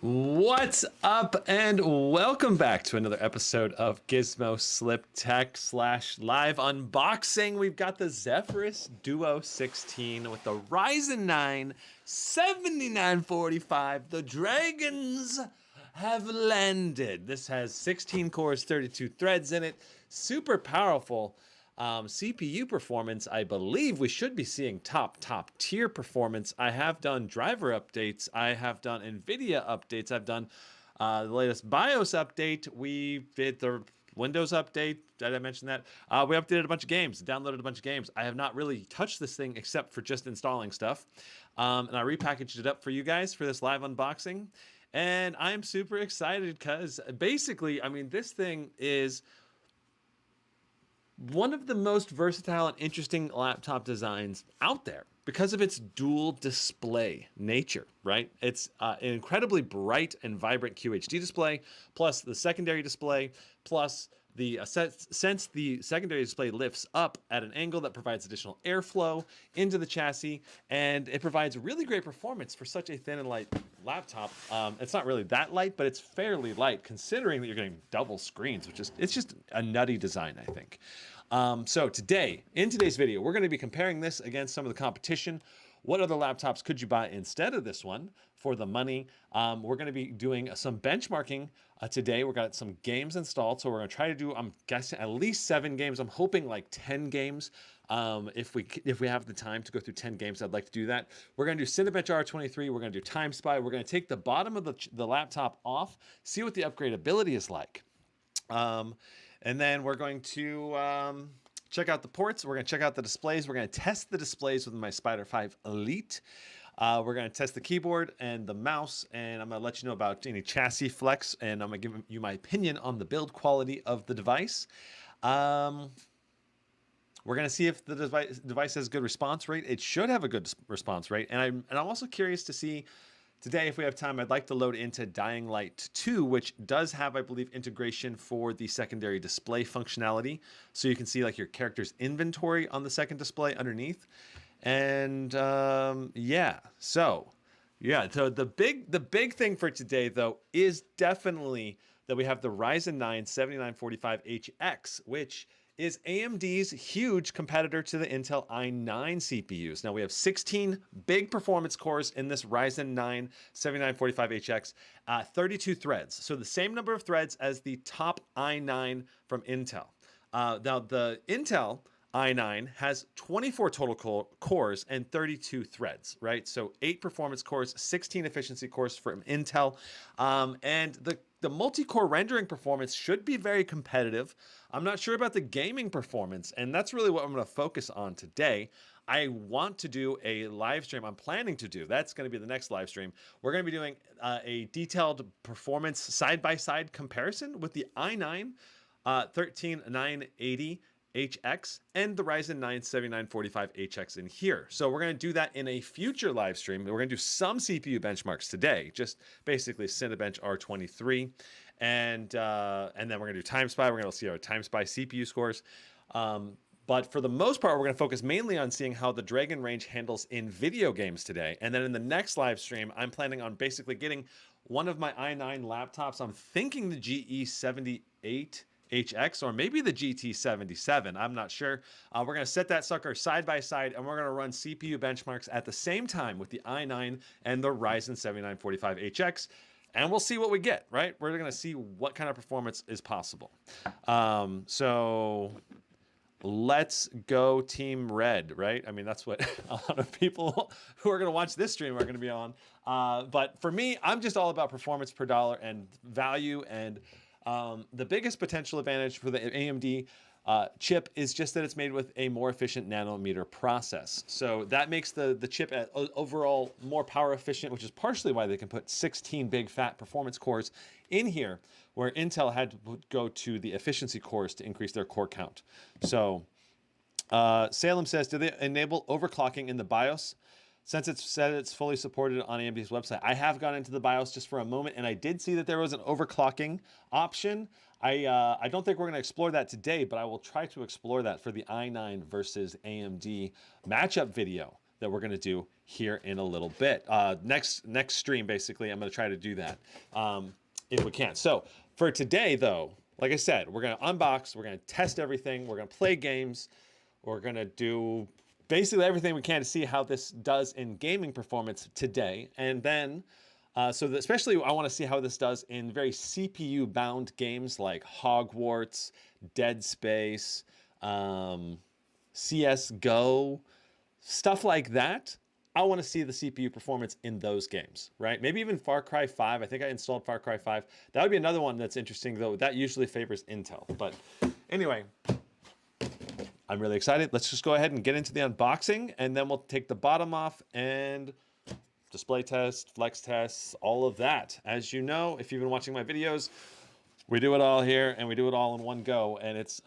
What's up, and welcome back to another episode of Gizmo Slip Tech / live unboxing. We've got the Zephyrus Duo 16 with the Ryzen 9 7945. The dragons have landed. This has 16 cores, 32 threads in it. Super powerful. CPU performance, I believe we should be seeing top tier performance. I have done driver updates. I have done NVIDIA updates. I've done the latest BIOS update. We did the Windows update. Did I mention that? We updated a bunch of games, downloaded a bunch of games. I have not really touched this thing except for just installing stuff. And I repackaged it up for you guys for this live unboxing. And I'm super excited because basically, I mean, this thing is one of the most versatile and interesting laptop designs out there because of its dual display nature, right? It's an incredibly bright and vibrant QHD display, plus the secondary display, plus the since the secondary display lifts up at an angle that provides additional airflow into the chassis, and it provides really great performance for such a thin and light laptop. It's not really that light, but it's fairly light considering that you're getting double screens, which is it's just a nutty design, I think. So in today's video, we're going to be comparing this against some of the competition. What other laptops could you buy instead of this one for the money? We're going to be doing some benchmarking today. We've got some games installed, so we're going to try to do, I'm guessing, at least 7 games. I'm hoping like 10 games. If we have the time to go through 10 games, I'd like to do that. We're going to do Cinebench R23. We're going to do Timespy. We're going to take the bottom of the laptop off, see what the upgradability is like. And then we're going to check out the ports. We're going to check out the displays. We're going to test the displays with my Spyder 5 Elite. We're going to test the keyboard and the mouse, and I'm going to let you know about any chassis flex, and I'm going to give you my opinion on the build quality of the device. We're going to see if the device has a good response rate. It should have a good response rate, and I'm also curious to see today, if we have time, I'd like to load into Dying Light 2, which does have, I believe, integration for the secondary display functionality. So you can see like your character's inventory on the second display underneath. And so the big thing for today, though, is definitely that we have the Ryzen 9 7945HX, which is AMD's huge competitor to the Intel i9 CPUs. Now we have 16 big performance cores in this Ryzen 9 7945HX, 32 threads. So the same number of threads as the top i9 from Intel. Now the Intel i9 has 24 total cores and 32 threads, right? So 8 performance cores, 16 efficiency cores from Intel. And the multi-core rendering performance should be very competitive. I'm not sure about the gaming performance, and that's really what I'm going to focus on today. I want to do a live stream. I'm planning to do. That's going to be the next live stream. We're going to be doing a detailed performance side-by-side comparison with the i9 13980 HX and the Ryzen 9 7945HX in here. So we're going to do that in a future live stream. We're going to do some CPU benchmarks today, just basically Cinebench R23. And then we're going to do Timespy. We're going to see our Timespy CPU scores. But for the most part, we're going to focus mainly on seeing how the Dragon range handles in video games today. And then in the next live stream, I'm planning on basically getting one of my i9 laptops. I'm thinking the GE78 HX or maybe the GT77. I'm not sure. We're going to set that sucker side by side, and we're going to run CPU benchmarks at the same time with the i9 and the Ryzen 7945HX, and we'll see what we get, right? We're going to see what kind of performance is possible. So let's go Team Red, right? I mean, that's what a lot of people who are going to watch this stream are going to be on. But for me, I'm just all about performance per dollar and value, and the biggest potential advantage for the AMD chip is just that it's made with a more efficient nanometer process. So that makes the chip overall more power efficient, which is partially why they can put 16 big fat performance cores in here, where Intel had to go to the efficiency cores to increase their core count. So Salem says, do they enable overclocking in the BIOS? Since it's said it's fully supported on AMD's website, I have gone into the BIOS just for a moment, and I did see that there was an overclocking option. I don't think we're going to explore that today, but I will try to explore that for the i9 versus AMD matchup video that we're going to do here in a little bit. Next stream, basically, I'm going to try to do that if we can. So for today, though, like I said, we're going to unbox, we're going to test everything, we're going to play games, we're going to do basically everything we can to see how this does in gaming performance today. And then, especially I want to see how this does in very CPU-bound games like Hogwarts, Dead Space, CSGO, stuff like that. I want to see the CPU performance in those games, right? Maybe even Far Cry 5. I think I installed Far Cry 5. That would be another one that's interesting, though. That usually favors Intel. But anyway, I'm really excited. Let's just go ahead and get into the unboxing, and then we'll take the bottom off and display test, flex tests, all of that. As you know, if you've been watching my videos, we do it all here, and we do it all in one go, and it's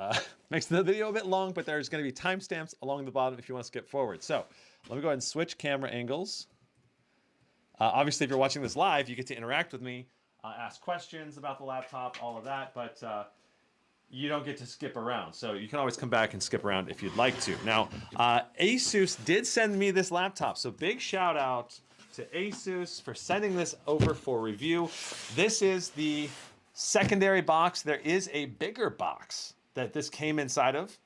makes the video a bit long, but there's going to be timestamps along the bottom if you want to skip forward. So let me go ahead and switch camera angles. Obviously, if you're watching this live, you get to interact with me, ask questions about the laptop, all of that, but you don't get to skip around. So you can always come back and skip around if you'd like to. Now, Asus did send me this laptop, so big shout out to Asus for sending this over for review. This is the secondary box. There is a bigger box that this came inside of.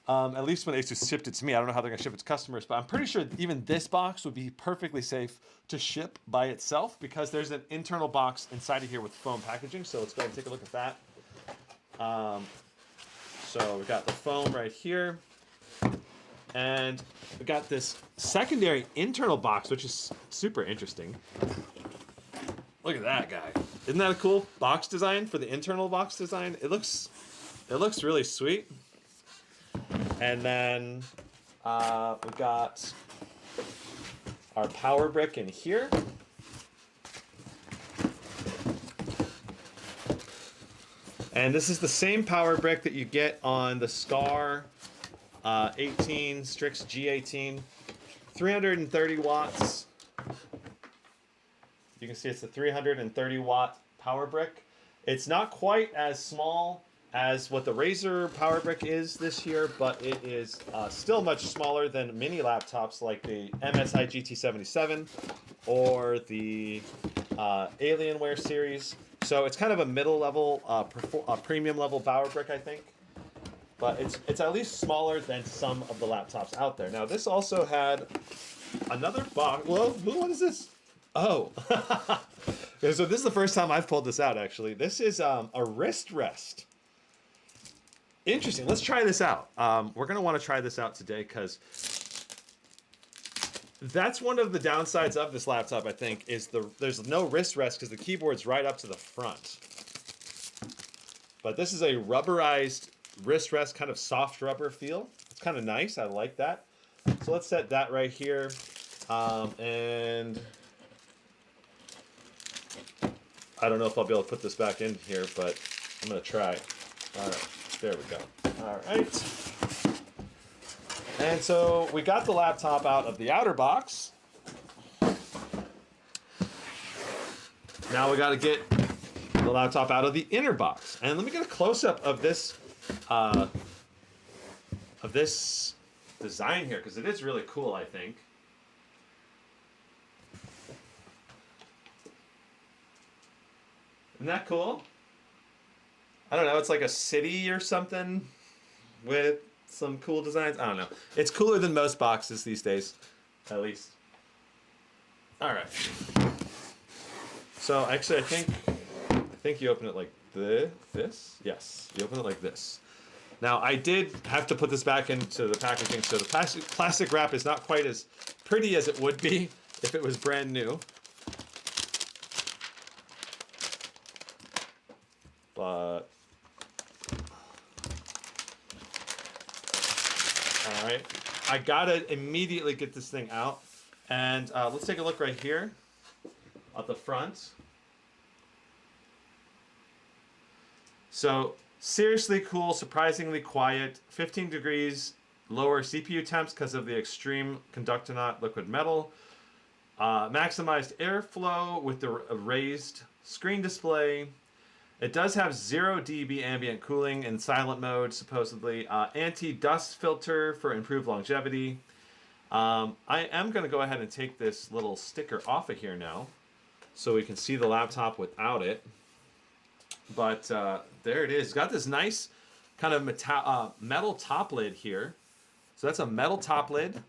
At least when Asus shipped it to me. I don't know how they're going to ship it to customers, but I'm pretty sure even this box would be perfectly safe to ship by itself because there's an internal box inside of here with foam packaging. So let's go ahead and take a look at that. So we've got the foam right here. And we got this secondary internal box, which is super interesting. Look at that guy. Isn't that a cool box design for the internal box design? It looks really sweet. And then we got our power brick in here. And this is the same power brick that you get on the Scar 18, Strix G18. 330 watts. You can see it's a 330 watt power brick. It's not quite as small as what the Razer power brick is this year, but it is still much smaller than mini laptops like the MSI GT77 or the Alienware series. So it's kind of a middle level, premium level power brick, I think. But it's at least smaller than some of the laptops out there. Now this also had another box. Well, what is this? Oh, so this is the first time I've pulled this out, actually. This is a wrist rest. Interesting. Let's try this out. We're going to want to try this out today because that's one of the downsides of this laptop, I think, is there's no wrist rest because the keyboard's right up to the front. But this is a rubberized wrist rest, kind of soft rubber feel. It's kind of nice. I like that. So let's set that right here. And I don't know if I'll be able to put this back in here, but I'm going to try. All right. There we go. All right. And so we got the laptop out of the outer box. Now we got to get the laptop out of the inner box. And let me get a close-up of this design here, because it is really cool, I think. Isn't that cool? I don't know, it's like a city or something with some cool designs. I don't know. It's cooler than most boxes these days, at least. All right. So actually, I think you open it like this. Yes, you open it like this. Now I did have to put this back into the packaging, so the plastic wrap is not quite as pretty as it would be if it was brand new. But all right, I gotta immediately get this thing out, and let's take a look right here at the front. So seriously cool, surprisingly quiet. 15 degrees lower CPU temps because of the extreme conductonaut liquid metal. Maximized airflow with the raised screen display. It does have 0 dB ambient cooling in silent mode, supposedly. Anti-dust filter for improved longevity. I am going to go ahead and take this little sticker off of here now so we can see the laptop without it. But there it is. It's got this nice kind of metal top lid here. So that's a metal top lid.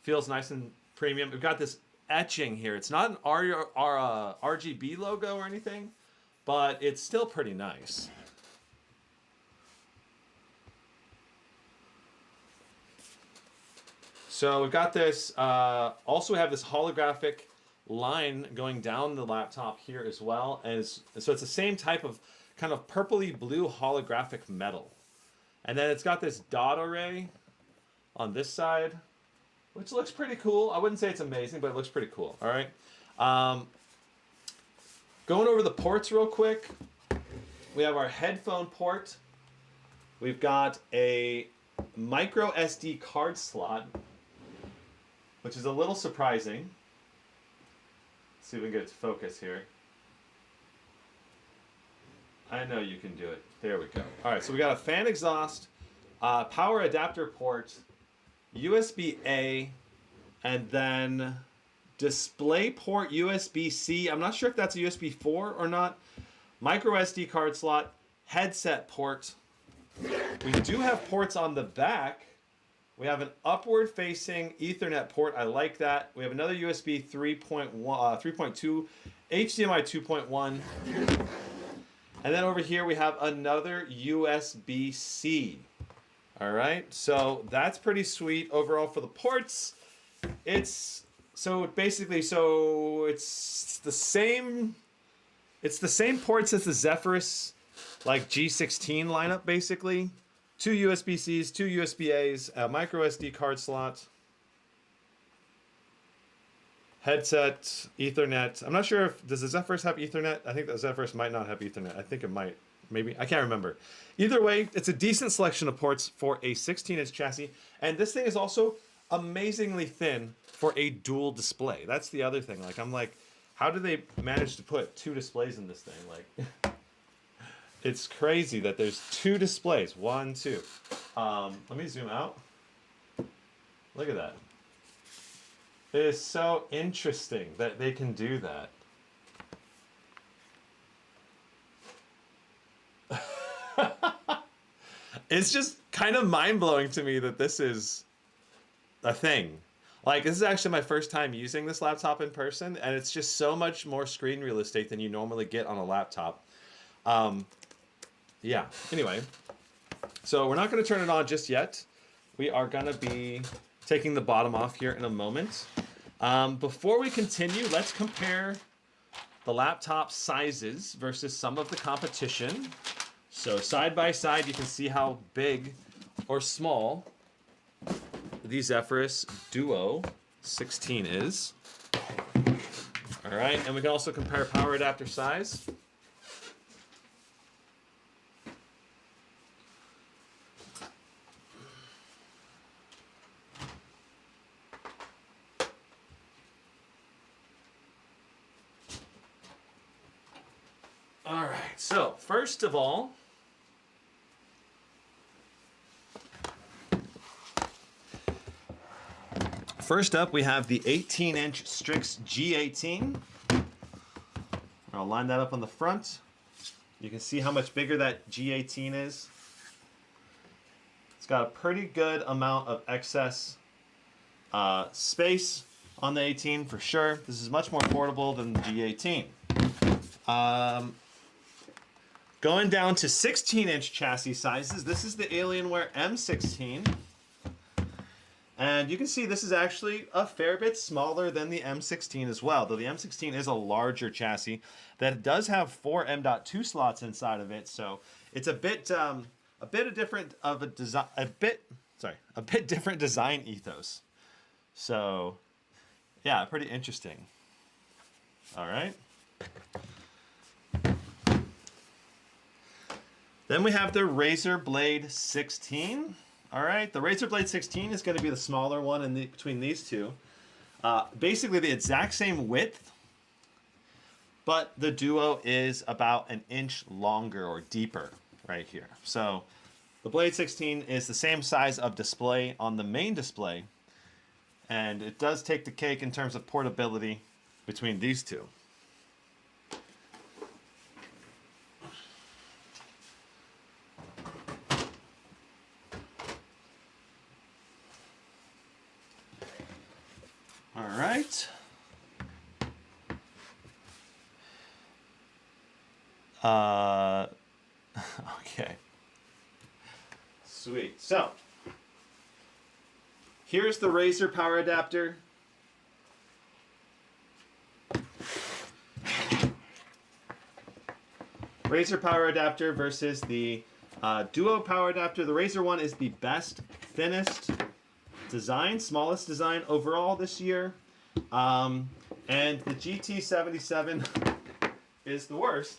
Feels nice and premium. We've got this etching here. It's not an RGB logo or anything, but it's still pretty nice. So we've got this, also we have this holographic line going down the laptop here as well. So it's the same type of kind of purpley blue holographic metal. And then it's got this dot array on this side, which looks pretty cool. I wouldn't say it's amazing, but it looks pretty cool. All right. Going over the ports real quick. We have our headphone port. We've got a micro SD card slot, which is a little surprising. Let's see if we can get it to focus here. I know you can do it. There we go. All right, so we got a fan exhaust, power adapter port, USB-A, and then display port USB-C. I'm not sure if that's a USB 4 or not. Micro SD card slot, headset port. We do have ports on the back. We have an upward facing Ethernet port. I like that. We have another USB 3.2, HDMI 2.1. And then over here we have another USB-C. All right, so that's pretty sweet overall for the ports. It's the same ports as the Zephyrus like G16 lineup basically. 2 USB-Cs, 2 USB-As, a micro SD card slot, headset, Ethernet. I'm not sure does the Zephyrus have Ethernet? I think the Zephyrus might not have Ethernet. I think it might. Maybe. I can't remember. Either way, it's a decent selection of ports for a 16-inch chassis. And this thing is also amazingly thin for a dual display. That's the other thing. Like, I'm like, how do they manage to put 2 displays in this thing? Like, it's crazy that there's 2 displays. 1, 2. Let me zoom out. Look at that. It is so interesting that they can do that. It's just kind of mind-blowing to me that this is a thing. Like, this is actually my first time using this laptop in person, and it's just so much more screen real estate than you normally get on a laptop. Yeah, anyway. So we're not going to turn it on just yet. We are going to be taking the bottom off here in a moment. Before we continue, let's compare the laptop sizes versus some of the competition. So side by side, you can see how big or small the Zephyrus Duo 16 is. All right, and we can also compare power adapter size. All right, so first of all, first up, we have the 18-inch Strix G18. I'll line that up on the front. You can see how much bigger that G18 is. It's got a pretty good amount of excess space on the 18 for sure. This is much more portable than the G18. Going down to 16-inch chassis sizes, this is the Alienware M16. And you can see this is actually a fair bit smaller than the M16 as well, though the M16 is a larger chassis that does have 4 M.2 slots inside of it, so it's a bit different design ethos. So, yeah, pretty interesting. All right. Then we have the Razer Blade 16. All right, the Razer Blade 16 is going to be the smaller one in between these two. Basically the exact same width, but the Duo is about an inch longer or deeper right here. So the Blade 16 is the same size of display on the main display And it does take the cake in terms of portability between these two. All right. Okay. Sweet. So, here's the Razer power adapter. Razer power adapter versus the Duo power adapter. The Razer one is the best, thinnest design, smallest design overall this year. And the GT77 is the worst.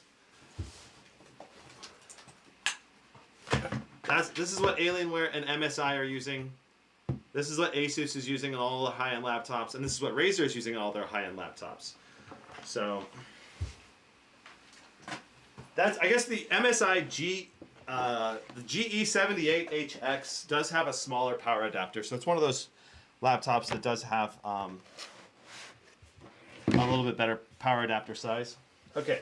This is what Alienware and MSI are using. This is what Asus is using on all the high-end laptops, and this is what Razer is using on all their high-end laptops. So that's, I guess, the MSI the GE78HX does have a smaller power adapter, so it's one of those laptops that does have a little bit better power adapter size. Okay,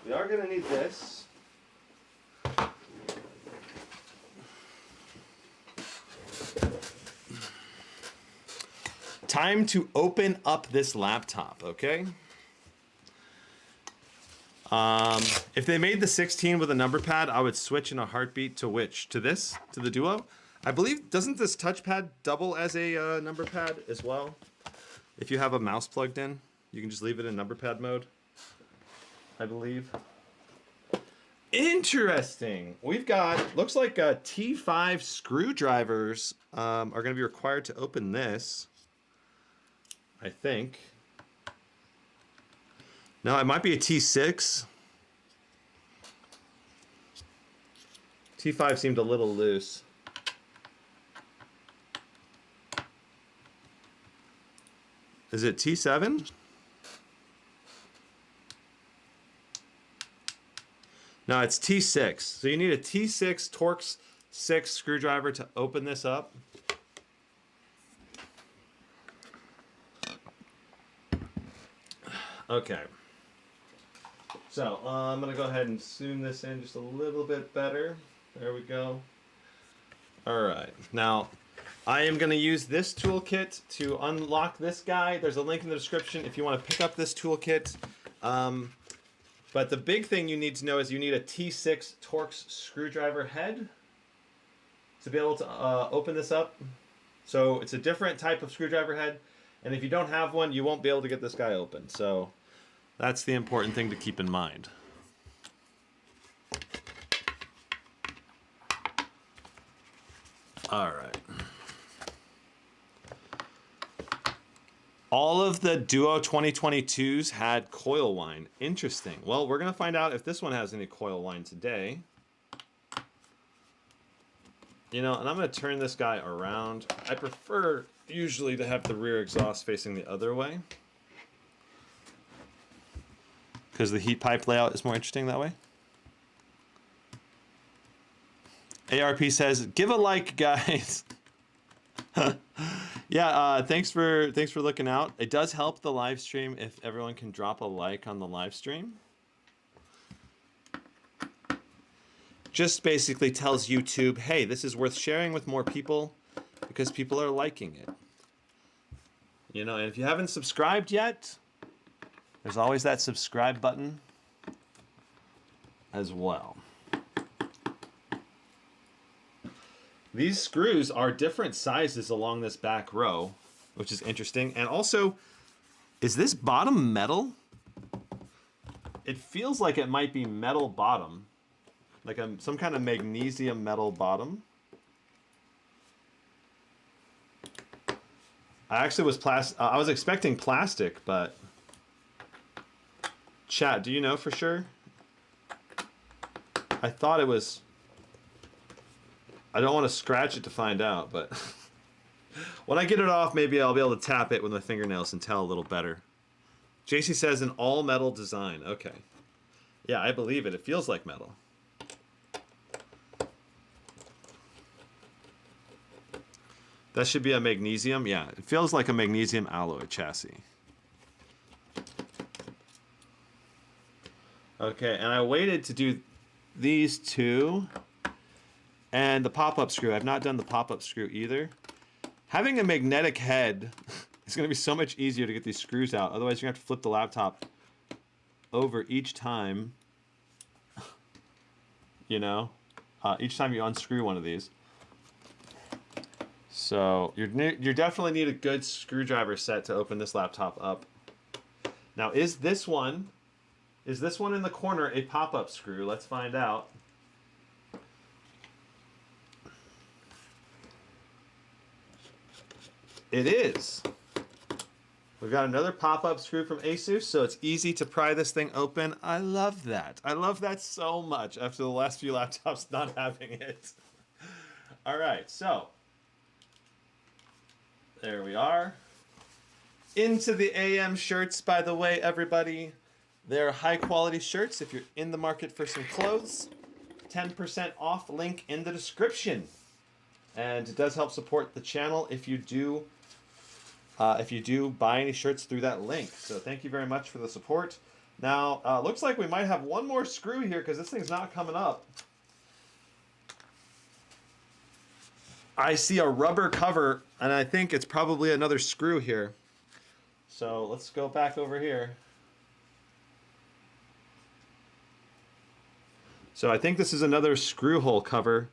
we are going to need this. Time to open up this laptop, okay? If they made the 16 with a number pad, I would switch in a heartbeat to which? To this? To the Duo? I believe, doesn't this touchpad double as a number pad as well? If you have a mouse plugged in, you can just leave it in number pad mode, I believe. Interesting. We've got, looks like T5 screwdrivers are going to be required to open this. I think. No, it might be a T6. T5 seemed a little loose. Is it T7? No, it's T6. So you need a T6 Torx 6 screwdriver to open this up. Okay. So I'm going to go ahead and zoom this in just a little bit better. There we go. All right. Now, I am going to use this toolkit to unlock this guy. There's a link in the description if you want to pick up this toolkit. But the big thing you need to know is you need a T6 Torx screwdriver head to be able to open this up. So it's a different type of screwdriver head. And if you don't have one, you won't be able to get this guy open. So that's the important thing to keep in mind. All right. All of the Duo 2022s had coil whine. Interesting. Well, we're going to find out if this one has any coil whine today. You know, and I'm going to turn this guy around. I prefer usually to have the rear exhaust facing the other way, because the heat pipe layout is more interesting that way. ARP says, "Give a like, guys." Yeah, thanks for looking out. It does help the live stream if everyone can drop a like on the live stream. Just basically tells YouTube, hey, this is worth sharing with more people because people are liking it. You know, and if you haven't subscribed yet, there's always that subscribe button as well. These screws are different sizes along this back row, which is interesting. And also, is this bottom metal? It feels like it might be metal bottom, like some kind of magnesium metal bottom. I actually was I was expecting plastic, but chat, do you know for sure? I thought it was. I don't want to scratch it to find out, but when I get it off, maybe I'll be able to tap it with my fingernails and tell a little better. JC says an all metal design. Okay. Yeah, I believe it. It feels like metal. That should be a magnesium. Yeah, it feels like a magnesium alloy chassis. Okay, and I waited to do these two and the pop-up screw. I've not done the pop-up screw either. Having a magnetic head is going to be so much easier to get these screws out. Otherwise, you're going to have to flip the laptop over each time, you know, each time you unscrew one of these. So you definitely need a good screwdriver set to open this laptop up. Now, is this one in the corner a pop-up screw? Let's find out. It is. We've got another pop-up screw from Asus, so it's easy to pry this thing open. I love that. I love that so much after the last few laptops not having it. All right, so there we are. Into the AM shirts, by the way, everybody. They're high-quality shirts. If you're in the market for some clothes, 10% off, link in the description. And it does help support the channel if you do buy any shirts through that link. So thank you very much for the support. Now, looks like we might have one more screw here because this thing's not coming up. I see a rubber cover, and I think it's probably another screw here. So let's go back over here. So I think this is another screw hole cover.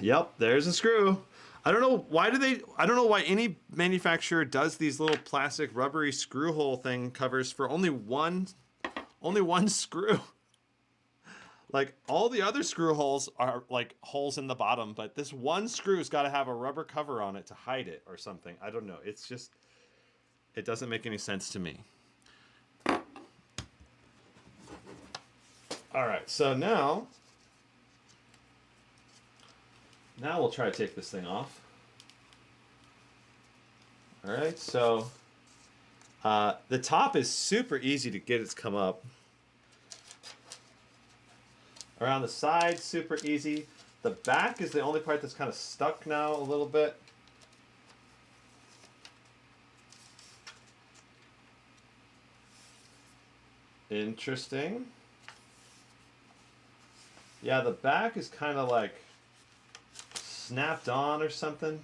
Yep, there's a screw. I don't know why any manufacturer does these little plastic rubbery screw hole thing covers for only one screw. Like all the other screw holes are like holes in the bottom, but this one screw's got to have a rubber cover on it to hide it or something. I don't know. It's just, it doesn't make any sense to me. All right, so now we'll try to take this thing off. All right, so the top is super easy to get it to come up. Around the side, super easy. The back is the only part that's kind of stuck now a little bit. Interesting. Yeah, the back is kind of like snapped on or something.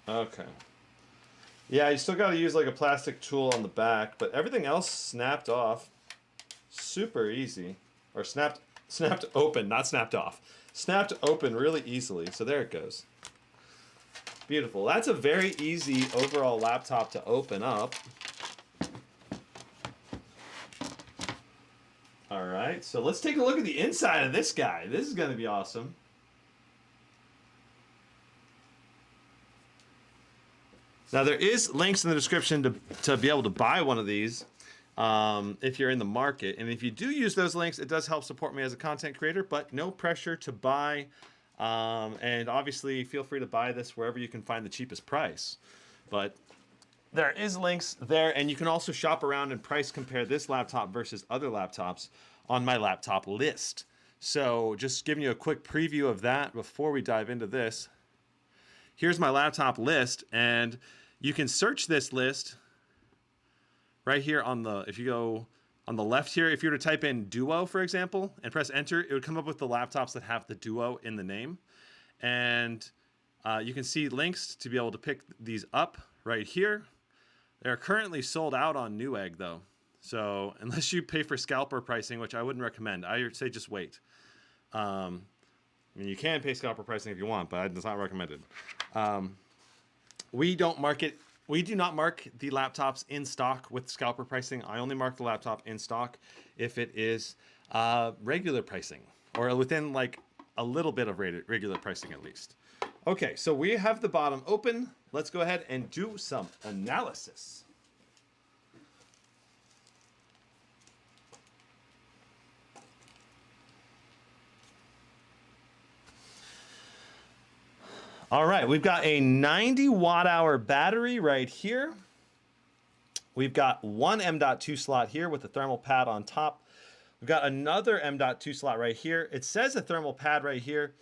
Okay. Yeah, you still got to use like a plastic tool on the back, but everything else snapped off. Super easy. Or snapped open, not snapped off. Snapped open really easily. So there it goes. Beautiful. That's a very easy overall laptop to open up. All right, so let's take a look at the inside of this guy. This is going to be awesome. Now there is links in the description to be able to buy one of these if you're in the market. And if you do use those links, it does help support me as a content creator, but no pressure to buy. And obviously feel free to buy this wherever you can find the cheapest price. But there is links there, and you can also shop around and price compare this laptop versus other laptops on my laptop list. So just giving you a quick preview of that before we dive into this. Here's my laptop list, and you can search this list right here on the, if you go on the left here, if you were to type in Duo, for example, and press enter, it would come up with the laptops that have the Duo in the name. And you can see links to be able to pick these up right here. They're currently sold out on Newegg, though. So unless you pay for scalper pricing, which I wouldn't recommend, I would say just wait. I mean, you can pay scalper pricing if you want, but it's not recommended. We do not mark the laptops in stock with scalper pricing. I only mark the laptop in stock if it is regular pricing, or within like a little bit of regular pricing at least. Okay, so we have the bottom open. Let's go ahead and do some analysis. All right, we've got a 90 watt hour battery right here. We've got one M.2 slot here with a thermal pad on top. We've got another M.2 slot right here. It says a thermal pad right here.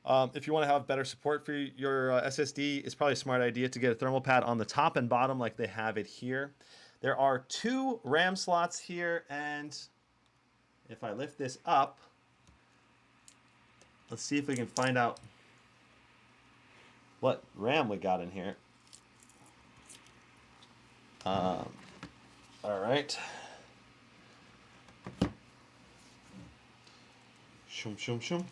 If you want to have better support for your SSD, it's probably a smart idea to get a thermal pad on the top and bottom like they have it here. There are 2 RAM slots here, and if I lift this up, let's see if we can find out what RAM we got in here. All right. Shum, shum, shum.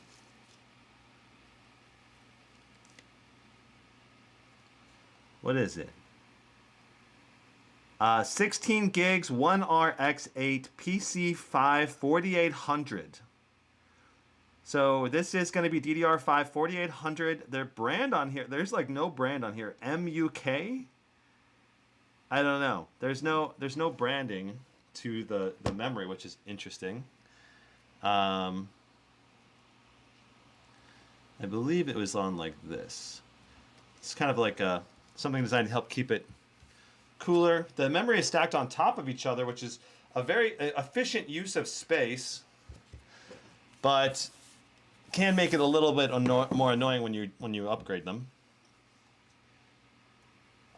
What is it? 16 gigs, 1RX8, PC5, 4800. So this is going to be DDR5 4800. Their brand on here, there's like no brand on here. MUK? I don't know. There's no branding to the memory, which is interesting. I believe it was on like this. It's kind of like something designed to help keep it cooler. The memory is stacked on top of each other, which is a very efficient use of space, but can make it a little bit more annoying when you upgrade them.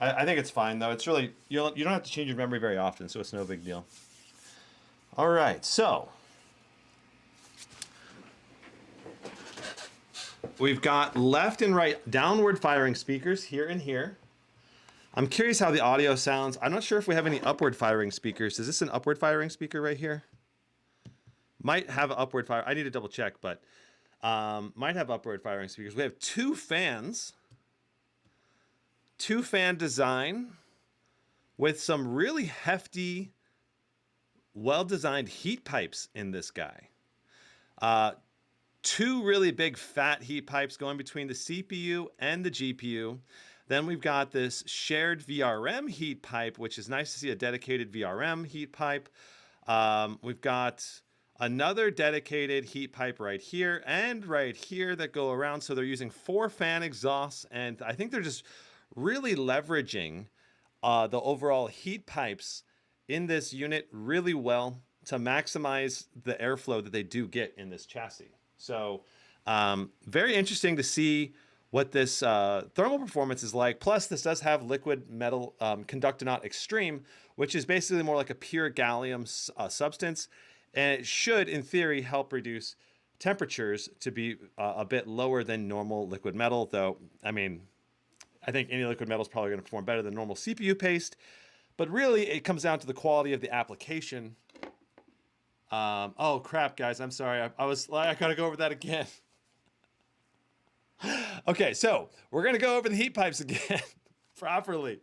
I think it's fine though. It's really you don't have to change your memory very often, so it's no big deal. All right, so we've got left and right downward firing speakers here and here. I'm curious how the audio sounds. I'm not sure if we have any upward firing speakers. Is this an upward firing speaker right here? Might have upward fire. I need to double check, but might have upward firing speakers. We have 2 fans. 2-fan design with some really hefty, well-designed heat pipes in this guy. 2 really big fat heat pipes going between the CPU and the GPU. Then we've got this shared VRM heat pipe, which is nice to see a dedicated VRM heat pipe. We've got another dedicated heat pipe right here and right here that go around. So they're using 4 fan exhausts, and I think they're just really leveraging the overall heat pipes in this unit really well to maximize the airflow that they do get in this chassis. So very interesting to see what this thermal performance is like. Plus, this does have liquid metal Conductonaut Extreme, which is basically more like a pure gallium substance. And it should, in theory, help reduce temperatures to be a bit lower than normal liquid metal. Though, I mean, I think any liquid metal is probably going to perform better than normal CPU paste. But really, it comes down to the quality of the application. Oh, crap, guys. I'm sorry. I got to go over that again. Okay, so we're going to go over the heat pipes again properly.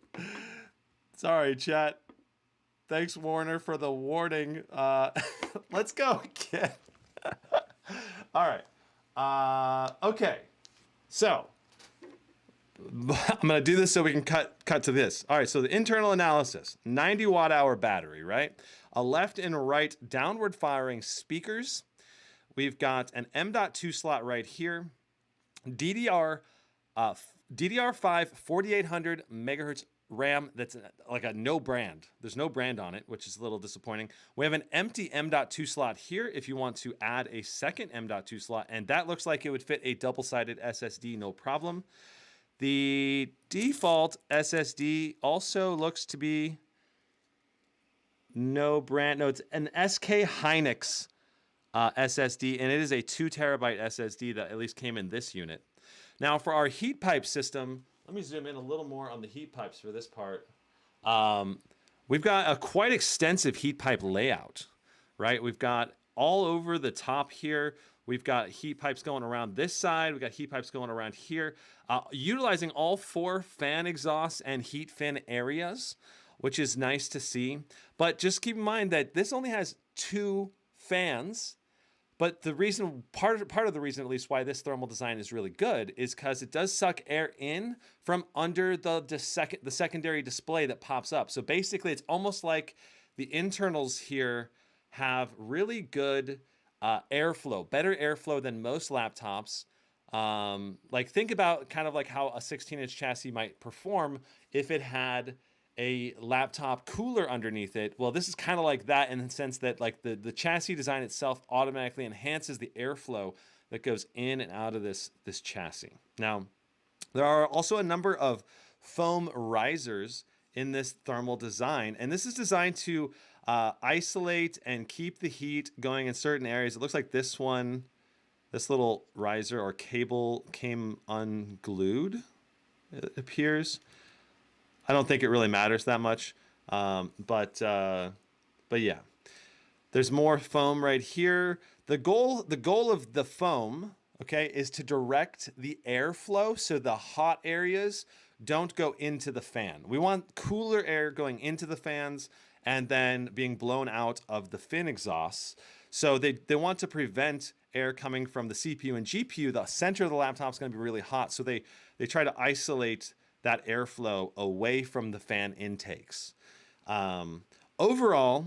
Sorry, chat. Thanks, Warner, for the warning. Let's go again. All right. Okay. So I'm going to do this so we can cut to this. All right, so the internal analysis. 90 watt hour battery, right? A left and right downward firing speakers. We've got an M.2 slot right here. DDR5 4800 megahertz RAM that's like a no brand. There's no brand on it, which is a little disappointing. We have an empty M.2 slot here if you want to add a second M.2 slot, and that looks like it would fit a double-sided SSD, no problem. The default SSD also looks to be no brand. No, it's an SK Hynix SSD, and it is a 2 terabyte SSD that at least came in this unit. Now for our heat pipe system, let me zoom in a little more on the heat pipes for this part. We've got a quite extensive heat pipe layout, right? We've got all over the top here. We've got heat pipes going around this side. We've got heat pipes going around here, utilizing all 4 fan exhausts and heat fin areas, which is nice to see. But just keep in mind that this only has 2 fans. But the reason, part of the reason at least why this thermal design is really good is because it does suck air in from under the secondary display that pops up. So basically, it's almost like the internals here have really good airflow, better airflow than most laptops. Like think about kind of like how a 16-inch chassis might perform if it had a laptop cooler underneath it. Well, this is kind of like that in the sense that like the chassis design itself automatically enhances the airflow that goes in and out of this chassis. Now, there are also a number of foam risers in this thermal design, and this is designed to isolate and keep the heat going in certain areas. It looks like this one, this little riser or cable came unglued, it appears. I don't think it really matters that much, but yeah. There's more foam right here. The goal of the foam, okay, is to direct the airflow so the hot areas don't go into the fan. We want cooler air going into the fans and then being blown out of the fin exhausts. So they want to prevent air coming from the CPU and GPU. The center of the laptop is going to be really hot, so they try to isolate that airflow away from the fan intakes. Overall,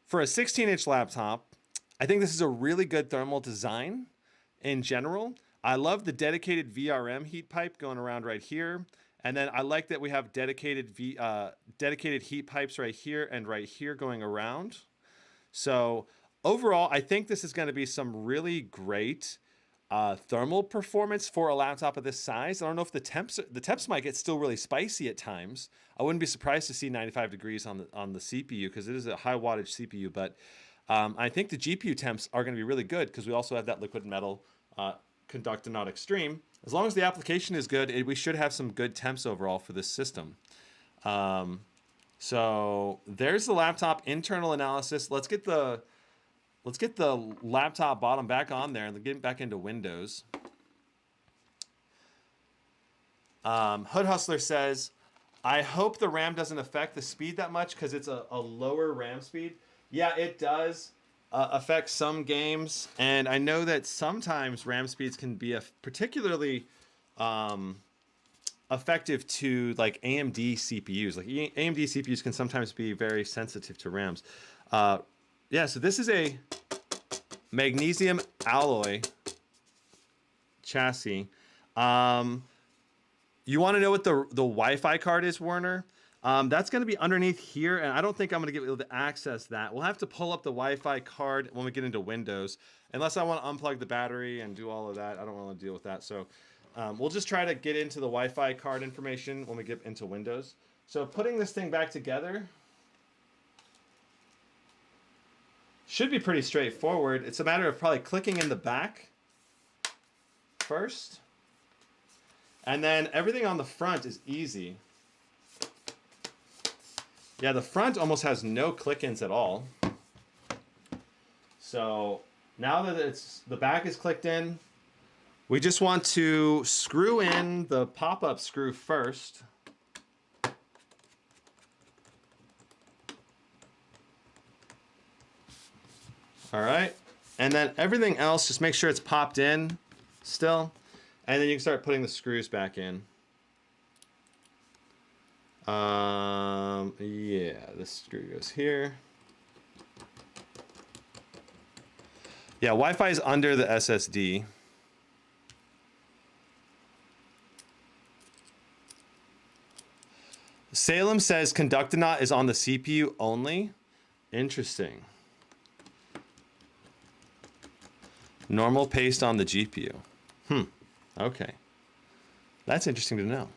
for a 16-inch laptop, I think this is a really good thermal design in general. I love the dedicated VRM heat pipe going around right here. And then I like that we have dedicated heat pipes right here going around. So overall, I think this is going to be some really great thermal performance for a laptop of this size. I don't know if the temps might get still really spicy at times. I wouldn't be surprised to see 95 degrees on the CPU because it is a high wattage CPU. But I think the GPU temps are going to be really good because we also have that liquid metal Conductor Not Extreme. As long as the application is good, we should have some good temps overall for this system. So there's the laptop internal analysis. Let's get the laptop bottom back on there and get back into Windows. Hood Hustler says, I hope the RAM doesn't affect the speed that much because it's a lower RAM speed. Yeah, it does affect some games. And I know that sometimes RAM speeds can be particularly effective to like AMD CPUs. Like AMD CPUs can sometimes be very sensitive to RAMs. Yeah, so this is a magnesium alloy chassis. You want to know what the Wi-Fi card is, Werner? That's going to be underneath here, and I don't think I'm going to be able to access that. We'll have to pull up the Wi-Fi card when we get into Windows, unless I want to unplug the battery and do all of that. I don't want to deal with that. So we'll just try to get into the Wi-Fi card information when we get into Windows. So putting this thing back together should be pretty straightforward. It's a matter of probably clicking in the back first. And then everything on the front is easy. Yeah, the front almost has no click-ins at all. So now that the back is clicked in, we just want to screw in the pop-up screw first. All right, and then everything else, just make sure it's popped in still, and then you can start putting the screws back in. Yeah, this screw goes here. Yeah, Wi-Fi is under the SSD. Salem says Conductonaut is on the CPU only. Interesting. Normal paste on the GPU. Okay. That's interesting to know.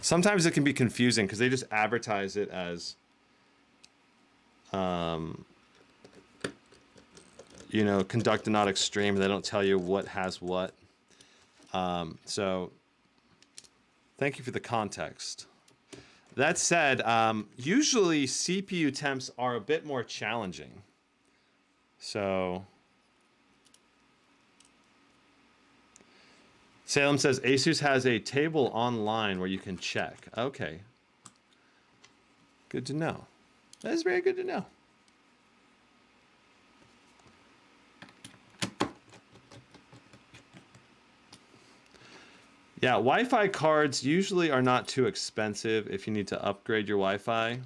Sometimes it can be confusing because they just advertise it as, you know, Conductonaut Extreme. They don't tell you what has what. So thank you for the context. That said, usually CPU temps are a bit more challenging. So Salem says Asus has a table online where you can check. Okay. Good to know. That is very good to know. Yeah, Wi-Fi cards usually are not too expensive if you need to upgrade your Wi-Fi.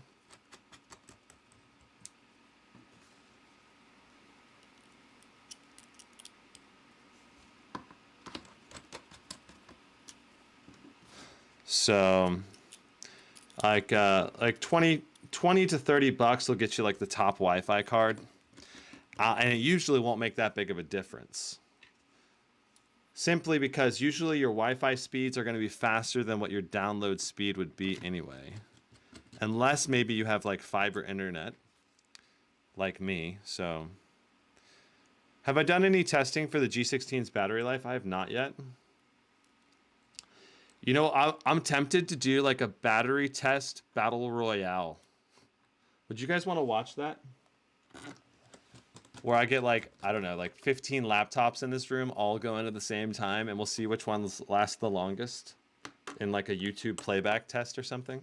So like 20 to 30 bucks will get you like the top Wi-Fi card. And it usually won't make that big of a difference. Simply because usually your Wi-Fi speeds are going to be faster than what your download speed would be anyway. Unless maybe you have like fiber internet, like me. So, have I done any testing for the G16's battery life? I have not yet. You know, I'm tempted to do like a battery test battle royale. Would you guys want to watch that? Where I get like, I don't know, like 15 laptops in this room all going at the same time, and we'll see which ones last the longest in like a YouTube playback test or something.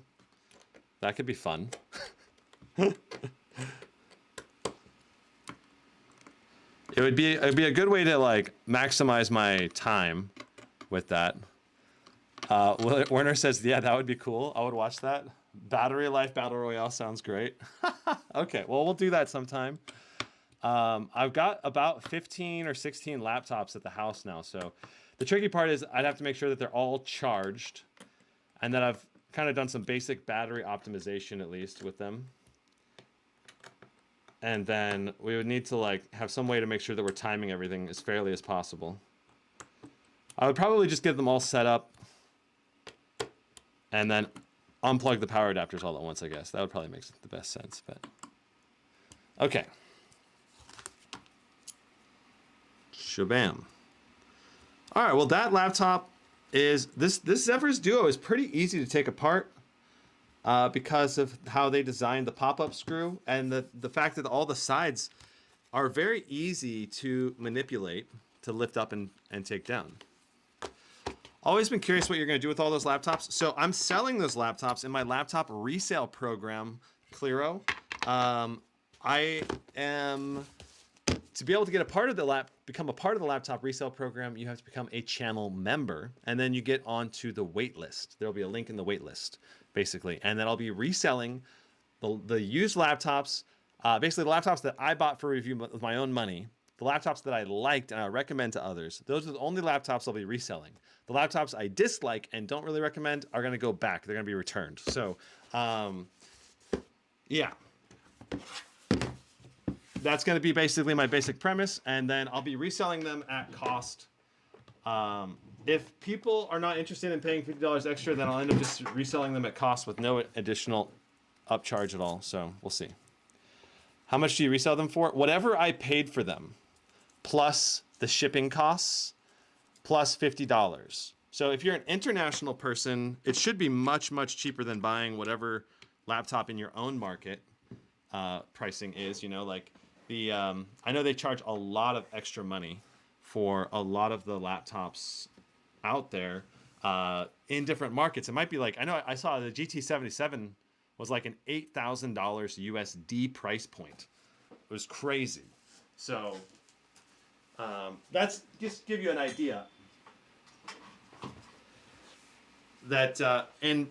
That could be fun. It'd be a good way to like maximize my time with that. Werner says, yeah, that would be cool. I would watch that. Battery life battle royale sounds great. Okay, well, we'll do that sometime. I've got about 15 or 16 laptops at the house now. So the tricky part is I'd have to make sure that they're all charged, and then I've kind of done some basic battery optimization at least with them. And then we would need to like have some way to make sure that we're timing everything as fairly as possible. I would probably just get them all set up and then unplug the power adapters all at once, I guess. That would probably make the best sense, but okay. Shabam. All right, well, that laptop is, this Zephyrus Duo is pretty easy to take apart because of how they designed the pop-up screw and the fact that all the sides are very easy to manipulate to lift up and take down. Always been curious what you're going to do with all those laptops. So I'm selling those laptops in my laptop resale program, Clearo. I am, to be able to get a part of the become a part of the laptop resale program, you have to become a channel member, and then you get onto the wait list. There'll be a link in the wait list, basically, and then I'll be reselling the used laptops, basically the laptops that I bought for review with my own money, the laptops that I liked and I recommend to others. Those are the only laptops I'll be reselling. The laptops I dislike and don't really recommend are going to go back. They're going to be returned. So, yeah. That's going to be basically my basic premise, and then I'll be reselling them at cost. If people are not interested in paying $50 extra, then I'll end up just reselling them at cost with no additional upcharge at all. So we'll see. How much do you resell them for? Whatever I paid for them, plus the shipping costs, plus $50. So if you're an international person, it should be much, much cheaper than buying whatever laptop in your own market pricing is. You know, like I know they charge a lot of extra money for a lot of the laptops out there in different markets. It might be like, I know I saw the GT77 was like an $8,000 USD price point. It was crazy. So that's just give you an idea that and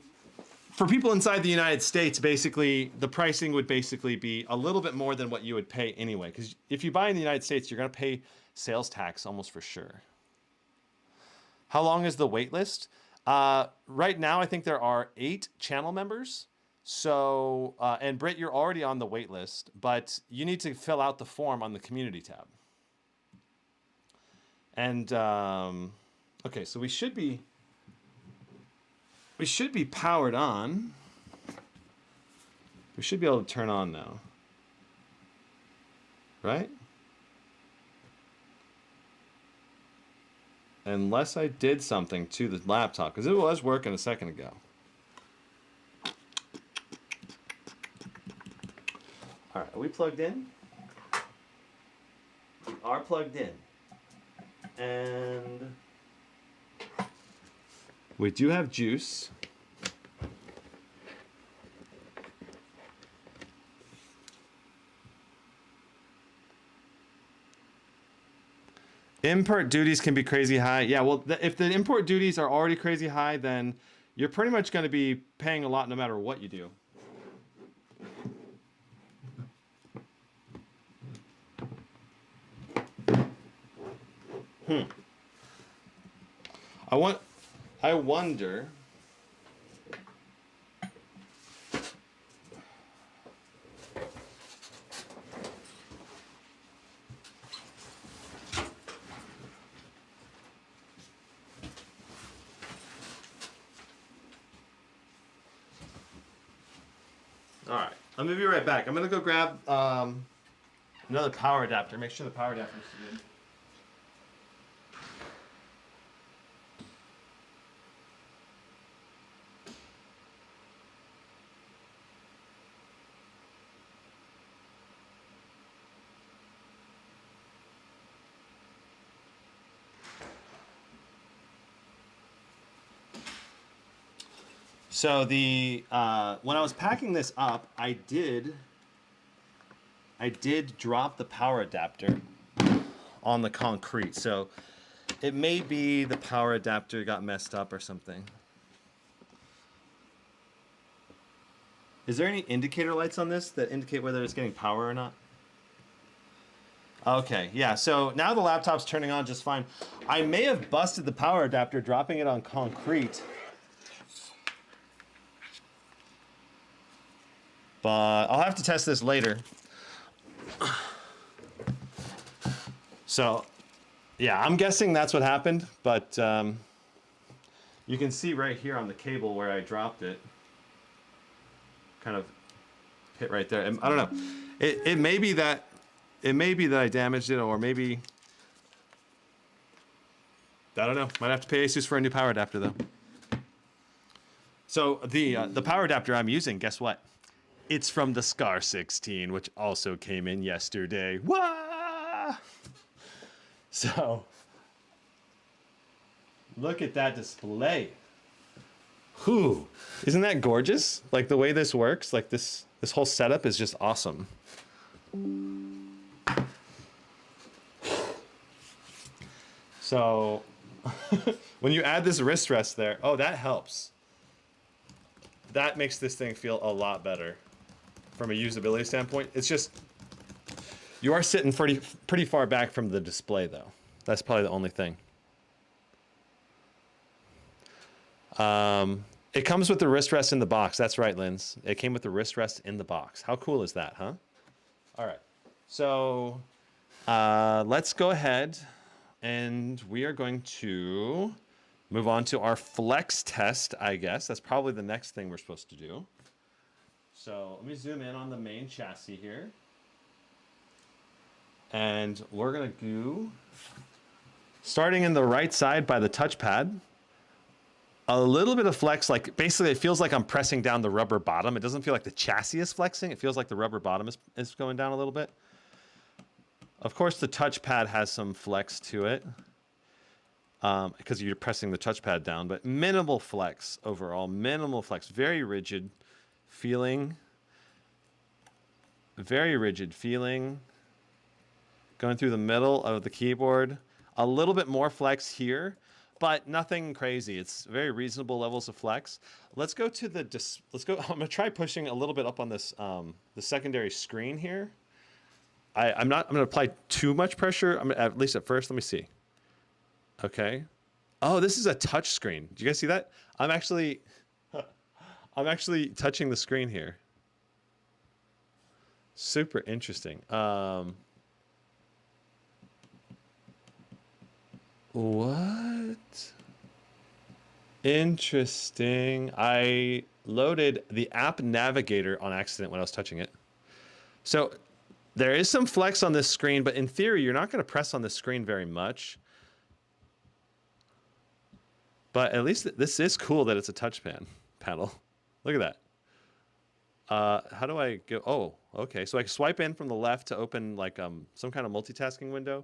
for people inside the United States, basically, the pricing would basically be a little bit more than what you would pay anyway. Because if you buy in the United States, you're going to pay sales tax almost for sure. How long is the wait list? Right now, I think there are 8 channel members. So, and Britt, you're already on the wait list, but you need to fill out the form on the community tab. And, okay, so we should be powered on. We should be able to turn on now. Right? Unless I did something to the laptop, because it was working a second ago. All right, are we plugged in? We are plugged in. And we do have juice. Import duties can be crazy high. Yeah, well, if the import duties are already crazy high, then you're pretty much going to be paying a lot no matter what you do. I wonder All right, I'm gonna be right back. I'm gonna go grab another power adapter. Make sure the power adapter is good. So the when I was packing this up, I did drop the power adapter on the concrete. So it may be the power adapter got messed up or something. Is there any indicator lights on this that indicate whether it's getting power or not? Okay, yeah, so now the laptop's turning on just fine. I may have busted the power adapter dropping it on concrete. But I'll have to test this later. So, yeah, I'm guessing that's what happened, but you can see right here on the cable where I dropped it. Kind of hit right there. I don't know. It may be that I damaged it, or maybe I don't know. Might have to pay Asus for a new power adapter though. So the power adapter I'm using, guess what? It's from the Scar 16, which also came in yesterday. Wah! So look at that display. Whew. Isn't that gorgeous? Like the way this works, like this whole setup is just awesome. So when you add this wrist rest there, oh, that helps. That makes this thing feel a lot better from a usability standpoint. It's just, you are sitting pretty far back from the display though. That's probably the only thing. It comes with the wrist rest in the box. That's right, Linz. It came with the wrist rest in the box. How cool is that, huh? All right. So let's go ahead and we are going to move on to our flex test, I guess. That's probably the next thing we're supposed to do. So let me zoom in on the main chassis here. And we're going to do, starting in the right side by the touchpad, a little bit of flex, like basically it feels like I'm pressing down the rubber bottom. It doesn't feel like the chassis is flexing. It feels like the rubber bottom is going down a little bit. Of course, the touchpad has some flex to it because you're pressing the touchpad down, but minimal flex overall, minimal flex, very rigid feeling, going through the middle of the keyboard, a little bit more flex here, but nothing crazy. It's very reasonable levels of flex. Let's go to the, let's go, I'm gonna try pushing a little bit up on this, the secondary screen here. I'm gonna apply too much pressure, at least at first. Let me see. Okay. Oh, this is a touch screen. Do you guys see that? I'm actually touching the screen here. Super interesting. What? Interesting. I loaded the app navigator on accident when I was touching it. So there is some flex on this screen, but in theory, you're not going to press on this screen very much. But at least this is cool that it's a touch panel. Look at that. How do I go? Oh, okay. So I swipe in from the left to open like some kind of multitasking window.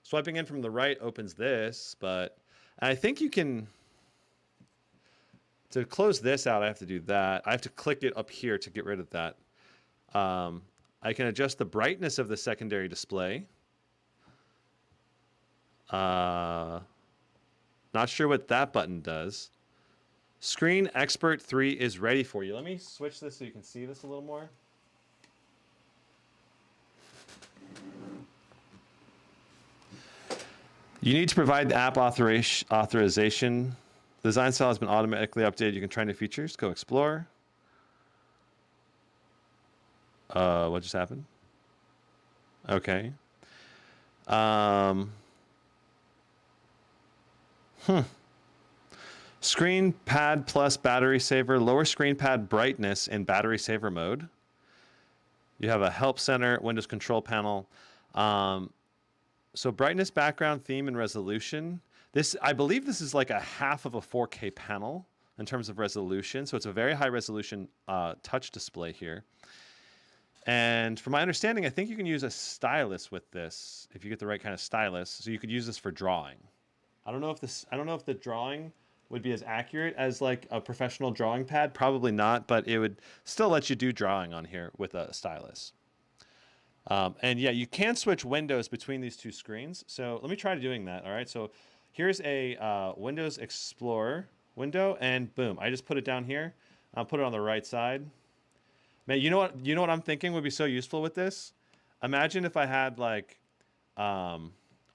Swiping in from the right opens this, but I think you can, to close this out, I have to do that. I have to click it up here to get rid of that. I can adjust the brightness of the secondary display. Not sure what that button does. Screen Expert 3 is ready for you. Let me switch this so you can see this a little more. You need to provide the app authorization. The design style has been automatically updated. You can try new features. Go explore. What just happened? Okay. Screen pad plus battery saver, lower screen pad brightness in battery saver mode. You have a help center, Windows control panel. So brightness, background, theme, and resolution. This, I believe this is like a half of a 4K panel in terms of resolution. So it's a very high resolution touch display here. And from my understanding, I think you can use a stylus with this if you get the right kind of stylus. So you could use this for drawing. I don't know if the drawing would be as accurate as like a professional drawing pad. Probably not, but it would still let you do drawing on here with a stylus. And yeah, you can switch windows between these two screens. So let me try doing that. All right. So here's a Windows Explorer window, and boom, I just put it down here. I'll put it on the right side. Man, you know what I'm thinking would be so useful with this? Imagine if I had like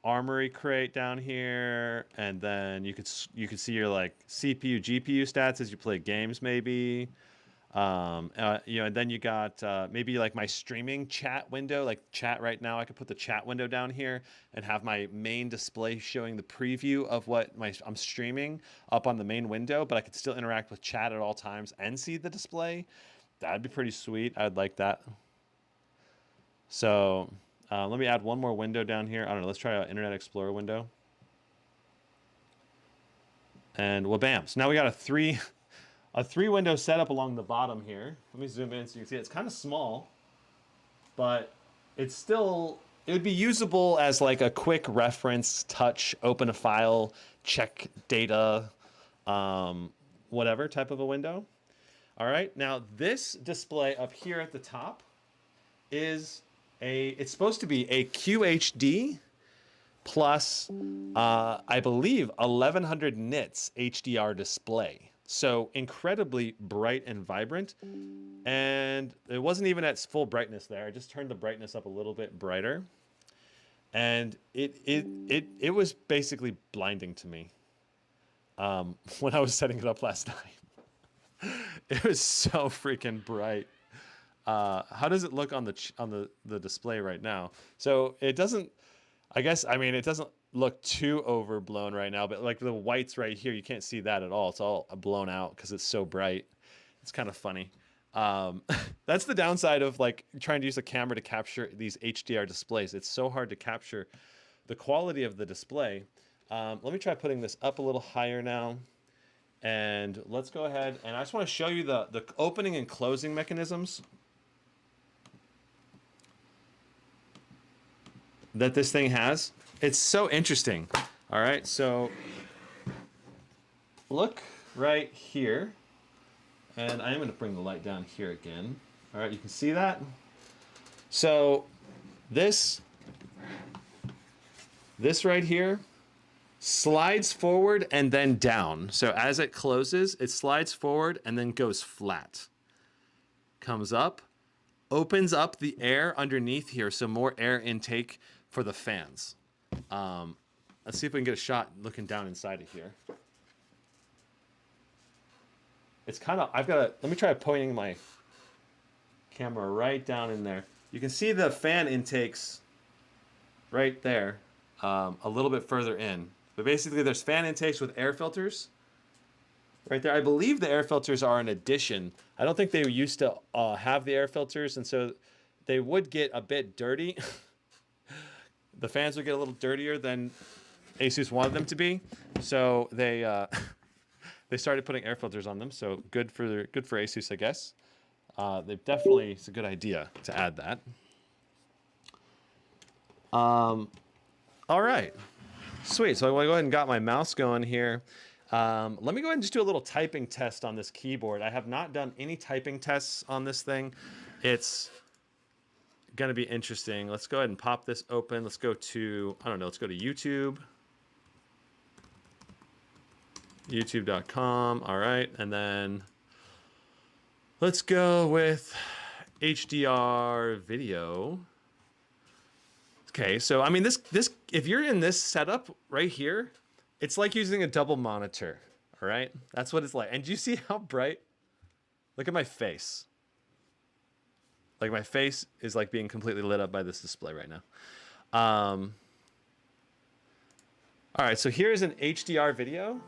Armory crate down here, and then you could see your like CPU, GPU stats as you play games, maybe. And then you got maybe like my streaming chat window, like chat right now. I could put the chat window down here and have my main display showing the preview of what I'm streaming up on the main window, but I could still interact with chat at all times and see the display. That'd be pretty sweet. I'd like that. So let me add one more window down here. I don't know. Let's try an Internet Explorer window. And well, bam. So now we got a three window setup along the bottom here. Let me zoom in so you can see it. It's kind of small, but it would be usable as like a quick reference, touch, open a file, check data, whatever type of a window. All right, now this display up here at the top is it's supposed to be a QHD plus, I believe, 1100 nits HDR display. So incredibly bright and vibrant. And it wasn't even at full brightness there. I just turned the brightness up a little bit brighter. And it was basically blinding to me when I was setting it up last night. It was so freaking bright. How does it look on the display right now? So it doesn't, it doesn't look too overblown right now, but like the whites right here, you can't see that at all. It's all blown out because it's so bright. It's kind of funny. That's the downside of like trying to use a camera to capture these HDR displays. It's so hard to capture the quality of the display. Let me try putting this up a little higher now. And let's go ahead, and I just want to show you the opening and closing mechanisms that this thing has. It's so interesting. All right, so look right here, and I am going to bring the light down here again. All right, you can see that. So this right here slides forward and then down. So as it closes, it slides forward and then goes flat. Comes up, opens up the air underneath here, so more air intake for the fans. Let's see if we can get a shot looking down inside of here. It's kind of, let me try pointing my camera right down in there. You can see the fan intakes right there, a little bit further in. But basically, there's fan intakes with air filters right there. I believe the air filters are an addition. I don't think they used to have the air filters, and so they would get a bit dirty. The fans would get a little dirtier than Asus wanted them to be, so they they started putting air filters on them. So good for Asus, I guess. It's a good idea to add that. All right. Sweet. So I go ahead and got my mouse going here. Let me go ahead and just do a little typing test on this keyboard. I have not done any typing tests on this thing. It's going to be interesting. Let's go ahead and pop this open. Let's go to, let's go to YouTube. YouTube.com. All right. And then let's go with HDR video. Okay, so I mean this if you're in this setup right here, it's like using a double monitor, all right? That's what it's like. And do you see how bright? Look at my face. Like my face is like being completely lit up by this display right now. All right, so here's an HDR video.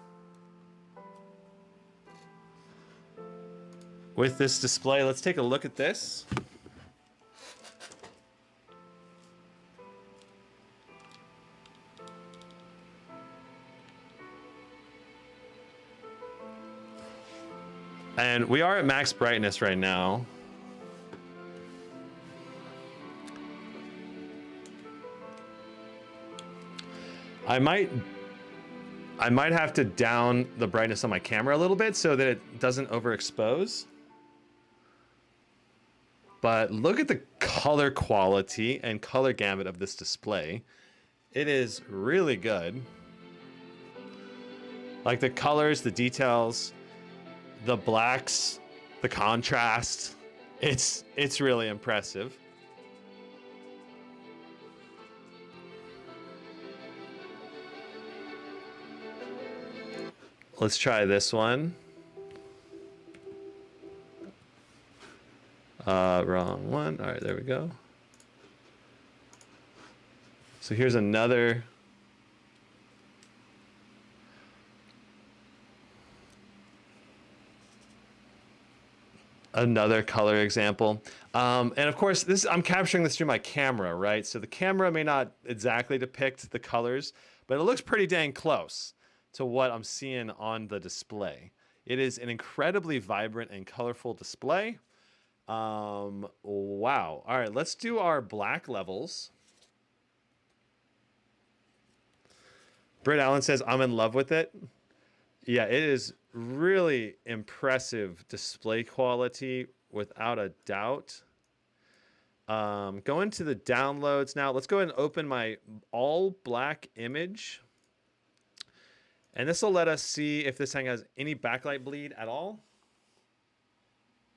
with this display. Let's take a look at this. And we are at max brightness right now. I might have to down the brightness on my camera a little bit so that it doesn't overexpose. But look at the color quality and color gamut of this display. It is really good. Like the colors, the details, the blacks, the contrast. It's really impressive. Let's try this one. Wrong one. All right, there we go. So here's another. Another color example. And of course, I'm capturing this through my camera, right? So the camera may not exactly depict the colors, but it looks pretty dang close to what I'm seeing on the display. It is an incredibly vibrant and colorful display. Wow. All right, let's do our black levels. Britt Allen says, I'm in love with it. Yeah, it is really impressive display quality without a doubt. Go into the downloads now. Let's go ahead and open my all black image. And this will let us see if this thing has any backlight bleed at all.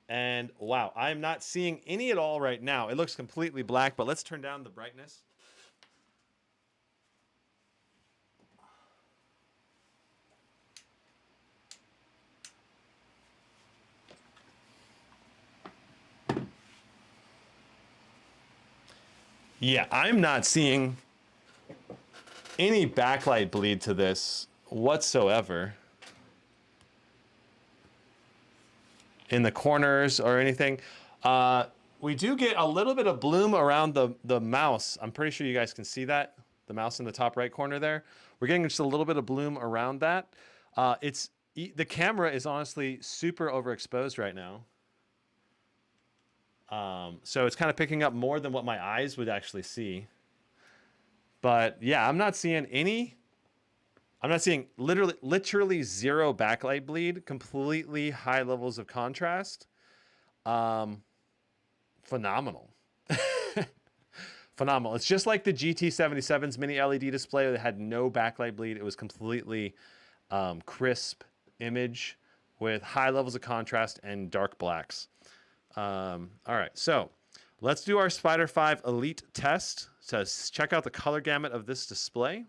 And wow, I'm not seeing any at all right now. It looks completely black, but let's turn down the brightness. Yeah, I'm not seeing any backlight bleed to this whatsoever in the corners or anything. We do get a little bit of bloom around the mouse. I'm pretty sure you guys can see that, the mouse in the top right corner there. We're getting just a little bit of bloom around that. The camera is honestly super overexposed right now. So it's kind of picking up more than what my eyes would actually see. But yeah, I'm not seeing literally zero backlight bleed, completely high levels of contrast. Phenomenal. Phenomenal. It's just like the GT77's mini LED display that had no backlight bleed. It was completely crisp image with high levels of contrast and dark blacks. All right, so let's do our Spyder 5 Elite test to check out the color gamut of this display.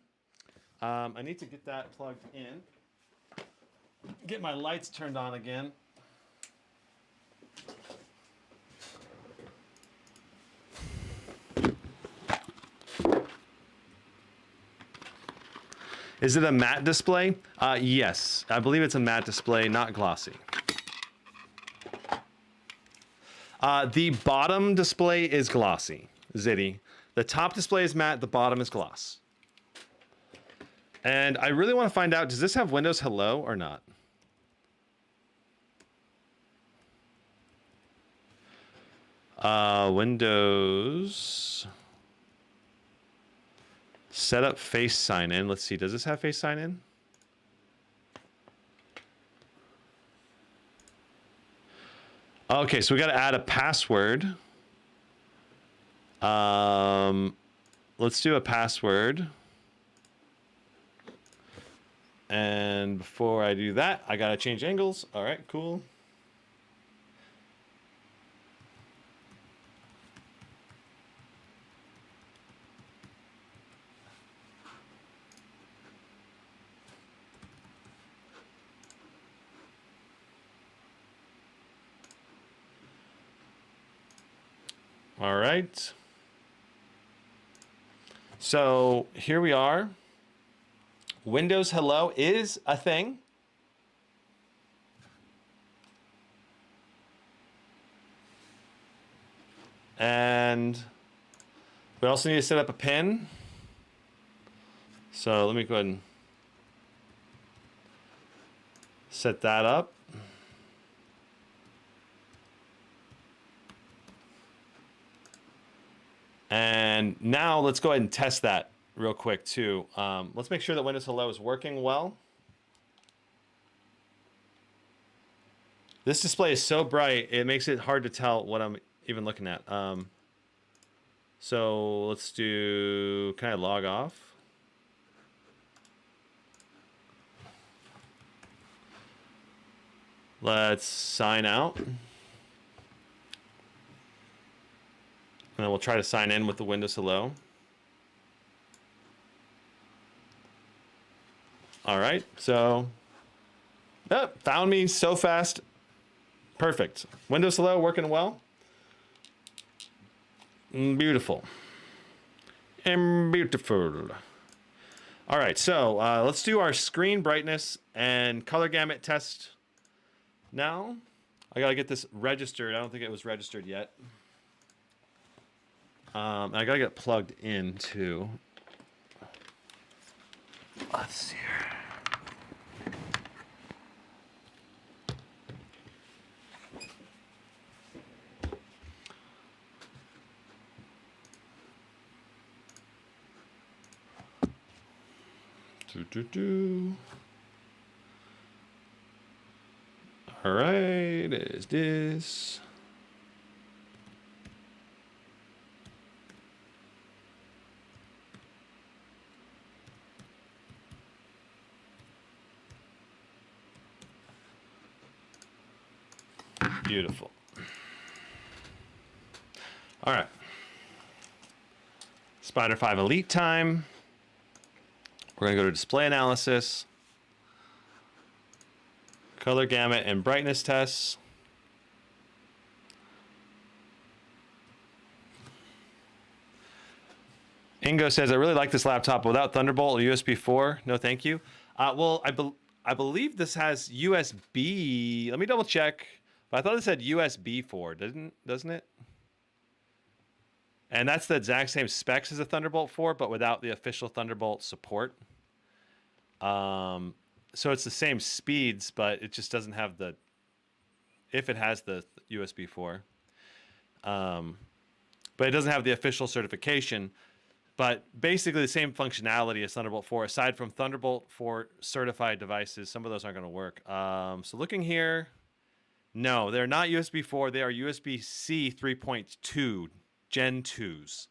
I need to get that plugged in. Get my lights turned on again. Is it a matte display? Yes, I believe it's a matte display, not glossy. The bottom display is glossy, Zitty. The top display is matte, the bottom is gloss. And I really want to find out, does this have Windows Hello or not? Windows. Set up face sign in. Let's see, does this have face sign in? Okay, so we got to add a password. Let's do a password. And before I do that, I got to change angles. All right, cool. All right. So here we are. Windows Hello is a thing. And we also need to set up a pin. So let me go ahead and set that up. And now let's go ahead and test that real quick too. Let's make sure that Windows Hello is working well. This display is so bright, it makes it hard to tell what I'm even looking at. So let's do, can I log off? Let's sign out. And then we'll try to sign in with the Windows Hello. All right, so, found me so fast. Perfect. Windows Hello working well. Beautiful. And beautiful. All right, so let's do our screen brightness and color gamut test now. I gotta get this registered. I don't think it was registered yet. I gotta get plugged in too. Let's see here. All right, is this? Beautiful. All right. Spyder 5 Elite time. We're going to go to display analysis, color gamut and brightness tests. Ingo says, I really like this laptop without Thunderbolt or USB 4. No, thank you. Well, I believe this has USB. Let me double check. But I thought it said USB 4, doesn't it? And that's the exact same specs as a Thunderbolt 4, but without the official Thunderbolt support. So it's the same speeds, but it just doesn't have the, if it has the USB 4. But it doesn't have the official certification. But basically the same functionality as Thunderbolt 4, aside from Thunderbolt 4 certified devices. Some of those aren't going to work. So looking here, no, they're not USB 4. They are USB-C 3.2 Gen 2s.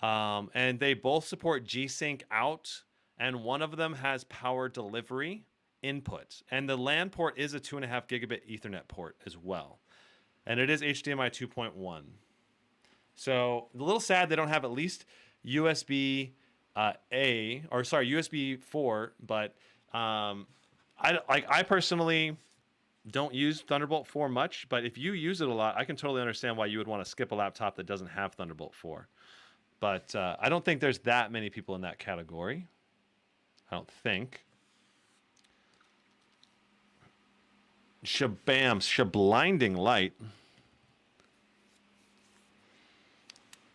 And they both support G-Sync out, and one of them has power delivery input. And the LAN port is a 2.5 gigabit Ethernet port as well. And it is HDMI 2.1. So a little sad they don't have at least USB USB 4, but I personally don't use Thunderbolt 4 much, but if you use it a lot, I can totally understand why you would want to skip a laptop that doesn't have Thunderbolt 4. But I don't think there's that many people in that category. I don't think. Shabam, shablinding light.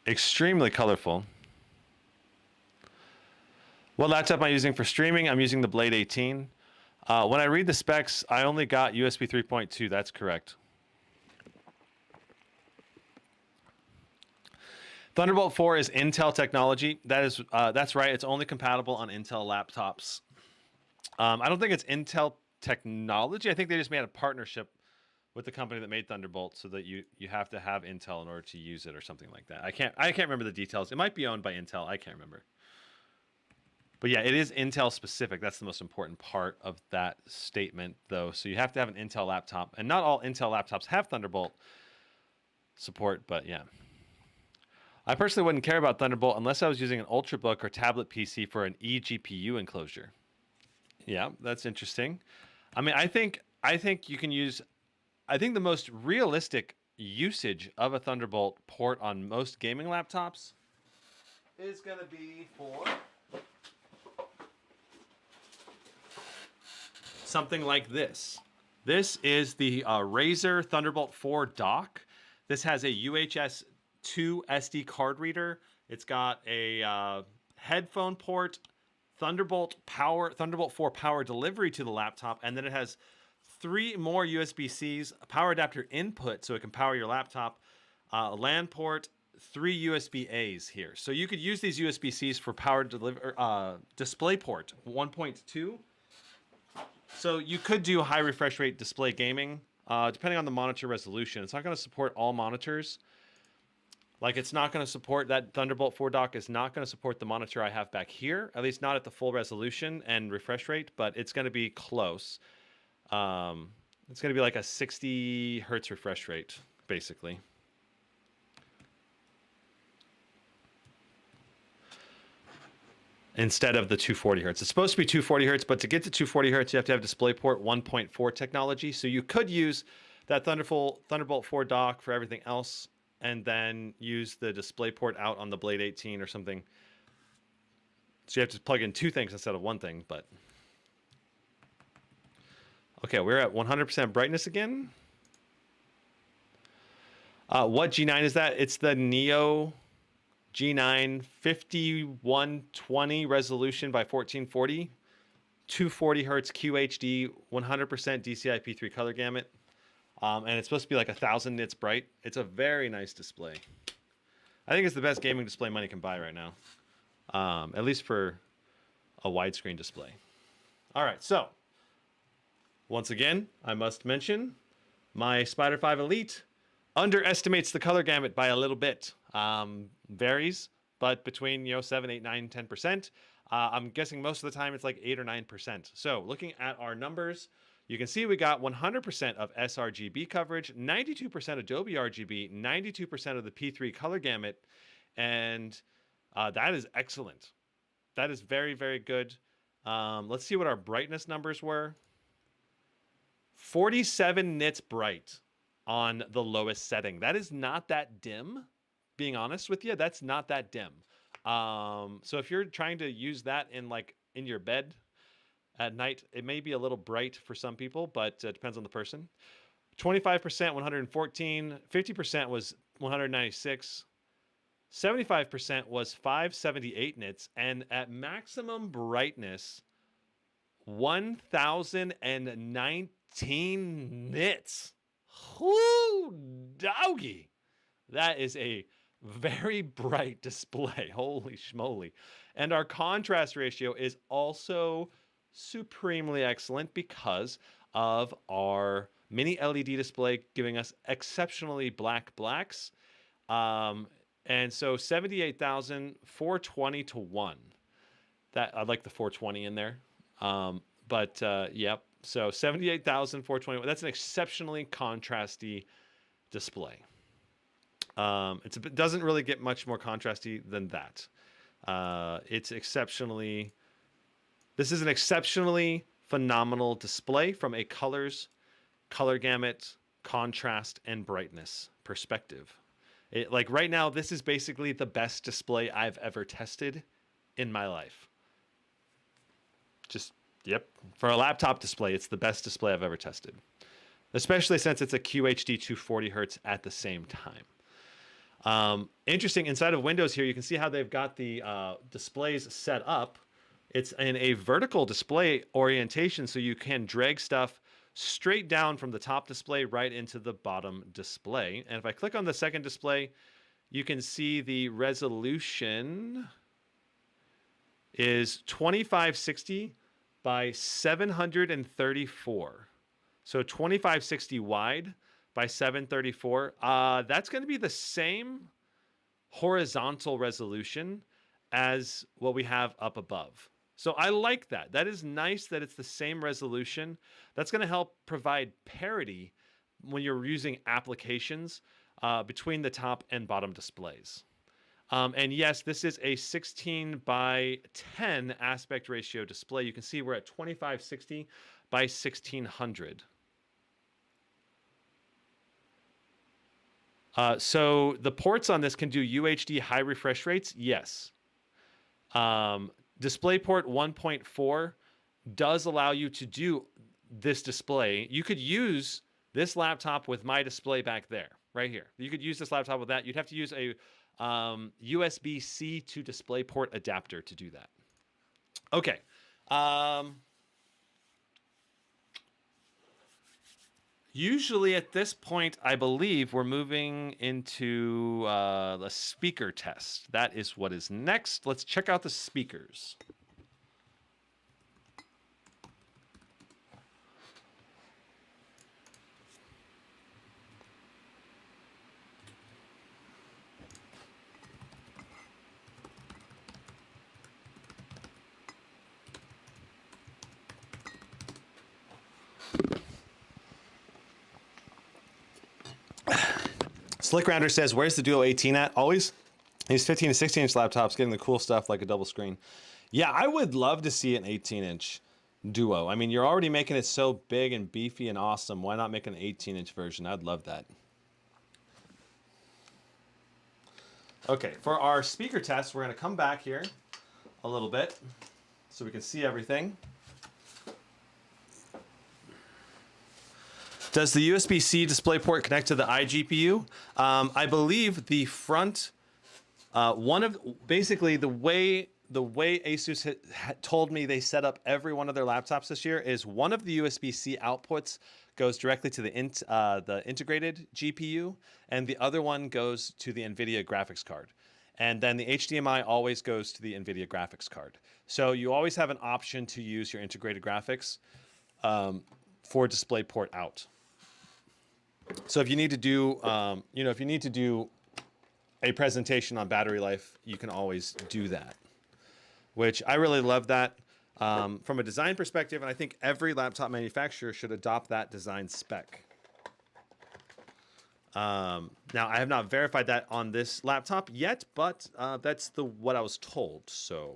Extremely colorful. What laptop am I using for streaming? I'm using the Blade 18. When I read the specs, I only got USB 3.2. That's correct. Thunderbolt 4 is Intel technology. That's right. It's only compatible on Intel laptops. I don't think it's Intel technology. I think they just made a partnership with the company that made Thunderbolt, so that you have to have Intel in order to use it or something like that. I can't remember the details. It might be owned by Intel. I can't remember. But yeah, it is Intel specific. That's the most important part of that statement, though. So you have to have an Intel laptop, and not all Intel laptops have Thunderbolt support, but yeah. I personally wouldn't care about Thunderbolt unless I was using an Ultrabook or tablet PC for an eGPU enclosure. Yeah, that's interesting. I mean, I think you can use, I think the most realistic usage of a Thunderbolt port on most gaming laptops is going to be for something like this. This is the Razer Thunderbolt 4 dock. This has a UHS 2 SD card reader. It's got a headphone port, Thunderbolt 4 power delivery to the laptop, and then it has 3 more USB-Cs, a power adapter input so it can power your laptop, a LAN port, 3 USB-As here. So you could use these USB-Cs for power DisplayPort 1.2. So you could do high refresh rate display gaming, depending on the monitor resolution. It's not going to support all monitors. Like, it's not going to support that Thunderbolt 4 dock is not going to support the monitor I have back here, at least not at the full resolution and refresh rate, but it's going to be close. It's going to be like a 60 hertz refresh rate, basically. Instead of the 240 hertz. It's supposed to be 240 hertz, but to get to 240 hertz, you have to have DisplayPort 1.4 technology. So you could use that Thunderbolt 4 dock for everything else, and then use the DisplayPort out on the Blade 18 or something. So you have to plug in 2 things instead of 1 thing, but... Okay, we're at 100% brightness again. What G9 is that? It's the Neo G9 5120 resolution by 1440, 240 hertz QHD, 100% DCI-P3 color gamut, and it's supposed to be like 1,000 nits bright. It's a very nice display. I think it's the best gaming display money can buy right now, at least for a widescreen display. All right, so once again, I must mention my Spyder 5 Elite underestimates the color gamut by a little bit. Varies, but between 7, 8, 9, 10%. I'm guessing most of the time it's like 8 or 9%. So looking at our numbers, you can see we got 100% of sRGB coverage, 92% Adobe RGB, 92% of the P3 color gamut, and that is excellent. That is very, very good. Let's see what our brightness numbers were. 47 nits bright on the lowest setting. That is not that dim. Being honest with you, that's not that dim. So if you're trying to use that in your bed at night, it may be a little bright for some people, but it depends on the person. 25%, 114, 50% was 196, 75% was 578 nits, and at maximum brightness, 1019 nits. Whoo, doggy. That is a very bright display. Holy schmoly. And our contrast ratio is also supremely excellent because of our mini LED display giving us exceptionally black blacks. And so 78,420 to 1. That I'd like the 420 in there. Yep. So 78,420. That's an exceptionally contrasty display. It doesn't really get much more contrasty than that. This is an exceptionally phenomenal display from a color gamut, contrast, and brightness perspective. Like right now, this is basically the best display I've ever tested in my life. Yep. For a laptop display, it's the best display I've ever tested. Especially since it's a QHD 240 hertz at the same time. Interesting, inside of Windows here, you can see how they've got the displays set up. It's in a vertical display orientation, so you can drag stuff straight down from the top display right into the bottom display. And if I click on the second display, you can see the resolution is 2560 by 734. So 2560 wide by 734. That's going to be the same horizontal resolution as what we have up above. So I like that. That is nice that it's the same resolution. That's going to help provide parity when you're using applications between the top and bottom displays. And yes, this is a 16 by 10 aspect ratio display. You can see we're at 2560 by 1600. So the ports on this can do UHD high refresh rates. Yes. DisplayPort 1.4 does allow you to do this display. You could use this laptop with my display back there, right here. You could use this laptop with that. You'd have to use a USB-C to DisplayPort adapter to do that. Okay. Usually at this point, I believe we're moving into the speaker test. That is what is next. Let's check out the speakers. Slick Rounder says, where's the Duo 18 at? Always. These 15 to 16 inch laptops getting the cool stuff like a double screen. Yeah, I would love to see an 18 inch Duo. I mean, you're already making it so big and beefy and awesome. Why not make an 18 inch version? I'd love that. Okay, for our speaker test, we're going to come back here a little bit so we can see everything. Does the USB-C DisplayPort connect to the iGPU? I believe the front, basically the way Asus told me they set up every one of their laptops this year is one of the USB-C outputs goes directly to the integrated GPU, and the other one goes to the NVIDIA graphics card. And then the HDMI always goes to the NVIDIA graphics card. So you always have an option to use your integrated graphics for DisplayPort out. So if you need to do, if you need to do a presentation on battery life, you can always do that, which I really love that from a design perspective. And I think every laptop manufacturer should adopt that design spec. Now, I have not verified that on this laptop yet, but that's what I was told. So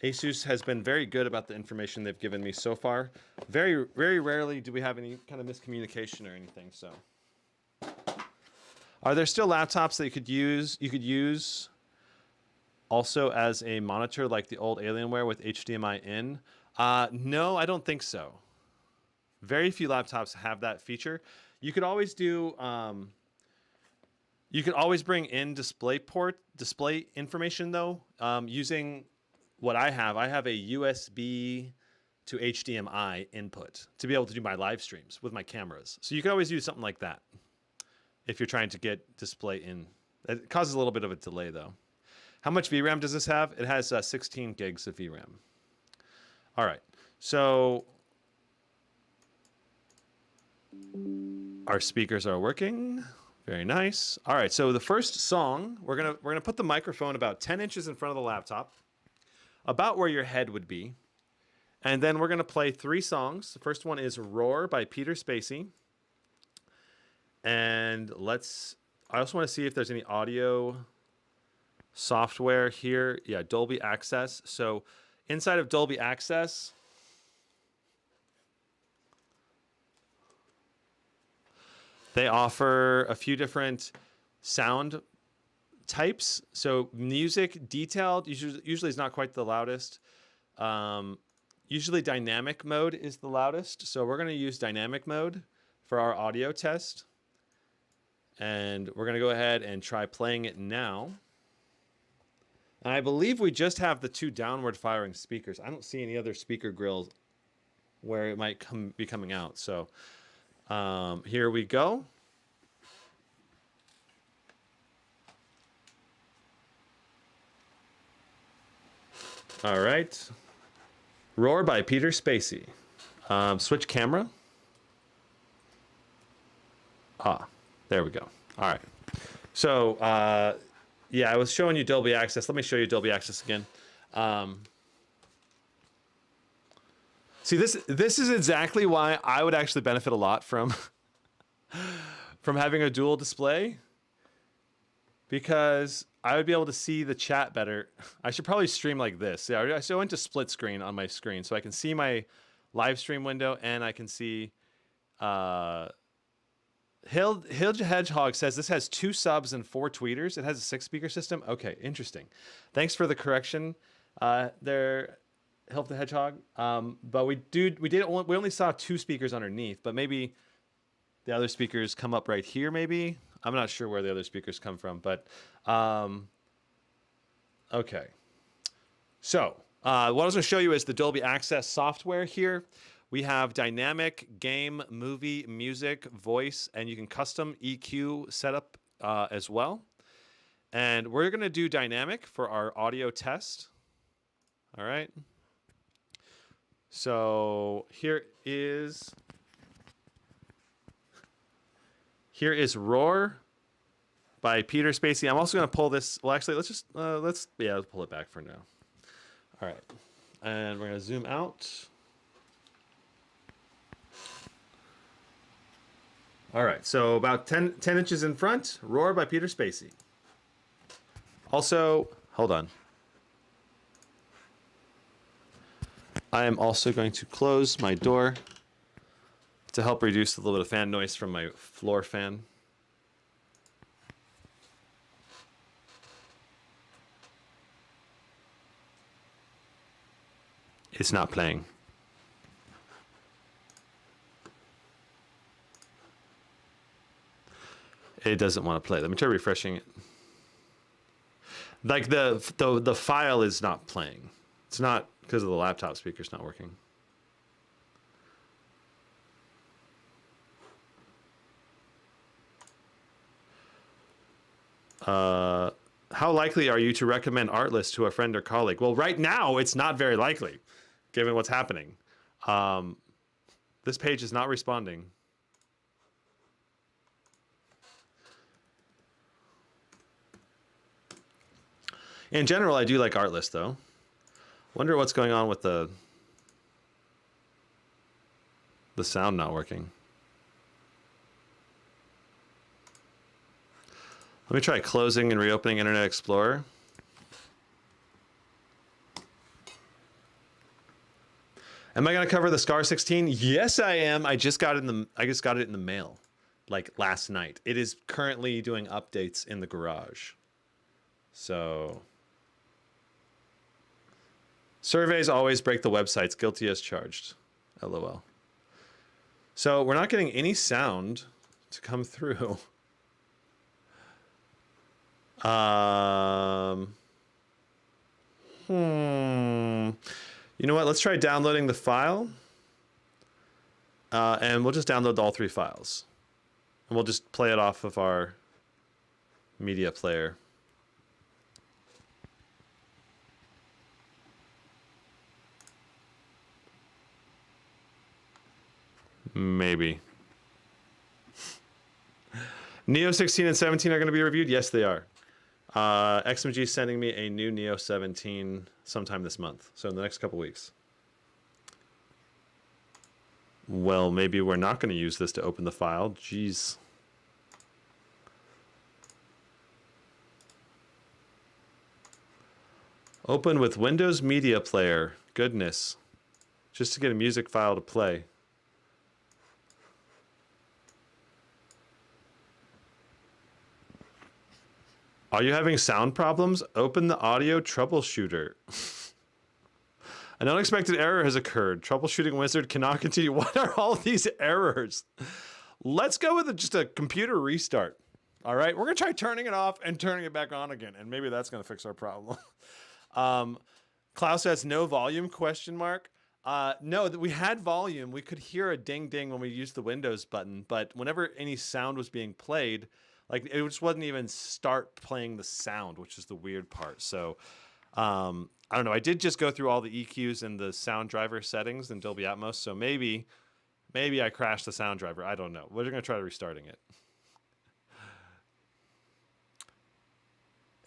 Asus has been very good about the information they've given me so far. Very, very rarely do we have any kind of miscommunication or anything. So, are there still laptops that you could use also as a monitor like the old Alienware with HDMI in? No, I don't think so. Very few laptops have that feature. You could always do. You could always bring in display information though, using what I have a USB to HDMI input to be able to do my live streams with my cameras. So you can always use something like that if you're trying to get display in. It causes a little bit of a delay though. How much VRAM does this have? It has 16 gigs of VRAM. All right, so our speakers are working. Very nice. All right, so the first song, we're gonna put the microphone about 10 inches in front of the laptop, about where your head would be. And then we're going to play 3 songs. The first one is Roar by Peter Spacey. And I also want to see if there's any audio software here. Yeah, Dolby Access. So inside of Dolby Access, they offer a few different sound types. So music detailed usually is not quite the loudest. Usually dynamic mode is the loudest. So we're going to use dynamic mode for our audio test. And we're going to go ahead and try playing it now. And I believe we just have the 2 downward firing speakers. I don't see any other speaker grills where it might be coming out. So here we go. All right. Roar by Peter Spacey. Switch camera. There we go. All right. So, yeah, I was showing you Dolby Access. Let me show you Dolby Access again. See, this is exactly why I would actually benefit a lot from having a dual display, because I would be able to see the chat better. I should probably stream like this. Yeah, so I went to split screen on my screen, so I can see my live stream window and I can see. Hill Hedgehog says this has 2 subs and 4 tweeters. It has a 6 speaker system. Okay, interesting. Thanks for the correction. There, Hill the Hedgehog. But we only saw 2 speakers underneath, but maybe The other speakers come up right here, maybe. I'm not sure where the other speakers come from, but okay. So what I was going to show you is the Dolby Access software here. We have dynamic, game, movie, music, voice, and you can custom EQ setup as well. And we're going to do dynamic for our audio test. All right. So here is Roar by Peter Spacey. I'm also going to pull this. Well, actually, let's pull it back for now. All right. And we're going to zoom out. All right. So about 10 inches in front, Roar by Peter Spacey. Also, hold on. I am also going to close my door to help reduce a little bit of fan noise from my floor fan. It's not playing. It doesn't want to play. Let me try refreshing it. Like the file is not playing. It's not because of the laptop speaker's not working. How likely are you to recommend Artlist to a friend or colleague? Well, right now it's not very likely, given what's happening. This page is not responding. In general, I do like Artlist, though. Wonder what's going on with the sound not working. Let me try closing and reopening Internet Explorer. Am I going to cover the Scar 16? Yes, I am. I just got it in the mail, like last night. It is currently doing updates in the garage. So surveys always break the websites. Guilty as charged. LOL. So we're not getting any sound to come through. You know what? Let's try downloading the file. And we'll just download all 3 files. And we'll just play it off of our media player. Maybe. Neo 16 and 17 are going to be reviewed? Yes, they are. XMG is sending me a new Neo 17 sometime this month. So in the next couple weeks. Well, maybe we're not going to use this to open the file. Jeez. Open with Windows Media Player. Goodness. Just to get a music file to play. Are you having sound problems? Open the audio troubleshooter. An unexpected error has occurred. Troubleshooting wizard cannot continue. What are all these errors? Let's go with just a computer restart. All right, we're gonna try turning it off and turning it back on again, and maybe that's gonna fix our problem. Klaus has no volume, question mark. No, we had volume. We could hear a ding ding when we used the Windows button, but whenever any sound was being played, like it just wouldn't even start playing the sound, which is the weird part. So I don't know. I did just go through all the EQs and the sound driver settings in Dolby Atmos. So maybe I crashed the sound driver. I don't know. We're going to try restarting it.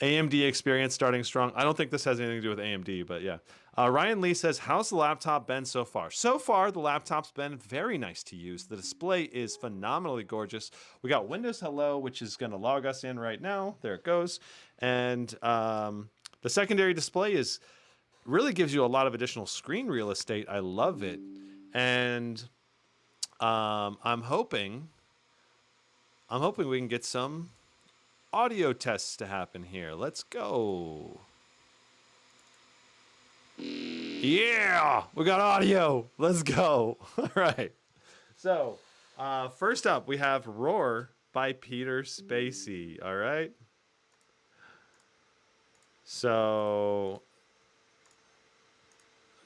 AMD experience starting strong. I don't think this has anything to do with AMD, but yeah. Ryan Lee says, how's the laptop been so far? So far, the laptop's been very nice to use. The display is phenomenally gorgeous. We got Windows Hello, which is going to log us in right now. There it goes. And the secondary display really gives you a lot of additional screen real estate. I love it. And I'm hoping we can get some audio tests to happen here. Let's go. Yeah, we got audio. Let's go. All right. So First up, we have Roar by Peter Spacey. All right. So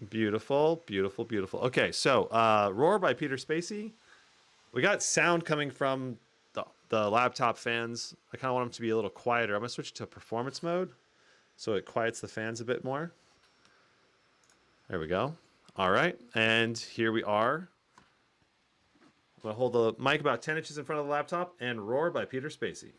beautiful, beautiful, beautiful. Okay, so Roar by Peter Spacey. We got sound coming from the laptop fans. I kind of want them to be a little quieter. I'm gonna switch to performance mode so it quiets the fans a bit more. There we go. All right, and here we are. I'm gonna hold the mic about 10 inches in front of the laptop and Roar by Peter Spacey.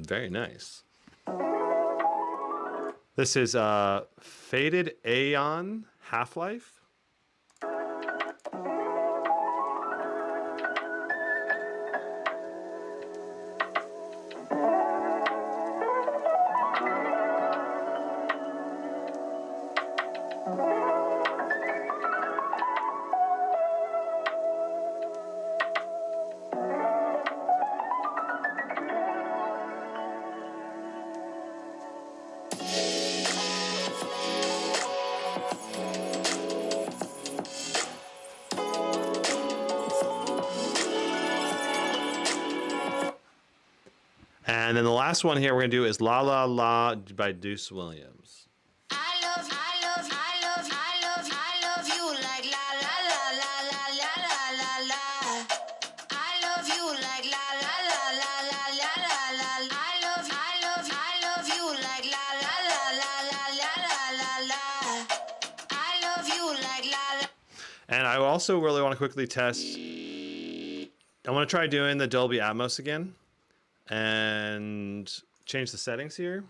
Very nice. This is Faded Aeon Half-Life. And then the last one here we're gonna do is La La La by Deuce Williams. I love you like la la la la la la la la. I love you like la la la la la la la la. I love you like la la la la la la la la. I love you like la la. And I also really want to quickly test. I want to try doing the Dolby Atmos again and change the settings here. And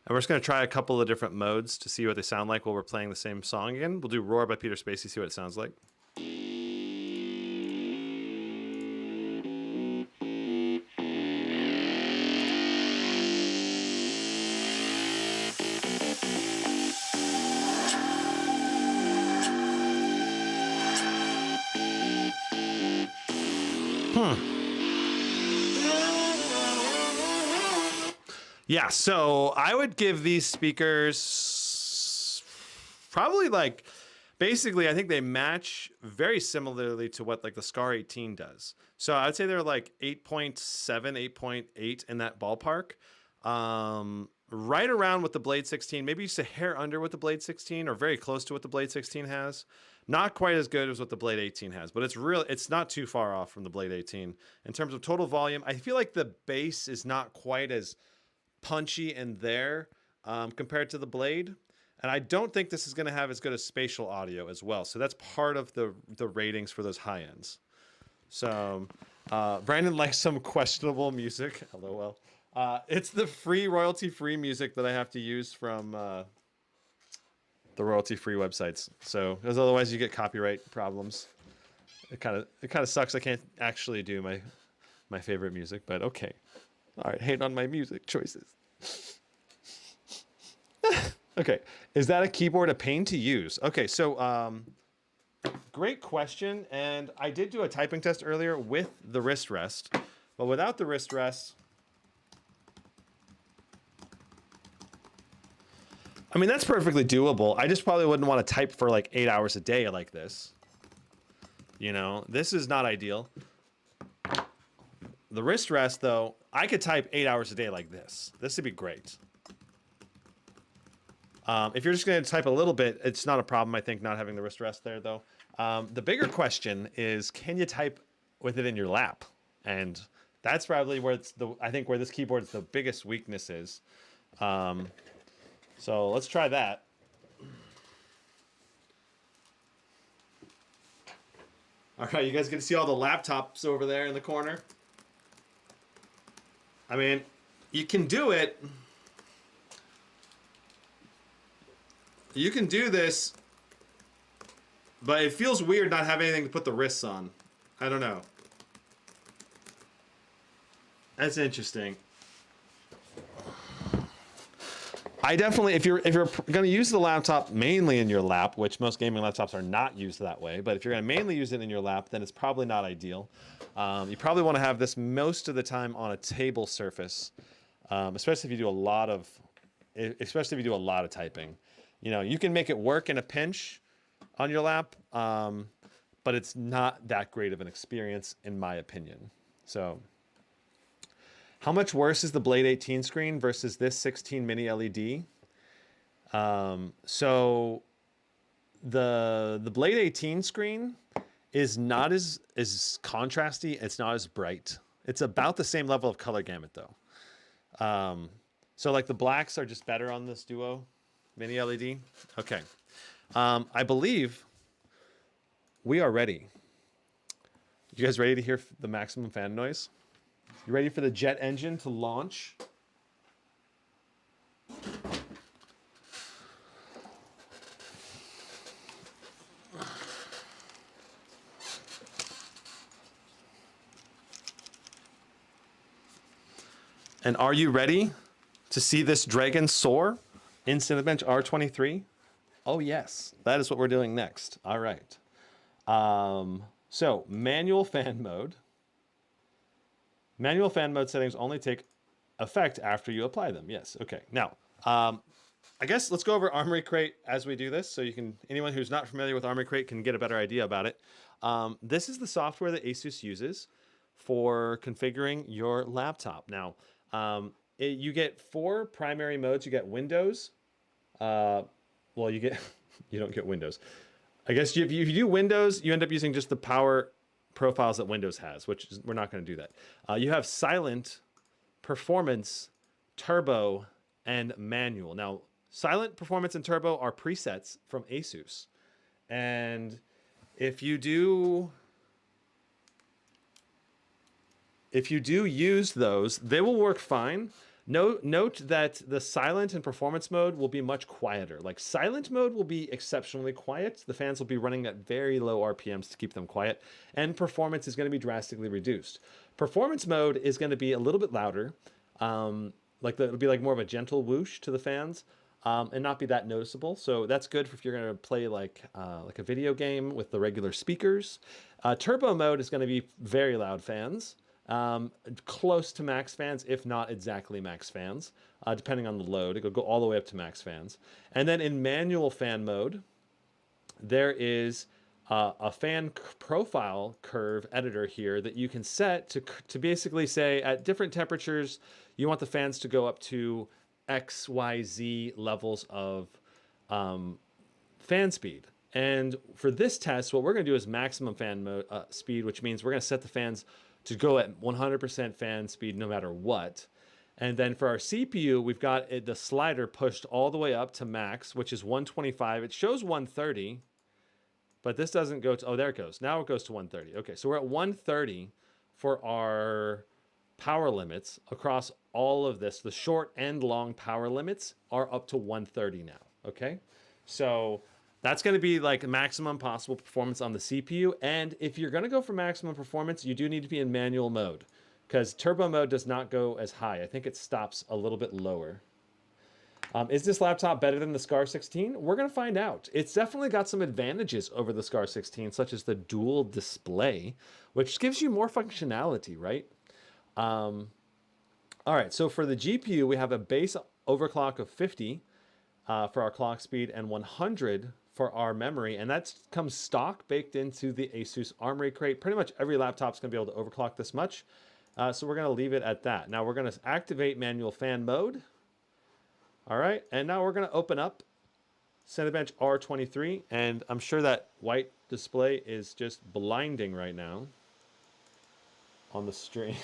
we're just going to try a couple of different modes to see what they sound like while we're playing the same song again. We'll do Roar by Peter Spacey, see what it sounds like. Yeah, so I would give these speakers probably like, basically I think they match very similarly to what like the Scar 18 does. So I'd say they're like 8.7, 8.8 in that ballpark. Right around what the Blade 16, maybe just a hair under what the Blade 16 or very close to what the Blade 16 has. Not quite as good as what the Blade 18 has, but it's not too far off from the Blade 18. In terms of total volume, I feel like the bass is not quite as punchy in there compared to the Blade. And I don't think this is going to have as good as spatial audio as well. So that's part of the ratings for those high ends. So Brandon likes some questionable music. LOL. It's the free royalty-free music that I have to use from the royalty-free websites. So because otherwise you get copyright problems. It kind of sucks. I can't actually do my favorite music, but okay. All right, hate on my music choices. Okay, is that a keyboard a pain to use? Okay, so great question, and I did do a typing test earlier with the wrist rest, but without the wrist rest, I mean, that's perfectly doable. I just probably wouldn't want to type for like 8 hours a day like this. You know, this is not ideal. The wrist rest, though, I could type 8 hours a day like this. This would be great. If you're just going to type a little bit, it's not a problem, I think, not having the wrist rest there, though. The bigger question is, can you type with it in your lap? And that's probably where I think where this keyboard's the biggest weakness is. So let's try that. All right, you guys can see all the laptops over there in the corner. I mean, you can do it. You can do this, but it feels weird not having anything to put the wrists on. I don't know. That's interesting. I definitely, if you're going to use the laptop mainly in your lap, which most gaming laptops are not used that way, but if you're going to mainly use it in your lap, then it's probably not ideal. You probably want to have this most of the time on a table surface, especially if you do a lot of, typing. You know, you can make it work in a pinch on your lap, but it's not that great of an experience in my opinion. So, how much worse is the Blade 18 screen versus this 16 mini LED? So the Blade 18 screen is not as contrasty. It's not as bright. It's about the same level of color gamut though. So like the blacks are just better on this Duo mini LED. Okay. I believe we are ready. You guys ready to hear the maximum fan noise? You ready for the jet engine to launch? And are you ready to see this dragon soar in Cinebench R23? Oh yes, that is what we're doing next. All right. So manual fan mode. Manual fan mode settings only take effect after you apply them. Yes. Okay. Now, I guess let's go over Armory Crate as we do this, so you can anyone who's not familiar with Armory Crate can get a better idea about it. This is the software that Asus uses for configuring your laptop. Now, you get 4 primary modes. You get Windows. Well, you don't get Windows. I guess if you do Windows, you end up using just the power profiles that Windows has, which we're not going to do that. You have silent, performance, turbo, and manual. Now, silent, performance, and turbo are presets from Asus. And if you do use those, they will work fine. Note that the silent and performance mode will be much quieter. Like silent mode will be exceptionally quiet. The fans will be running at very low RPMs to keep them quiet, and performance is going to be drastically reduced. Performance mode is going to be a little bit louder. It'll be like more of a gentle whoosh to the fans, and not be that noticeable. So that's good if you're going to play like a video game with the regular speakers. Turbo mode is going to be very loud fans. Close to max fans, if not exactly max fans, depending on the load. It'll go all the way up to max fans. And then in manual fan mode, there is a fan profile curve editor here that you can set to basically say at different temperatures, you want the fans to go up to X, Y, Z levels of fan speed. And for this test, what we're going to do is maximum fan mode speed, which means we're going to set the fans to go at 100% fan speed no matter what. And then for our CPU, we've got the slider pushed all the way up to max, which is 125. It shows 130, but this doesn't go to, oh, there it goes. Now it goes to 130. Okay, so we're at 130 for our power limits across all of this. The short and long power limits are up to 130 now, okay? So that's going to be like maximum possible performance on the CPU. And if you're going to go for maximum performance, you do need to be in manual mode because turbo mode does not go as high. I think it stops a little bit lower. Is this laptop better than the Scar 16? We're going to find out. It's definitely got some advantages over the Scar 16, such as the dual display, which gives you more functionality, right? All right, so for the GPU, we have a base overclock of 50 for our clock speed and 100 for our memory, and that comes stock baked into the Asus Armory Crate. Pretty much every laptop's going to be able to overclock this much, so we're going to leave it at that. Now we're going to activate manual fan mode. All right, and now we're going to open up Cinebench R23, and I'm sure that white display is just blinding right now on the stream.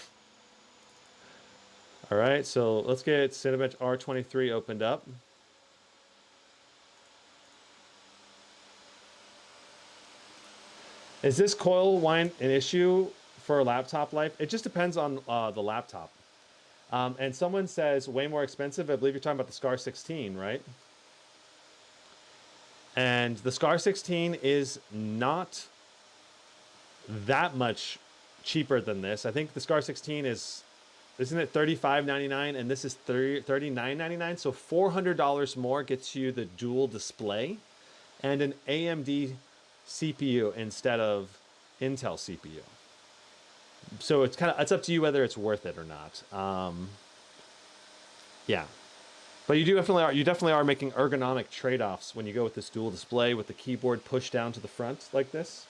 All right, so let's get Cinebench R23 opened up. Is this coil wind an issue for laptop life? It just depends on the laptop. And someone says way more expensive. I believe you're talking about the Scar 16, right? And the Scar 16 is not that much cheaper than this. I think the Scar 16 is, isn't it $35.99, and this is $39.99. So $400 more gets you the dual display and an AMD CPU instead of Intel CPU. So it's up to you whether it's worth it or not. Yeah, but you definitely are making ergonomic trade-offs when you go with this dual display with the keyboard pushed down to the front like this.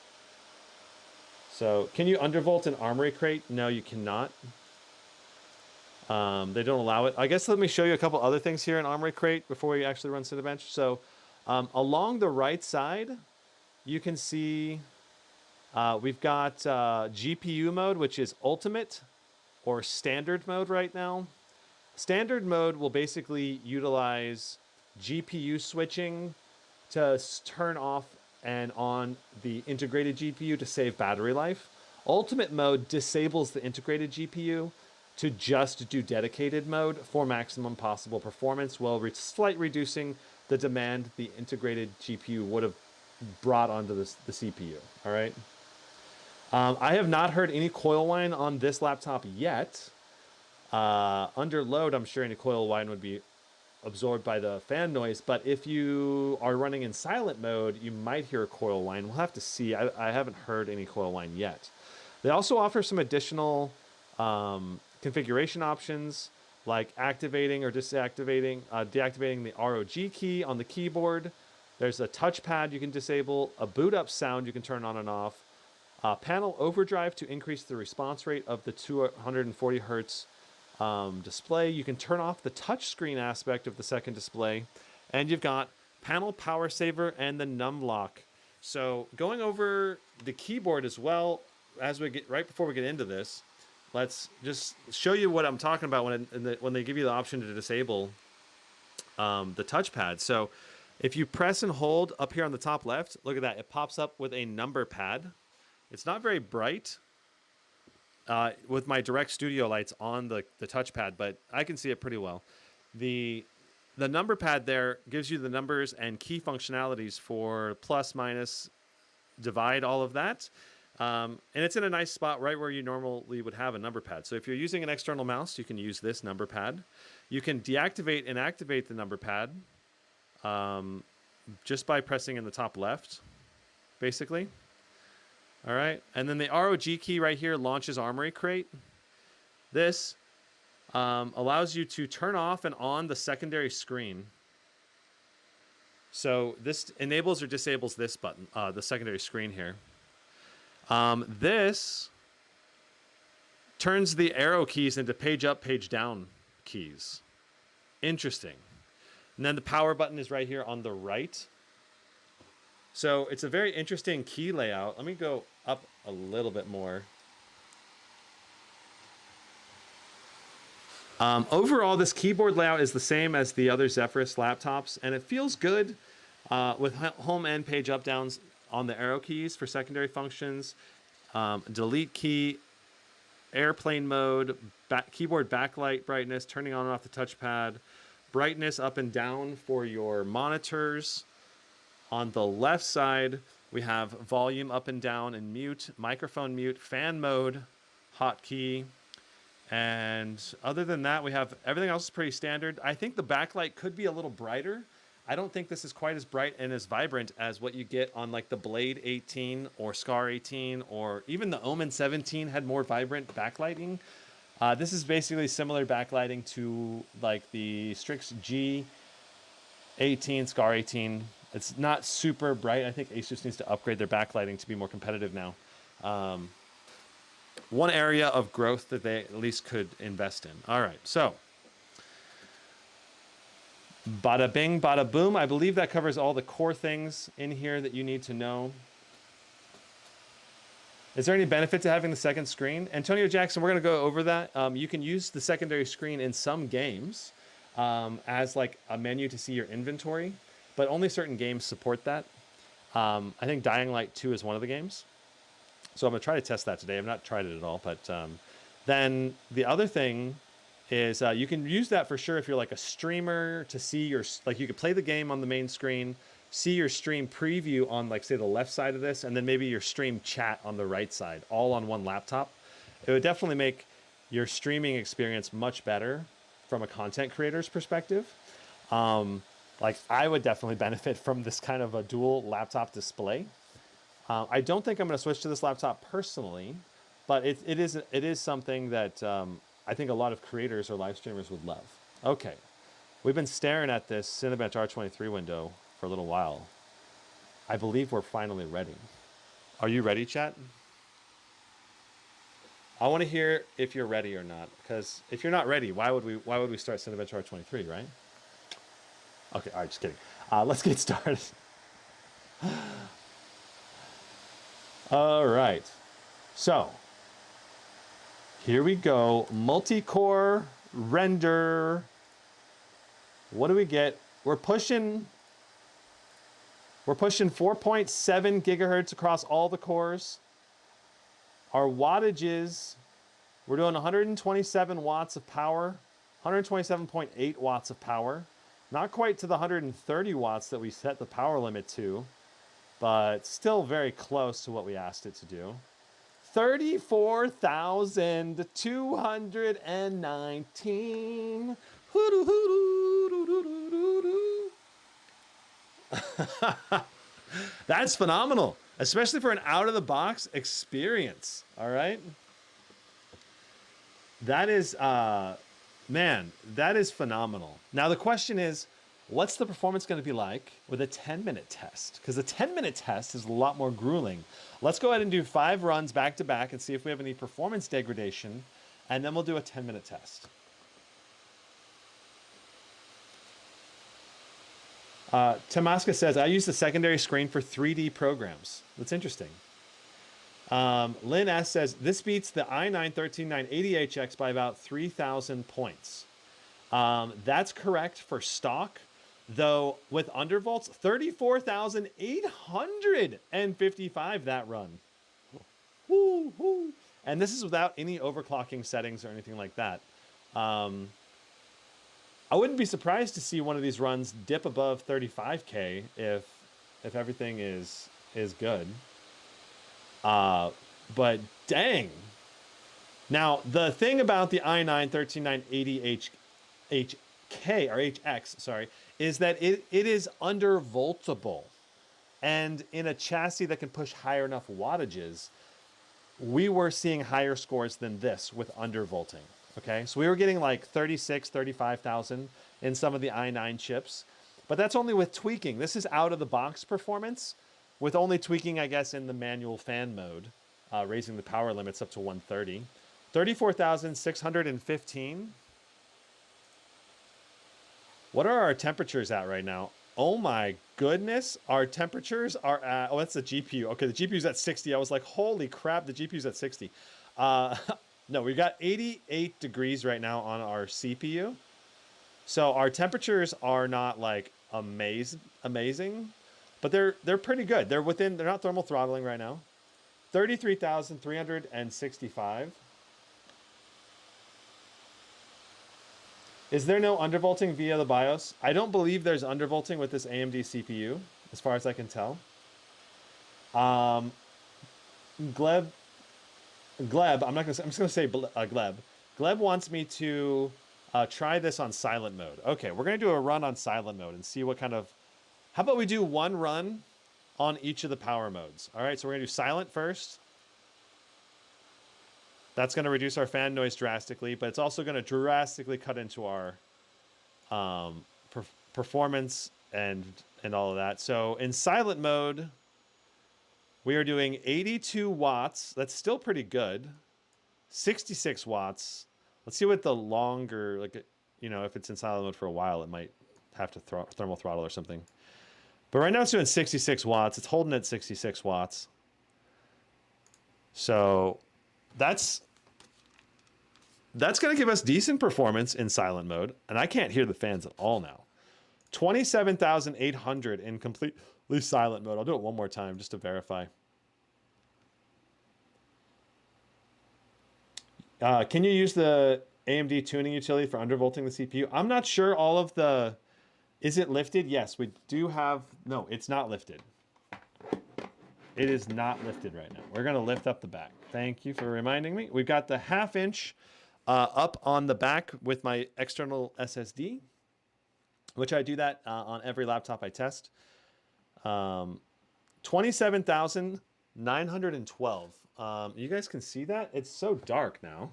So can you undervolt an Armory crate? No, you cannot. They don't allow it. I guess let me show you a couple other things here in Armory crate before we actually run Cinebench. So along the right side, you can see we've got GPU mode, which is ultimate or standard mode right now. Standard mode will basically utilize GPU switching to turn off and on the integrated GPU to save battery life. Ultimate mode disables the integrated GPU to just do dedicated mode for maximum possible performance, while slight reducing the demand the integrated GPU would have brought onto the CPU. All right. I have not heard any coil whine on this laptop yet. Under load, I'm sure any coil whine would be absorbed by the fan noise, but if you are running in silent mode, you might hear a coil whine. We'll have to see. I haven't heard any coil whine yet. They also offer some additional configuration options like activating or deactivating the ROG key on the keyboard. There's a touchpad you can disable, a boot up sound you can turn on and off, panel overdrive to increase the response rate of the 240 hertz display. You can turn off the touchscreen aspect of the second display, and you've got panel power saver and the num lock. So going over the keyboard as well, as we get right before we get into this, let's just show you what I'm talking about when they give you the option to disable the touchpad. So if you press and hold up here on the top left, look at that. It pops up with a number pad. It's not very bright with my direct studio lights on the touchpad, but I can see it pretty well. The number pad there gives you the numbers and key functionalities for plus, minus, divide, all of that. And it's in a nice spot right where you normally would have a number pad. So if you're using an external mouse, you can use this number pad. You can deactivate and activate the number pad just by pressing in the top left, basically. All right, and then the ROG key right here launches Armory Crate. This allows you to turn off and on the secondary screen. So this enables or disables this button, the secondary screen here. This turns the arrow keys into page up, page down keys. Interesting. And then the power button is right here on the right. So it's a very interesting key layout. Let me go up a little bit more. Overall, this keyboard layout is the same as the other Zephyrus laptops, and it feels good with home and page up downs on the arrow keys for secondary functions, delete key, airplane mode, keyboard backlight brightness, turning on and off the touchpad, brightness up and down for your monitors. On the left side, we have volume up and down and mute, microphone mute, fan mode, hotkey. And other than that, we have everything else is pretty standard. I think the backlight could be a little brighter. I don't think this is quite as bright and as vibrant as what you get on like the Blade 18 or Scar 18 or even the Omen 17 had more vibrant backlighting. This is basically similar backlighting to like the Strix G18, Scar 18. It's not super bright. I think Asus needs to upgrade their backlighting to be more competitive now. One area of growth that they at least could invest in. All right, so bada bing, bada boom. I believe that covers all the core things in here that you need to know. Is there any benefit to having the second screen? Antonio Jackson, we're going to go over that. You can use the secondary screen in some games as like a menu to see your inventory, but only certain games support that. I think Dying Light 2 is one of the games. So I'm going to try to test that today. I've not tried it at all, but then the other thing is you can use that for sure if you're like a streamer to see your, like you could play the game on the main screen, see your stream preview on, like, say, the left side of this, and then maybe your stream chat on the right side, all on one laptop. It would definitely make your streaming experience much better from a content creator's perspective. Like, I would definitely benefit from this kind of a dual laptop display. I don't think I'm going to switch to this laptop personally, but it is something that I think a lot of creators or live streamers would love. Okay, we've been staring at this Cinebench R23 window for a little while. I believe we're finally ready. Are you ready, chat? I want to hear if you're ready or not, because if you're not ready, why would we start Cinebench R23, right? Okay, all right, just kidding. Let's get started. All right, so here we go. Multi-core render. What do we get? We're pushing 4.7 gigahertz across all the cores. Our wattages, we're doing 127 watts of power, 127.8 watts of power. Not quite to the 130 watts that we set the power limit to, but still very close to what we asked it to do. 34,219. That's phenomenal, especially for an out-of-the-box experience. All right, that is, man, that is phenomenal. Now the question is, what's the performance going to be like with a 10-minute test? Because a 10-minute test is a lot more grueling. Let's go ahead and do 5 runs back to back and see if we have any performance degradation, and then we'll do a 10-minute test. Tamaska says, I use the secondary screen for 3D programs. That's interesting. Lynn S says, this beats the i9-13980HX by about 3,000 points. That's correct for stock, though with undervolts, 34,855 that run. Woo, woo. And this is without any overclocking settings or anything like that. I wouldn't be surprised to see one of these runs dip above 35K if everything is good. But dang. Now, the thing about the i9-13980HK or HX, sorry, is that it is undervoltable. And in a chassis that can push higher enough wattages, we were seeing higher scores than this with undervolting. Okay, so we were getting like 36, 35,000 in some of the i9 chips, but that's only with tweaking. This is out of the box performance with only tweaking, I guess, in the manual fan mode, raising the power limits up to 130. 34,615. What are our temperatures at right now? Oh my goodness, our temperatures are at, oh, that's the GPU. Okay, the GPU's at 60. I was like, holy crap, the GPU's at 60. No, we've got 88 degrees right now on our CPU. So our temperatures are not like amazing, but they're pretty good. They're not thermal throttling right now. 33,365. Is there no undervolting via the BIOS? I don't believe there's undervolting with this AMD CPU, as far as I can tell. Gleb, I'm just gonna say Gleb. Gleb wants me to try this on silent mode. Okay, we're gonna do a run on silent mode and see what kind of. How about we do one run on each of the power modes? All right, so we're gonna do silent first. That's gonna reduce our fan noise drastically, but it's also gonna drastically cut into our performance and all of that. So in silent mode, we are doing 82 watts. That's still pretty good. 66 watts. Let's see what the longer, like, you know, if it's in silent mode for a while, it might have to thermal throttle or something. But right now it's doing 66 watts. It's holding at 66 watts. So that's going to give us decent performance in silent mode. And I can't hear the fans at all now. 27,800 in completely silent mode. I'll do it one more time just to verify. Can you use the AMD tuning utility for undervolting the CPU? I'm not sure all of the Is it lifted? Yes, we do have. No, it's not lifted. It is not lifted right now. We're going to lift up the back. Thank you for reminding me. We've got the 1/2 inch up on the back with my external SSD, which I do that on every laptop I test. 27,912. You guys can see that? It's so dark now.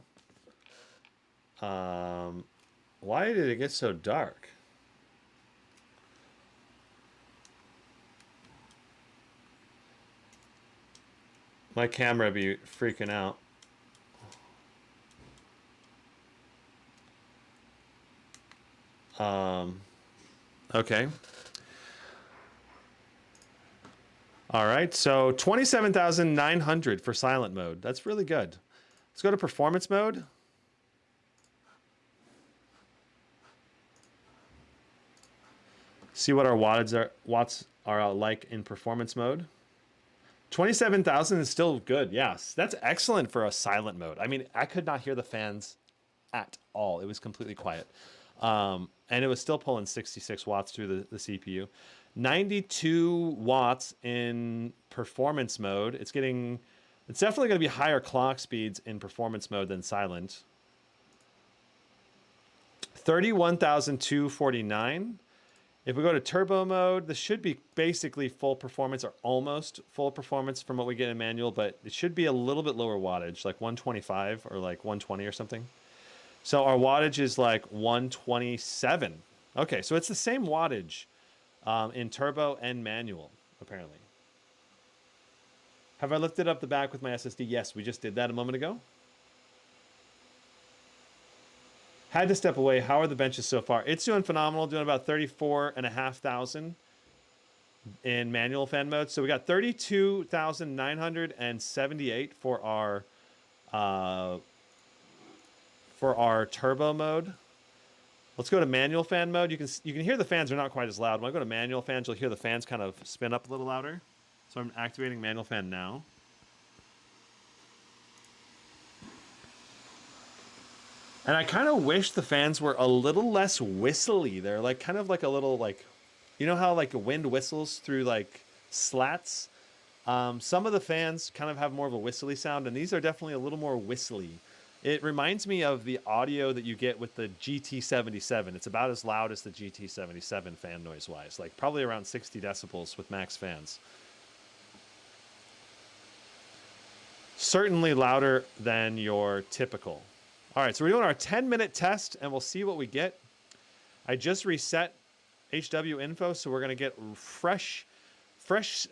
Why did it get so dark? My camera be freaking out. Okay. All right, so 27,900 for silent mode. That's really good. Let's go to performance mode. See what our watts are like in performance mode. 27,000 is still good. Yes, that's excellent for a silent mode. I mean, I could not hear the fans at all. It was completely quiet. And it was still pulling 66 watts through the CPU. 92 watts in performance mode. It's definitely going to be higher clock speeds in performance mode than silent. 31,249. If we go to turbo mode, this should be basically full performance or almost full performance from what we get in manual, but it should be a little bit lower wattage, like 125 or like 120 or something. So our wattage is like 127. Okay, so it's the same wattage in turbo and manual, apparently. Have I lifted up the back with my SSD? Yes, we just did that a moment ago. Had to step away. How are the benches so far? It's doing phenomenal, doing about 34,500 in manual fan mode. So we got 32,978 for our turbo mode. Let's go to manual fan mode. You can hear the fans are not quite as loud. When I go to manual fans, you'll hear the fans kind of spin up a little louder. So I'm activating manual fan now. And I kind of wish the fans were a little less whistly. They're like kind of like a little like, you know how like wind whistles through like slats? Some of the fans kind of have more of a whistly sound, and these are definitely a little more whistly. It reminds me of the audio that you get with the GT77. It's about as loud as the GT77 fan noise-wise, like probably around 60 decibels with max fans. Certainly louder than your typical. All right, so we're doing our 10-minute test, and we'll see what we get. I just reset HW info, so we're going to get fresh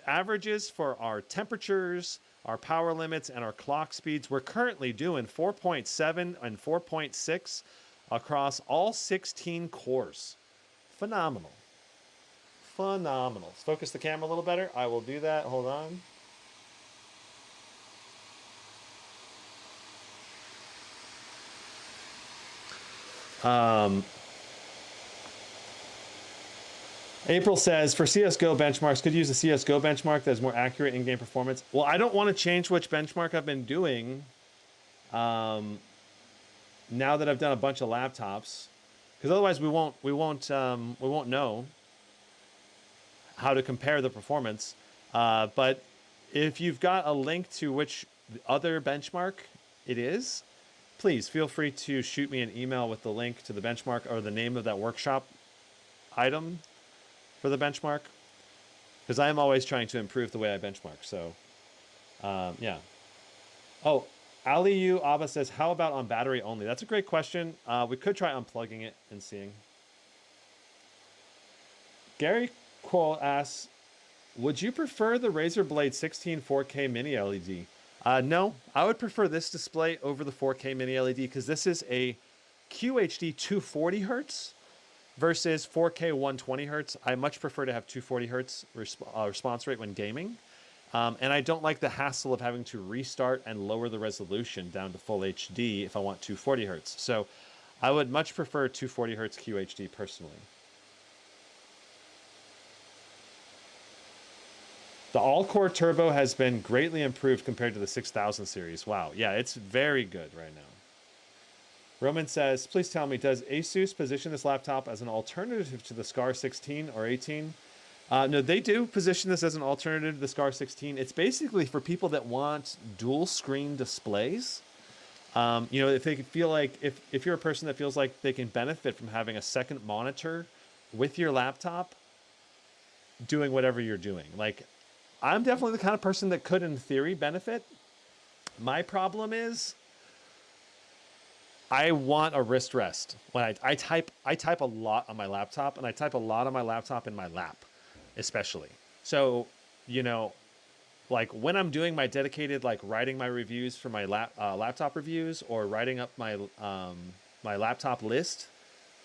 averages for our temperatures, our power limits, and our clock speeds. We're currently doing 4.7 and 4.6 across all 16 cores. Phenomenal. Phenomenal. Let's focus the camera a little better. I will do that. Hold on. April says, for CSGO benchmarks, could you use a CSGO benchmark that is more accurate in-game performance? Well, I don't want to change which benchmark I've been doing now that I've done a bunch of laptops, because otherwise we won't know how to compare the performance. But if you've got a link to which other benchmark it is, please feel free to shoot me an email with the link to the benchmark or the name of that workshop item for the benchmark, because I am always trying to improve the way I benchmark. So, yeah. Oh, Aliu Abba says, how about on battery only? That's a great question. We could try unplugging it and seeing. Gary Quall asks, would you prefer the Razer Blade 16 4K mini LED? No, I would prefer this display over the 4K mini LED, because this is a QHD 240 hertz versus 4K 120 hertz. I much prefer to have 240 hertz response rate when gaming. And I don't like the hassle of having to restart and lower the resolution down to full HD if I want 240 hertz. So I would much prefer 240 hertz QHD personally. The all-core turbo has been greatly improved compared to the 6000 series. Wow. Yeah, it's very good right now. Roman says, please tell me, does Asus position this laptop as an alternative to the Scar 16 or 18? No, they do position this as an alternative to the Scar 16. It's basically for people that want dual screen displays. You know, if they feel like, if you're a person that feels like they can benefit from having a second monitor with your laptop, doing whatever you're doing. Like, I'm definitely the kind of person that could, in theory, benefit. My problem is, I want a wrist rest. When I type a lot on my laptop, and I type a lot on my laptop in my lap, especially. So, you know, like when I'm doing my dedicated, like writing my reviews for my laptop reviews, or writing up my my laptop list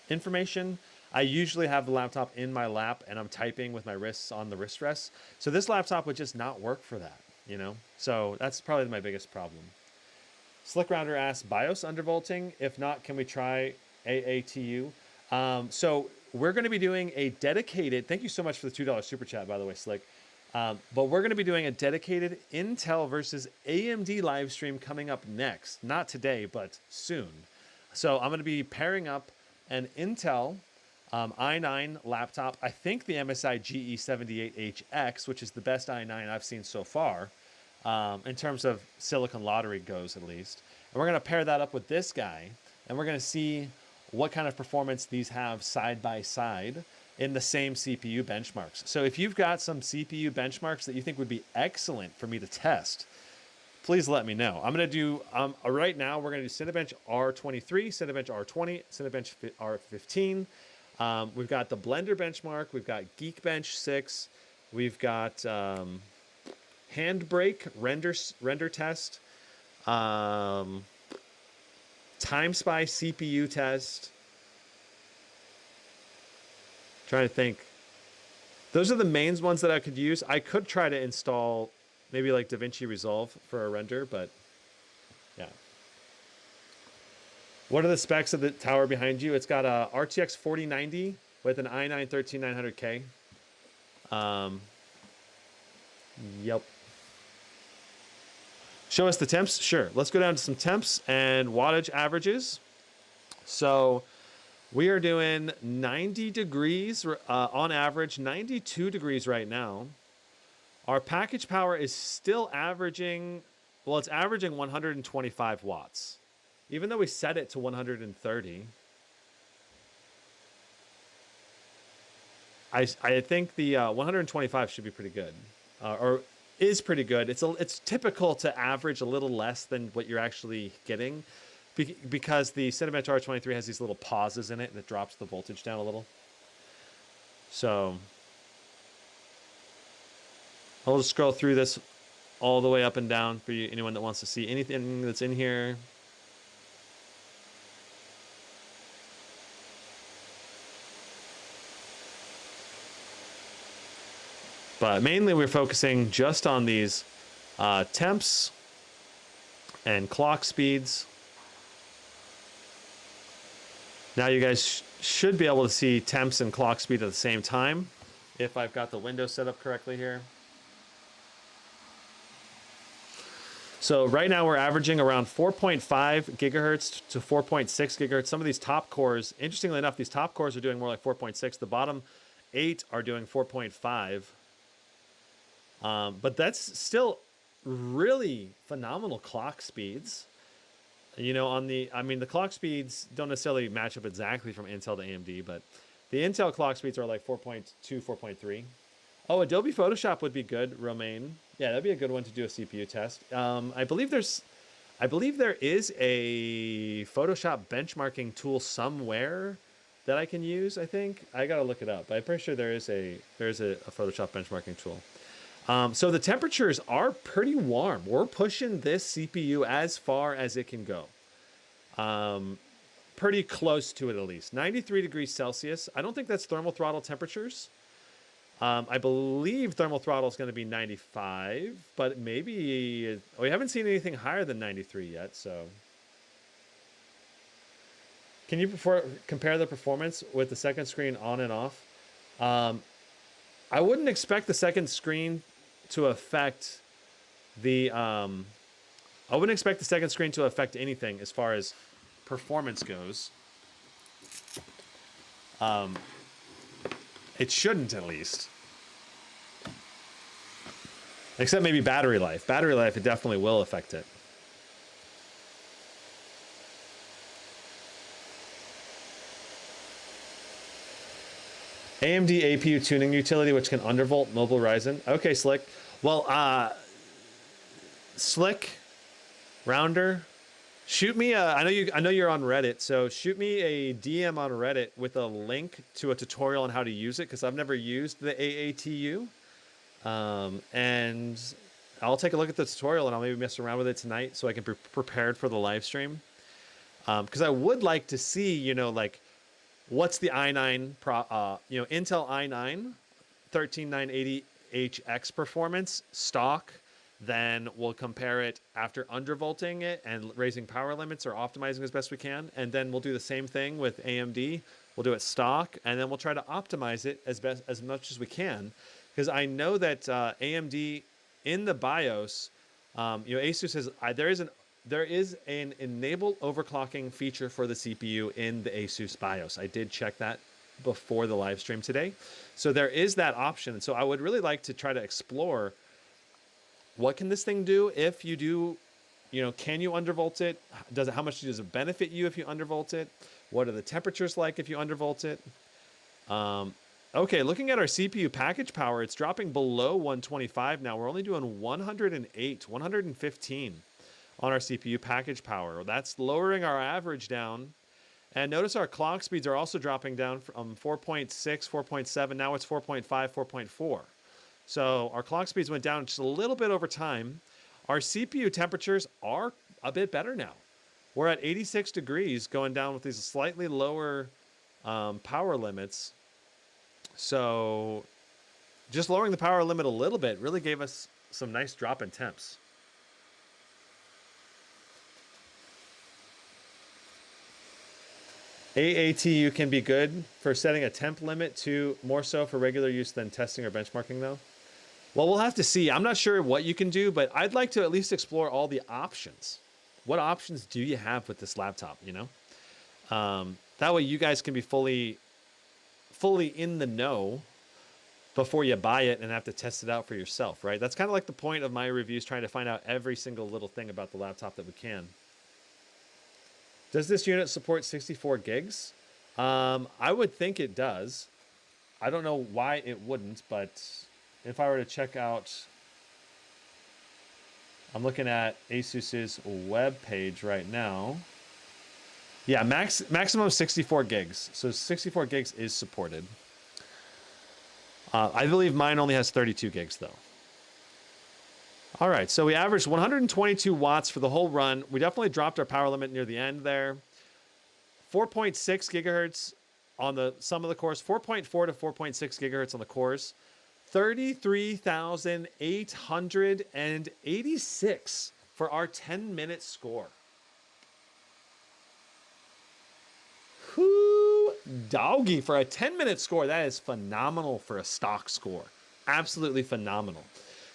information, I usually have the laptop in my lap and I'm typing with my wrists on the wrist rest. So this laptop would just not work for that, you know? So that's probably my biggest problem. Slick Rounder asks, BIOS undervolting? If not, can we try AATU? So we're going to be doing a dedicated, thank you so much for the $2 super chat, by the way, Slick. But we're going to be doing a dedicated Intel versus AMD live stream coming up next. Not today, but soon. So I'm going to be pairing up an Intel i9 laptop. I think the MSI GE78HX, which is the best i9 I've seen so far, in terms of Silicon Lottery goes, at least. And we're going to pair that up with this guy, and we're going to see what kind of performance these have side by side in the same CPU benchmarks. So if you've got some CPU benchmarks that you think would be excellent for me to test, please let me know. I'm going to do, right now, we're going to do Cinebench R23, Cinebench R20, Cinebench R15. We've got the Blender benchmark. We've got Geekbench 6. We've got Handbrake render test. Timespy CPU test. Trying to think. Those are the main ones that I could use. I could try to install maybe like DaVinci Resolve for a render, but yeah. What are the specs of the tower behind you? It's got a RTX 4090 with an i9 13900K. Yep. Show us the temps? Sure. Let's go down to some temps and wattage averages. So we are doing 90 degrees on average, 92 degrees right now. Our package power is still averaging, well, it's averaging 125 watts. Even though we set it to 130. I think the 125 should be pretty good. Or is pretty good. It's typical to average a little less than what you're actually getting, because the Cinebench R23 has these little pauses in it and it drops the voltage down a little. So I'll just scroll through this all the way up and down for you, anyone that wants to see anything that's in here. But mainly we're focusing just on these temps and clock speeds. Now you guys should be able to see temps and clock speed at the same time, if I've got the window set up correctly here. So right now we're averaging around 4.5 gigahertz to 4.6 gigahertz. Some of these top cores, interestingly enough, these top cores are doing more like 4.6. The bottom 8 are doing 4.5. But that's still really phenomenal clock speeds. You know, I mean, the clock speeds don't necessarily match up exactly from Intel to AMD, but the Intel clock speeds are like 4.2, 4.3. Oh, Adobe Photoshop would be good, Romaine. Yeah, that'd be a good one to do a CPU test. I believe there is a Photoshop benchmarking tool somewhere that I can use. I think I gotta look it up. I'm pretty sure there is a Photoshop benchmarking tool. So the temperatures are pretty warm. We're pushing this CPU as far as it can go. Pretty close to it, at least. 93 degrees Celsius. I don't think that's thermal throttle temperatures. I believe thermal throttle is going to be 95, but maybe we haven't seen anything higher than 93 yet. So can you compare the performance with the second screen on and off? I wouldn't expect the second screen to affect the I wouldn't expect the second screen to affect anything as far as performance goes. It shouldn't, at least. Except maybe battery life. Battery life, it definitely will affect it. AMD APU tuning utility, which can undervolt mobile Ryzen. Okay, Slick. Well, Slick, Rounder, shoot me. I know you're on Reddit, so shoot me a DM on Reddit with a link to a tutorial on how to use it, because I've never used the AATU, and I'll take a look at the tutorial and I'll maybe mess around with it tonight so I can be prepared for the live stream. Because I would like to see, you know, like, what's the i9 Intel i9 13980HX performance stock. Then we'll compare it after undervolting it and raising power limits or optimizing as best we can. And then we'll do the same thing with AMD. We'll do it stock, and then we'll try to optimize it as much as we can. Because I know that AMD in the BIOS, Asus has there is an enable overclocking feature for the CPU in the Asus BIOS. I did check that before the live stream today. So there is that option. So I would really like to try to explore, what can this thing do if you do, can you undervolt it? How much does it benefit you if you undervolt it? What are the temperatures like if you undervolt it? Okay, looking at our CPU package power, it's dropping below 125 now. We're only doing 108, 115 on our CPU package power. That's lowering our average down. And notice our clock speeds are also dropping down from 4.6, 4.7. Now it's 4.5, 4.4. So our clock speeds went down just a little bit over time. Our CPU temperatures are a bit better now. We're at 86 degrees going down with these slightly lower power limits. So just lowering the power limit a little bit really gave us some nice drop in temps. AATU can be good for setting a temp limit to more so for regular use than testing or benchmarking though. Well, we'll have to see. I'm not sure what you can do, but I'd like to at least explore all the options. What options do you have with this laptop, That way you guys can be fully in the know before you buy it and have to test it out for yourself, right? That's kind of like the point of my reviews, trying to find out every single little thing about the laptop that we can. Does this unit support 64 gigs? I would think it does. I don't know why it wouldn't, but if I were to check out, I'm looking at Asus's web page right now. Yeah, maximum 64 gigs. So 64 gigs is supported. I believe mine only has 32 gigs though. All right, so we averaged 122 watts for the whole run. We definitely dropped our power limit near the end there. 4.6 gigahertz on some of the cores, 4.4 to 4.6 gigahertz on the cores. 33,886 for our 10-minute score. Whoo, doggy, for a 10-minute score, that is phenomenal for a stock score. Absolutely phenomenal.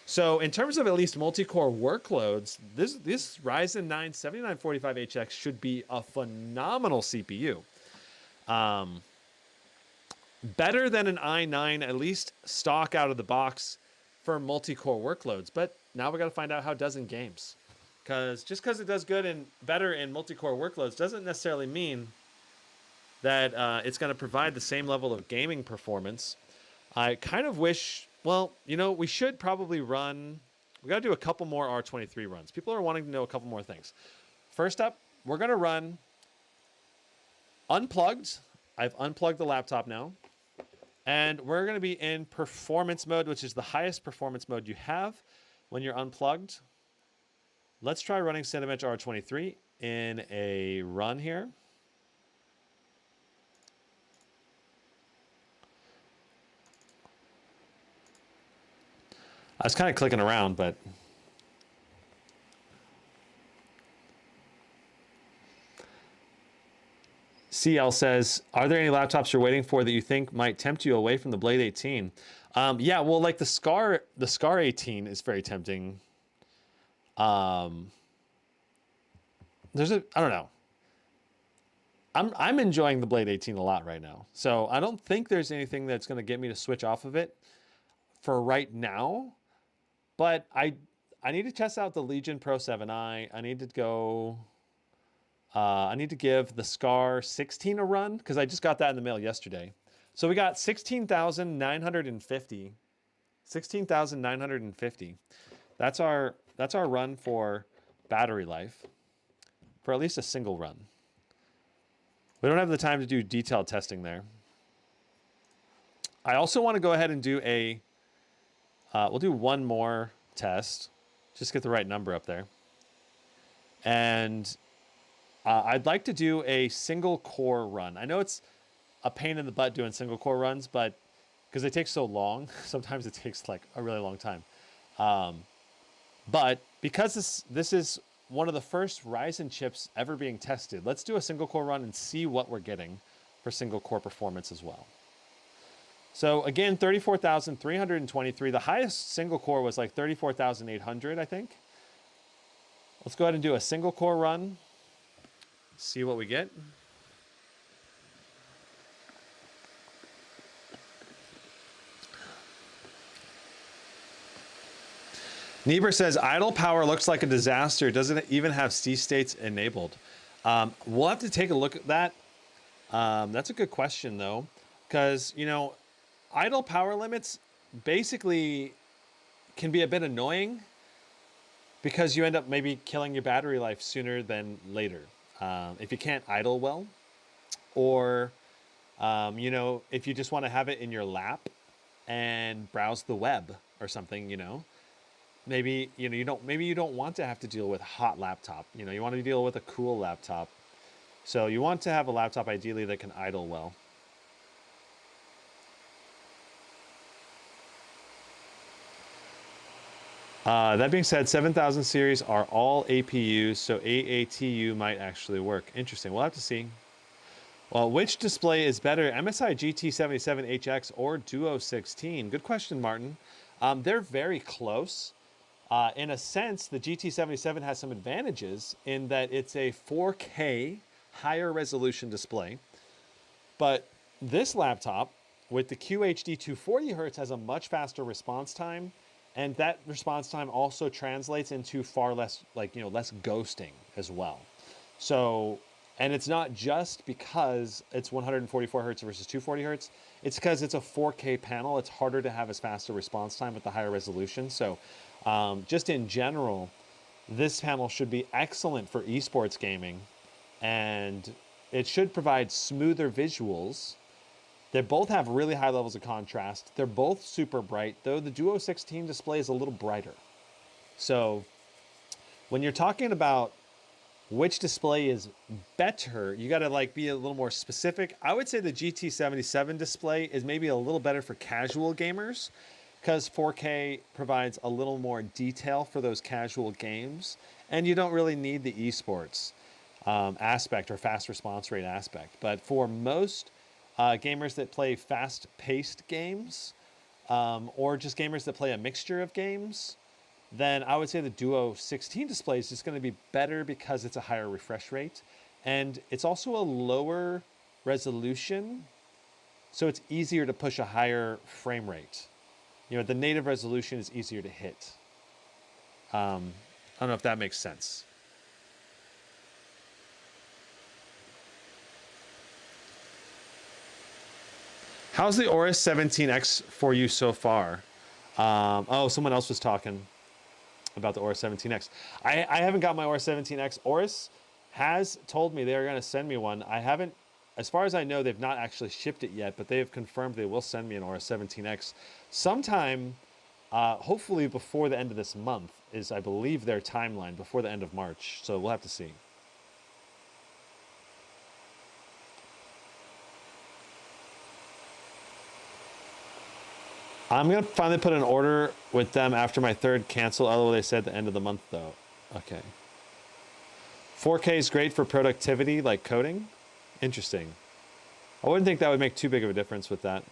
So in terms of at least multi-core workloads, this Ryzen 9 7945HX should be a phenomenal CPU. Better than an i9, at least stock out of the box for multi-core workloads. But now we got to find out how it does in games. Because just because it does good and better in multi-core workloads doesn't necessarily mean that it's going to provide the same level of gaming performance. I kind of wish, well, we should probably run, we got to do a couple more R23 runs. People are wanting to know a couple more things. First up, we're going to run unplugged. I've unplugged the laptop now. And we're going to be in performance mode, which is the highest performance mode you have when you're unplugged. Let's try running Cinebench R23 in a run here. I was kind of clicking around, but CL says, are there any laptops you're waiting for that you think might tempt you away from the Blade 18? Yeah, well, like the Scar 18 is very tempting. I don't know. I'm enjoying the Blade 18 a lot right now. So I don't think there's anything that's going to get me to switch off of it for right now. But I need to test out the Legion Pro 7i. I need to go. I need to give the Scar 16 a run because I just got that in the mail yesterday. So we got 16,950. 16,950. That's our run for battery life for at least a single run. We don't have the time to do detailed testing there. I also want to go ahead and do a, we'll do one more test, just get the right number up there. And I'd like to do a single core run. I know it's a pain in the butt doing single core runs, but because they take so long, sometimes it takes like a really long time. But because this is one of the first Ryzen chips ever being tested, let's do a single core run and see what we're getting for single core performance as well. So again, 34,323. The highest single core was like 34,800, I think. Let's go ahead and do a single core run. See what we get. Niebuhr says, idle power looks like a disaster. Doesn't even have C states enabled. We'll have to take a look at that. That's a good question, though, because, you know, idle power limits basically can be a bit annoying because you end up maybe killing your battery life sooner than later if you can't idle well, or, you know, if you just want to have it in your lap and browse the web or something, you know. Maybe, you know, maybe you don't want to have to deal with a hot laptop. You know, you want to deal with a cool laptop. So you want to have a laptop ideally that can idle well. That being said, 7000 series are all APUs, so AATU might actually work. Interesting. We'll have to see. Well, which display is better, MSI GT77HX or Duo 16? Good question, Martin. They're very close. In a sense, the GT77 has some advantages in that it's a 4K higher resolution display. But this laptop with the QHD 240Hz has a much faster response time. And that response time also translates into far less, like, you know, less ghosting as well. So, and it's not just because it's 144 Hertz versus 240 Hertz. It's because it's a 4K panel. It's harder to have as fast a response time with the higher resolution. So just in general, this panel should be excellent for esports gaming, and it should provide smoother visuals. They both have really high levels of contrast. They're both super bright, though the Duo 16 display is a little brighter. So when you're talking about which display is better, you got to like be a little more specific. I would say the GT77 display is maybe a little better for casual gamers because 4K provides a little more detail for those casual games, and you don't really need the esports aspect or fast response rate aspect. But for most gamers that play fast-paced games or just gamers that play a mixture of games, then I would say the Duo 16 display is just going to be better because it's a higher refresh rate. And it's also a lower resolution, so it's easier to push a higher frame rate. You know, the native resolution is easier to hit. I don't know if that makes sense. How's the Aorus 17X for you so far? Oh, someone else was talking about the Aorus 17X. I haven't got my Aorus 17X. Aorus has told me they're going to send me one. I haven't, as far as I know, they've not actually shipped it yet, but they have confirmed they will send me an Aorus 17X sometime, hopefully before the end of this month is, I believe, their timeline, before the end of March. So we'll have to see. I'm going to finally put an order with them after my third cancel. Although they said the end of the month, though. Okay. 4K is great for productivity, like coding. Interesting. I wouldn't think that would make too big of a difference with that.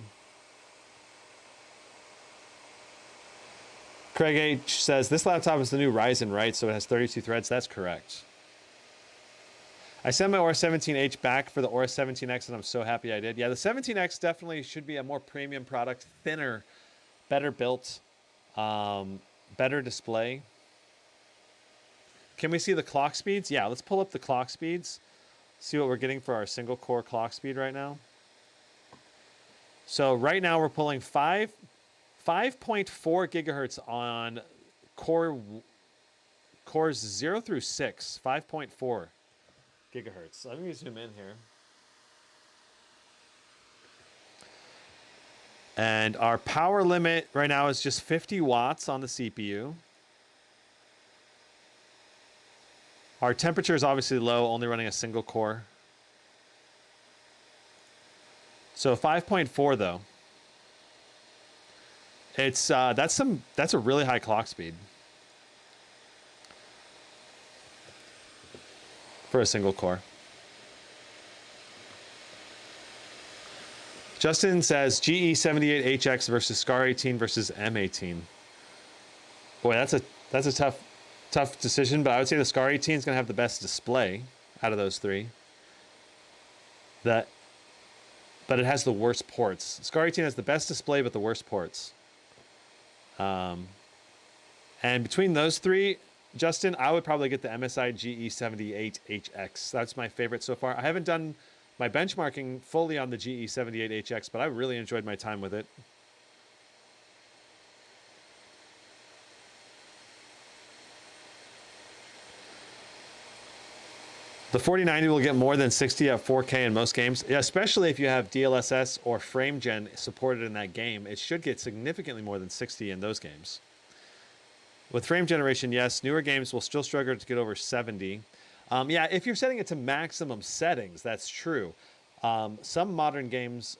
Craig H says, this laptop is the new Ryzen, right? So it has 32 threads. That's correct. I sent my Aura 17H back for the Aura 17X, and I'm so happy I did. Yeah, the 17X definitely should be a more premium product, thinner, better built, better display. Can we see the clock speeds? Yeah, let's pull up the clock speeds. See what we're getting for our single core clock speed right now. So right now we're pulling 5.4 gigahertz on cores 0 through 6, 5.4 gigahertz. So let me zoom in here. And our power limit right now is just 50 watts on the CPU. Our temperature is obviously low, only running a single core. So 5.4 though. It's that's a really high clock speed for a single core. Justin says GE78HX versus Scar 18 versus M18. Boy, that's a tough decision, but I would say the Scar 18 is going to have the best display out of those three. But it has the worst ports. Scar 18 has the best display, but the worst ports. And between those three, Justin, I would probably get the MSI GE78HX. That's my favorite so far. I haven't done my benchmarking fully on the GE78HX, but I really enjoyed my time with it. The 4090 will get more than 60 at 4K in most games, especially if you have DLSS or FrameGen supported in that game. It should get significantly more than 60 in those games. With frame generation, yes, newer games will still struggle to get over 70. Yeah, if you're setting it to maximum settings, that's true. Some modern games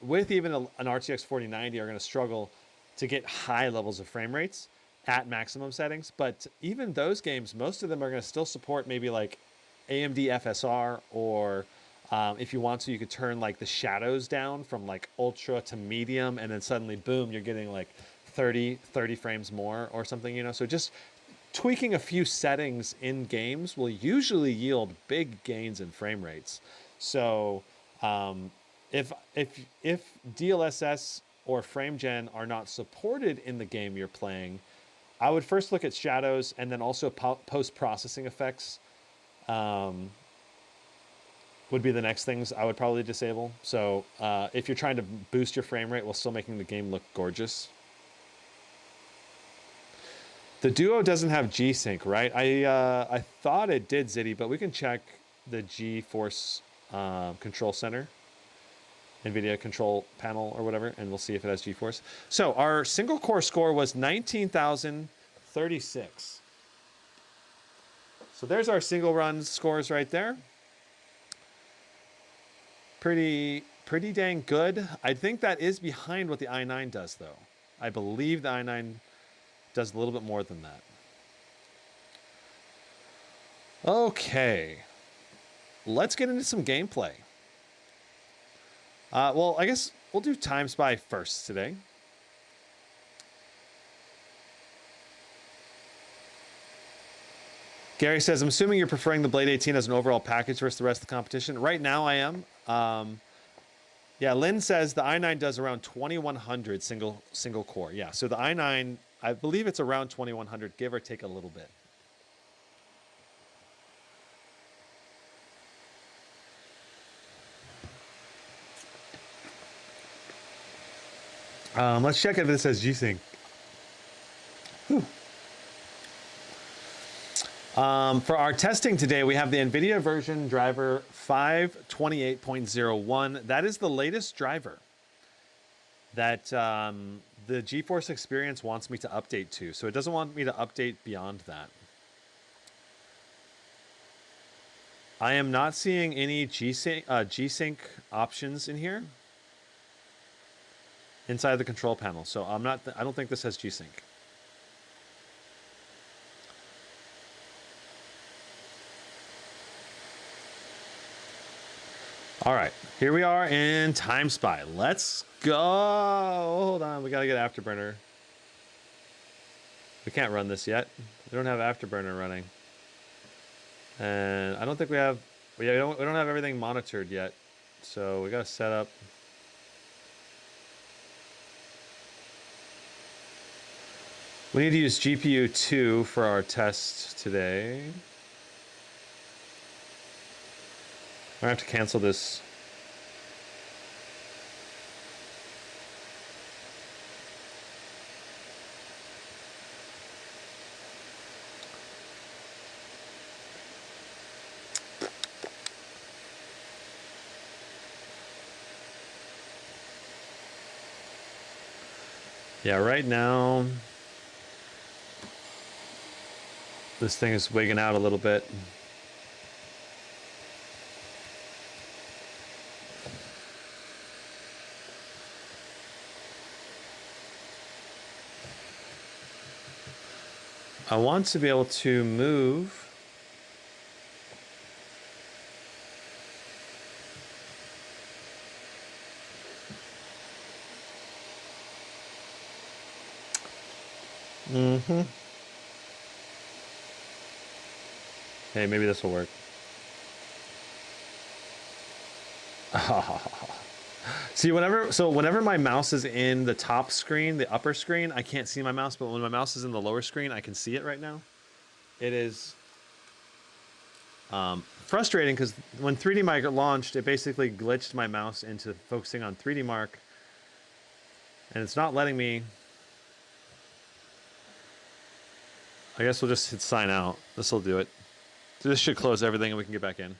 with even an RTX 4090 are going to struggle to get high levels of frame rates at maximum settings. But even those games, most of them are going to still support maybe like AMD FSR, or if you want to, you could turn like the shadows down from like ultra to medium, and then suddenly, boom, you're getting like 30 frames more or something, you know? So just tweaking a few settings in games will usually yield big gains in frame rates. So if DLSS or FrameGen are not supported in the game you're playing, I would first look at shadows and then also post-processing effects would be the next things I would probably disable. So if you're trying to boost your frame rate while still making the game look gorgeous. The Duo doesn't have G-Sync, right? I thought it did, Zitty, but we can check the GeForce Control Center, NVIDIA control panel or whatever, and we'll see if it has GeForce. So our single core score was 19,036. So there's our single run scores right there. Pretty dang good. I think that is behind what the i9 does, though. I believe the i9 does a little bit more than that. Okay. Let's get into some gameplay. Well, I guess we'll do Timespy first today. Gary says, I'm assuming you're preferring the Blade 18 as an overall package versus the rest of the competition. Right now I am. Yeah, Lynn says the i9 does around 2100 single core. Yeah, so the i9, I believe it's around 2100, give or take a little bit. Let's check if this says G-Sync. For our testing today, we have the NVIDIA version driver 528.01. That is the latest driver that the GeForce Experience wants me to update to. So it doesn't want me to update beyond that. I am not seeing any G-Sync options in here inside the control panel. So I don't think this has G-Sync. All right, here we are in Timespy. Let's go. Hold on, we gotta get Afterburner. We can't run this yet. We don't have Afterburner running. And I don't think we have But yeah, we don't have everything monitored yet, so we gotta set up. We need to use GPU 2 for our test today. I have to cancel this. Yeah, right now, this thing is wigging out a little bit. I want to be able to move. Mm-hmm. Hey, maybe this will work. See, whenever my mouse is in the top screen, the upper screen, I can't see my mouse, but when my mouse is in the lower screen, I can see it right now. It is frustrating because when 3D Mark launched, it basically glitched my mouse into focusing on 3D Mark, and it's not letting me. I guess we'll just hit sign out. This will do it. This should close everything and we can get back in.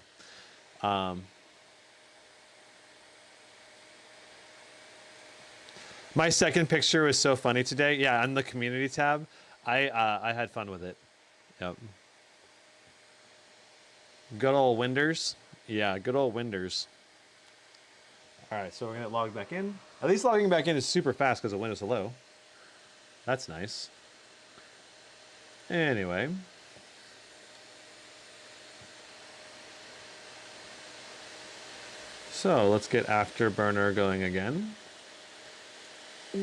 My second picture was so funny today. Yeah, on the community tab, I had fun with it. Yep. Good old Winders. Yeah, good old Winders. All right, so we're gonna log back in. At least logging back in is super fast because of Windows Hello. That's nice. Anyway. So let's get Afterburner going again. We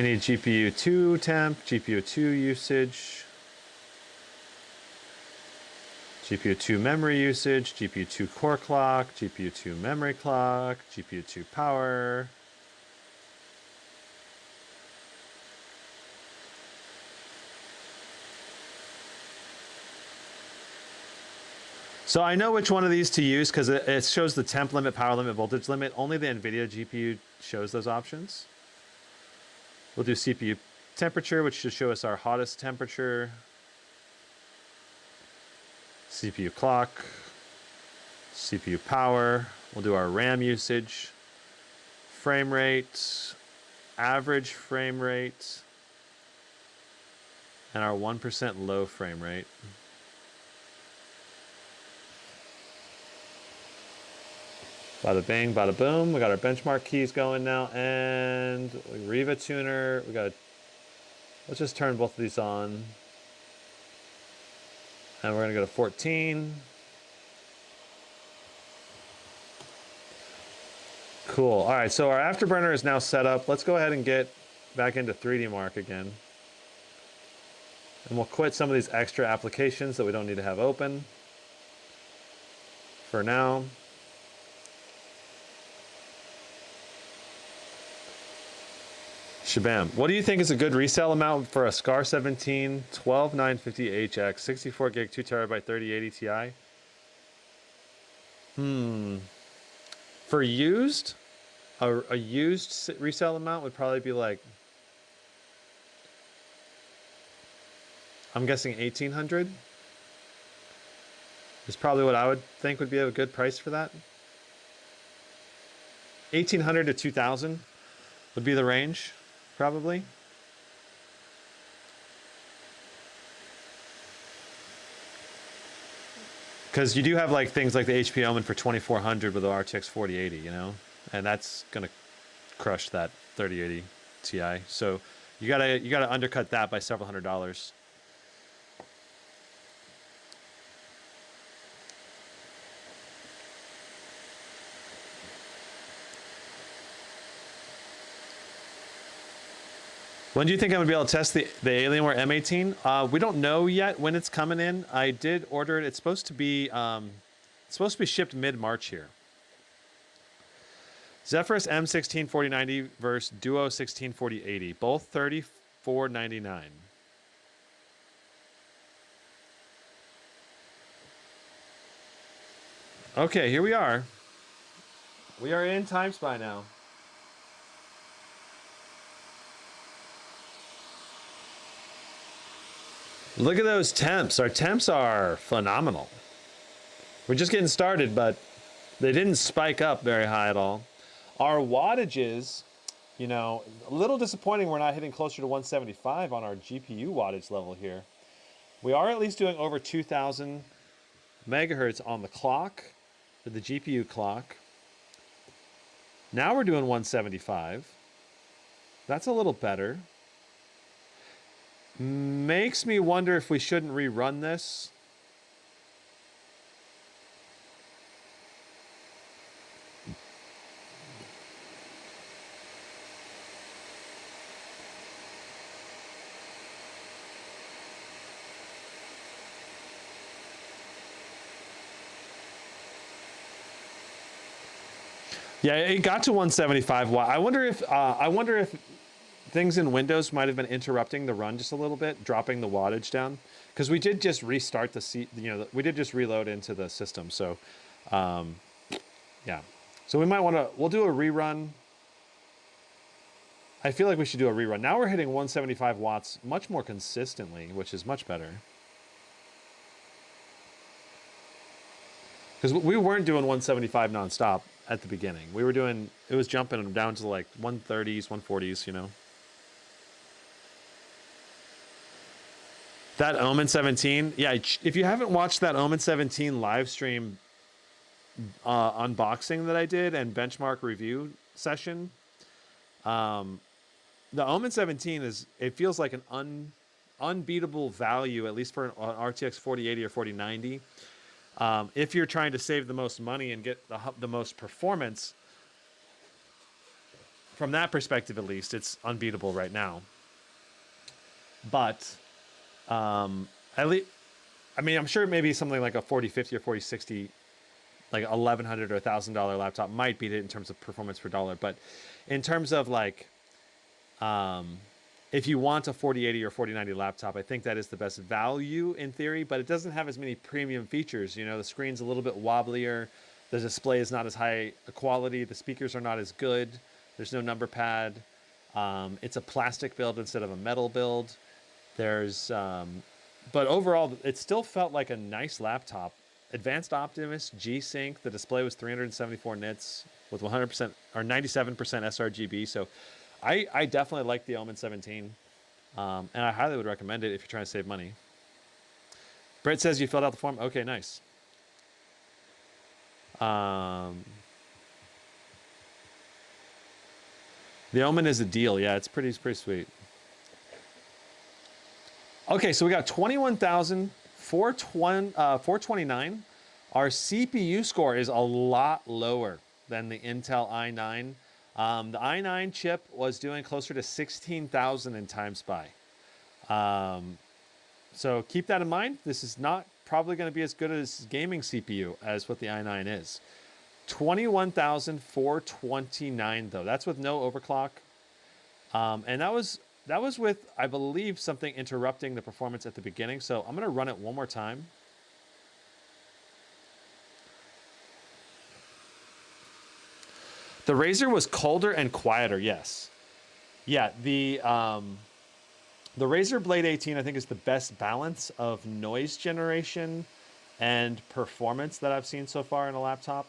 need GPU 2 temp, GPU 2 usage, GPU 2 memory usage, GPU 2 core clock, GPU 2 memory clock, GPU 2 power. So I know which one of these to use because it shows the temp limit, power limit, voltage limit. Only the NVIDIA GPU shows those options. We'll do CPU temperature, which should show us our hottest temperature. CPU clock, CPU power. We'll do our RAM usage, frame rate, average frame rate, and our 1% low frame rate. Bada bang, bada boom. We got our benchmark keys going now, and Riva tuner. Let's just turn both of these on. And we're gonna go to 14. Cool. All right, so our Afterburner is now set up. Let's go ahead and get back into 3D Mark again. And we'll quit some of these extra applications that we don't need to have open for now. Shabam. What do you think is a good resale amount for a SCAR 17 12950HX 64 gig 2 terabyte 3080 Ti? For used, a used resale amount would probably be like, I'm guessing 1800 is probably what I would think would be a good price for that. 1800 to 2000 would be the range. Probably. Because you do have like things like the HP Omen for 2400 with the RTX 4080, you know, and that's gonna crush that 3080 Ti. So you gotta undercut that by several $100s. When do you think I'm gonna be able to test the Alienware M18? We don't know yet when it's coming in. I did order it. It's supposed to be shipped mid-March here. Zephyrus M16 4090 versus Duo 16 4080, both $34.99. Okay, here we are. We are in Timespy now. Look at those temps. Our temps are phenomenal. We're just getting started, but they didn't spike up very high at all. Our wattages, you know, a little disappointing we're not hitting closer to 175 on our GPU wattage level here. We are at least doing over 2,000 megahertz on the clock, for the GPU clock. Now we're doing 175. That's a little better. Makes me wonder if we shouldn't rerun this. Yeah, it got to 175 watt. I wonder if things in Windows might have been interrupting the run just a little bit, dropping the wattage down, because we did just restart we did just reload into the system. So, yeah. So we might want to. We'll do a rerun. I feel like we should do a rerun. Now we're hitting 175 watts much more consistently, which is much better. Because we weren't doing 175 nonstop at the beginning. We were doing, it was jumping down to like 130s, 140s, you know. That Omen 17, yeah, if you haven't watched that Omen 17 live stream unboxing that I did and benchmark review session, the Omen 17 it feels like an unbeatable value, at least for an RTX 4080 or 4090. If you're trying to save the most money and get the most performance, from that perspective at least, it's unbeatable right now. But at least, I mean, I'm sure maybe something like a 4050 or 4060, like $1,100 or $1,000 laptop might beat it in terms of performance per dollar. But in terms of like, if you want a 4080 or 4090 laptop, I think that is the best value in theory, but it doesn't have as many premium features. You know, the screen's a little bit wobblier. The display is not as high quality. The speakers are not as good. There's no number pad. It's a plastic build instead of a metal build. But overall, it still felt like a nice laptop. Advanced Optimus, G-Sync. The display was 374 nits with 100% or 97% sRGB. So I definitely like the Omen 17, and I highly would recommend it if you're trying to save money. Brett says you filled out the form. Okay, nice. The Omen is a deal. Yeah, it's pretty sweet. Okay, so we got 21,429. Our CPU score is a lot lower than the Intel i9. The i9 chip was doing closer to 16,000 in Timespy. So keep that in mind. This is not probably going to be as good as gaming CPU as what the i9 is. 21,429 though. That's with no overclock. And that was with, I believe, something interrupting the performance at the beginning. So I'm going to run it one more time. The Razer was colder and quieter, yes. Yeah, the Razer Blade 18, I think, is the best balance of noise generation and performance that I've seen so far in a laptop,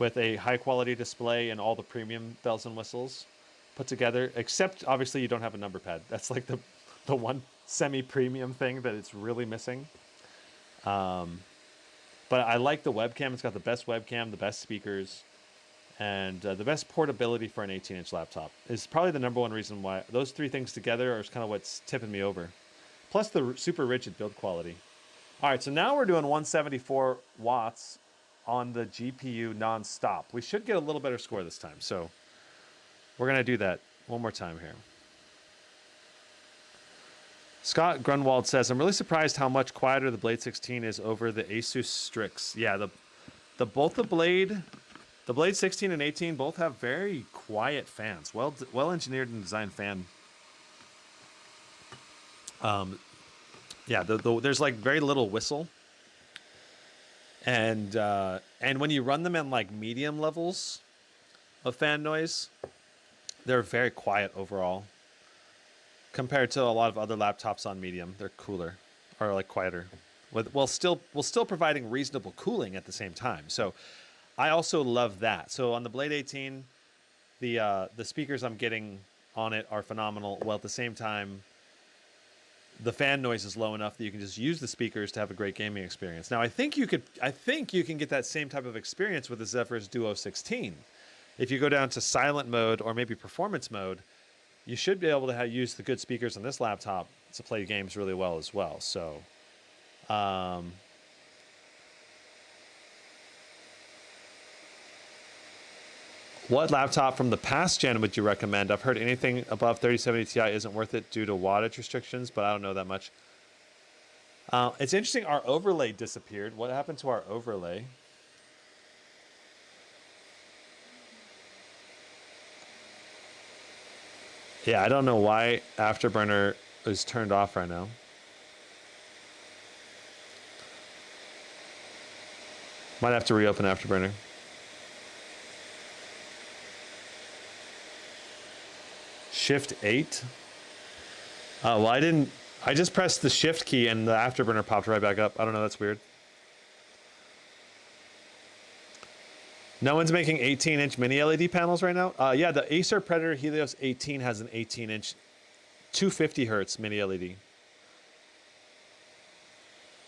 with a high-quality display and all the premium bells and whistles put together, except, obviously, you don't have a number pad. That's like the one semi-premium thing that it's really missing. But I like the webcam. It's got the best webcam, the best speakers, and the best portability for an 18-inch laptop is probably the number one reason why. Those three things together are kind of what's tipping me over. Plus the super rigid build quality. All right, so now we're doing 174 watts on the GPU nonstop. We should get a little better score this time. So we're going to do that one more time here. Scott Grunwald says, I'm really surprised how much quieter the Blade 16 is over the Asus Strix. Yeah, the Blade 16 and 18 both have very quiet fans. Well engineered and designed fan. Yeah, there's like very little whistle. And when you run them in like medium levels of fan noise, they're very quiet overall. Compared to a lot of other laptops on medium, they're cooler or like quieter, while still providing reasonable cooling at the same time. So I also love that. So on the Blade 18, the speakers I'm getting on it are phenomenal. While at the same time, the fan noise is low enough that you can just use the speakers to have a great gaming experience. Now I think you can get that same type of experience with the Zephyrus Duo 16. If you go down to silent mode or maybe performance mode, you should be able to use the good speakers on this laptop to play games really well as well. So, what laptop from the past gen would you recommend? I've heard anything above 3070 Ti isn't worth it due to wattage restrictions, but I don't know that much. It's interesting, our overlay disappeared. What happened to our overlay? Yeah, I don't know why Afterburner is turned off right now. Might have to reopen Afterburner. Shift 8? Oh, well, I just pressed the Shift key and the Afterburner popped right back up. I don't know, that's weird. No one's making 18-inch mini LED panels right now? Yeah, the Acer Predator Helios 18 has an 18-inch 250 hertz mini LED.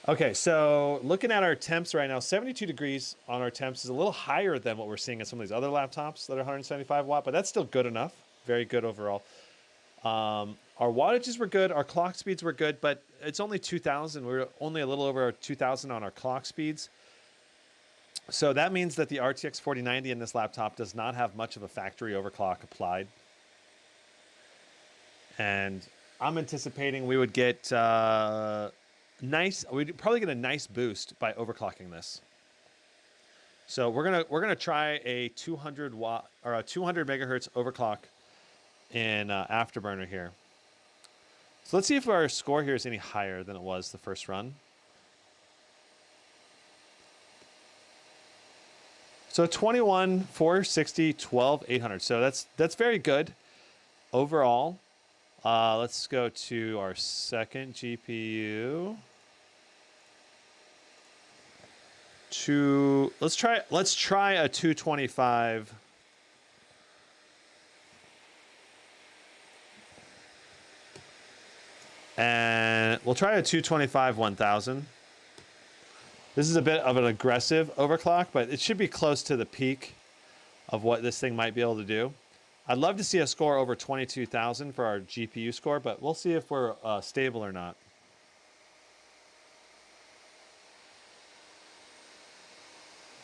Okay, so looking at our temps right now, 72 degrees on our temps is a little higher than what we're seeing at some of these other laptops that are 175 watt, but that's still good enough. Very good overall. Our wattages were good. Our clock speeds were good, but it's only 2,000. We're only a little over 2,000 on our clock speeds. So that means that the RTX 4090 in this laptop does not have much of a factory overclock applied. And I'm anticipating we would get we'd probably get a nice boost by overclocking this. So we're gonna try a 200 watt or a 200 megahertz overclock in Afterburner here. So let's see if our score here is any higher than it was the first run. So 21, 460, 12, 800. So that's very good overall. Let's go to our second GPU. Let's try a 225. And we'll try a 225 1000. This is a bit of an aggressive overclock, but it should be close to the peak of what this thing might be able to do. I'd love to see a score over 22,000 for our GPU score, but we'll see if we're stable or not.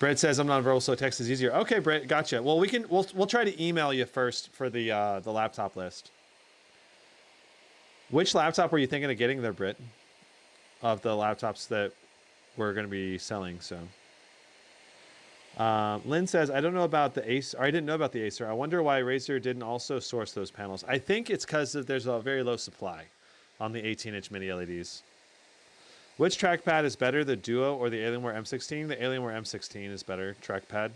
Brett says I'm not verbal, so text is easier. Okay, Brett, gotcha. Well, we'll try to email you first for the laptop list. Which laptop were you thinking of getting there, Britt? Of the laptops that we're going to be selling, so. Lynn says, I don't know about the Acer. I didn't know about the Acer. I wonder why Razer didn't also source those panels. I think it's because there's a very low supply on the 18-inch mini LEDs. Which trackpad is better, the Duo or the Alienware M16? The Alienware M16 is better trackpad.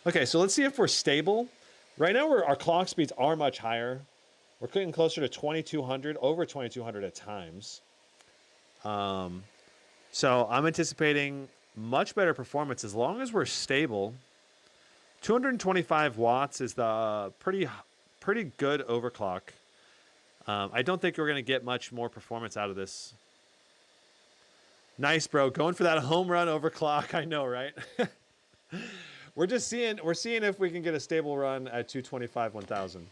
Okay, so let's see if we're stable. Right now, our clock speeds are much higher. We're getting closer to 2200, over 2200 at times. So I'm anticipating much better performance as long as we're stable. 225 watts is the pretty good overclock. I don't think we're going to get much more performance out of this. Nice, bro. Going for that home run overclock. I know, right? We're seeing if we can get a stable run at 225 1000,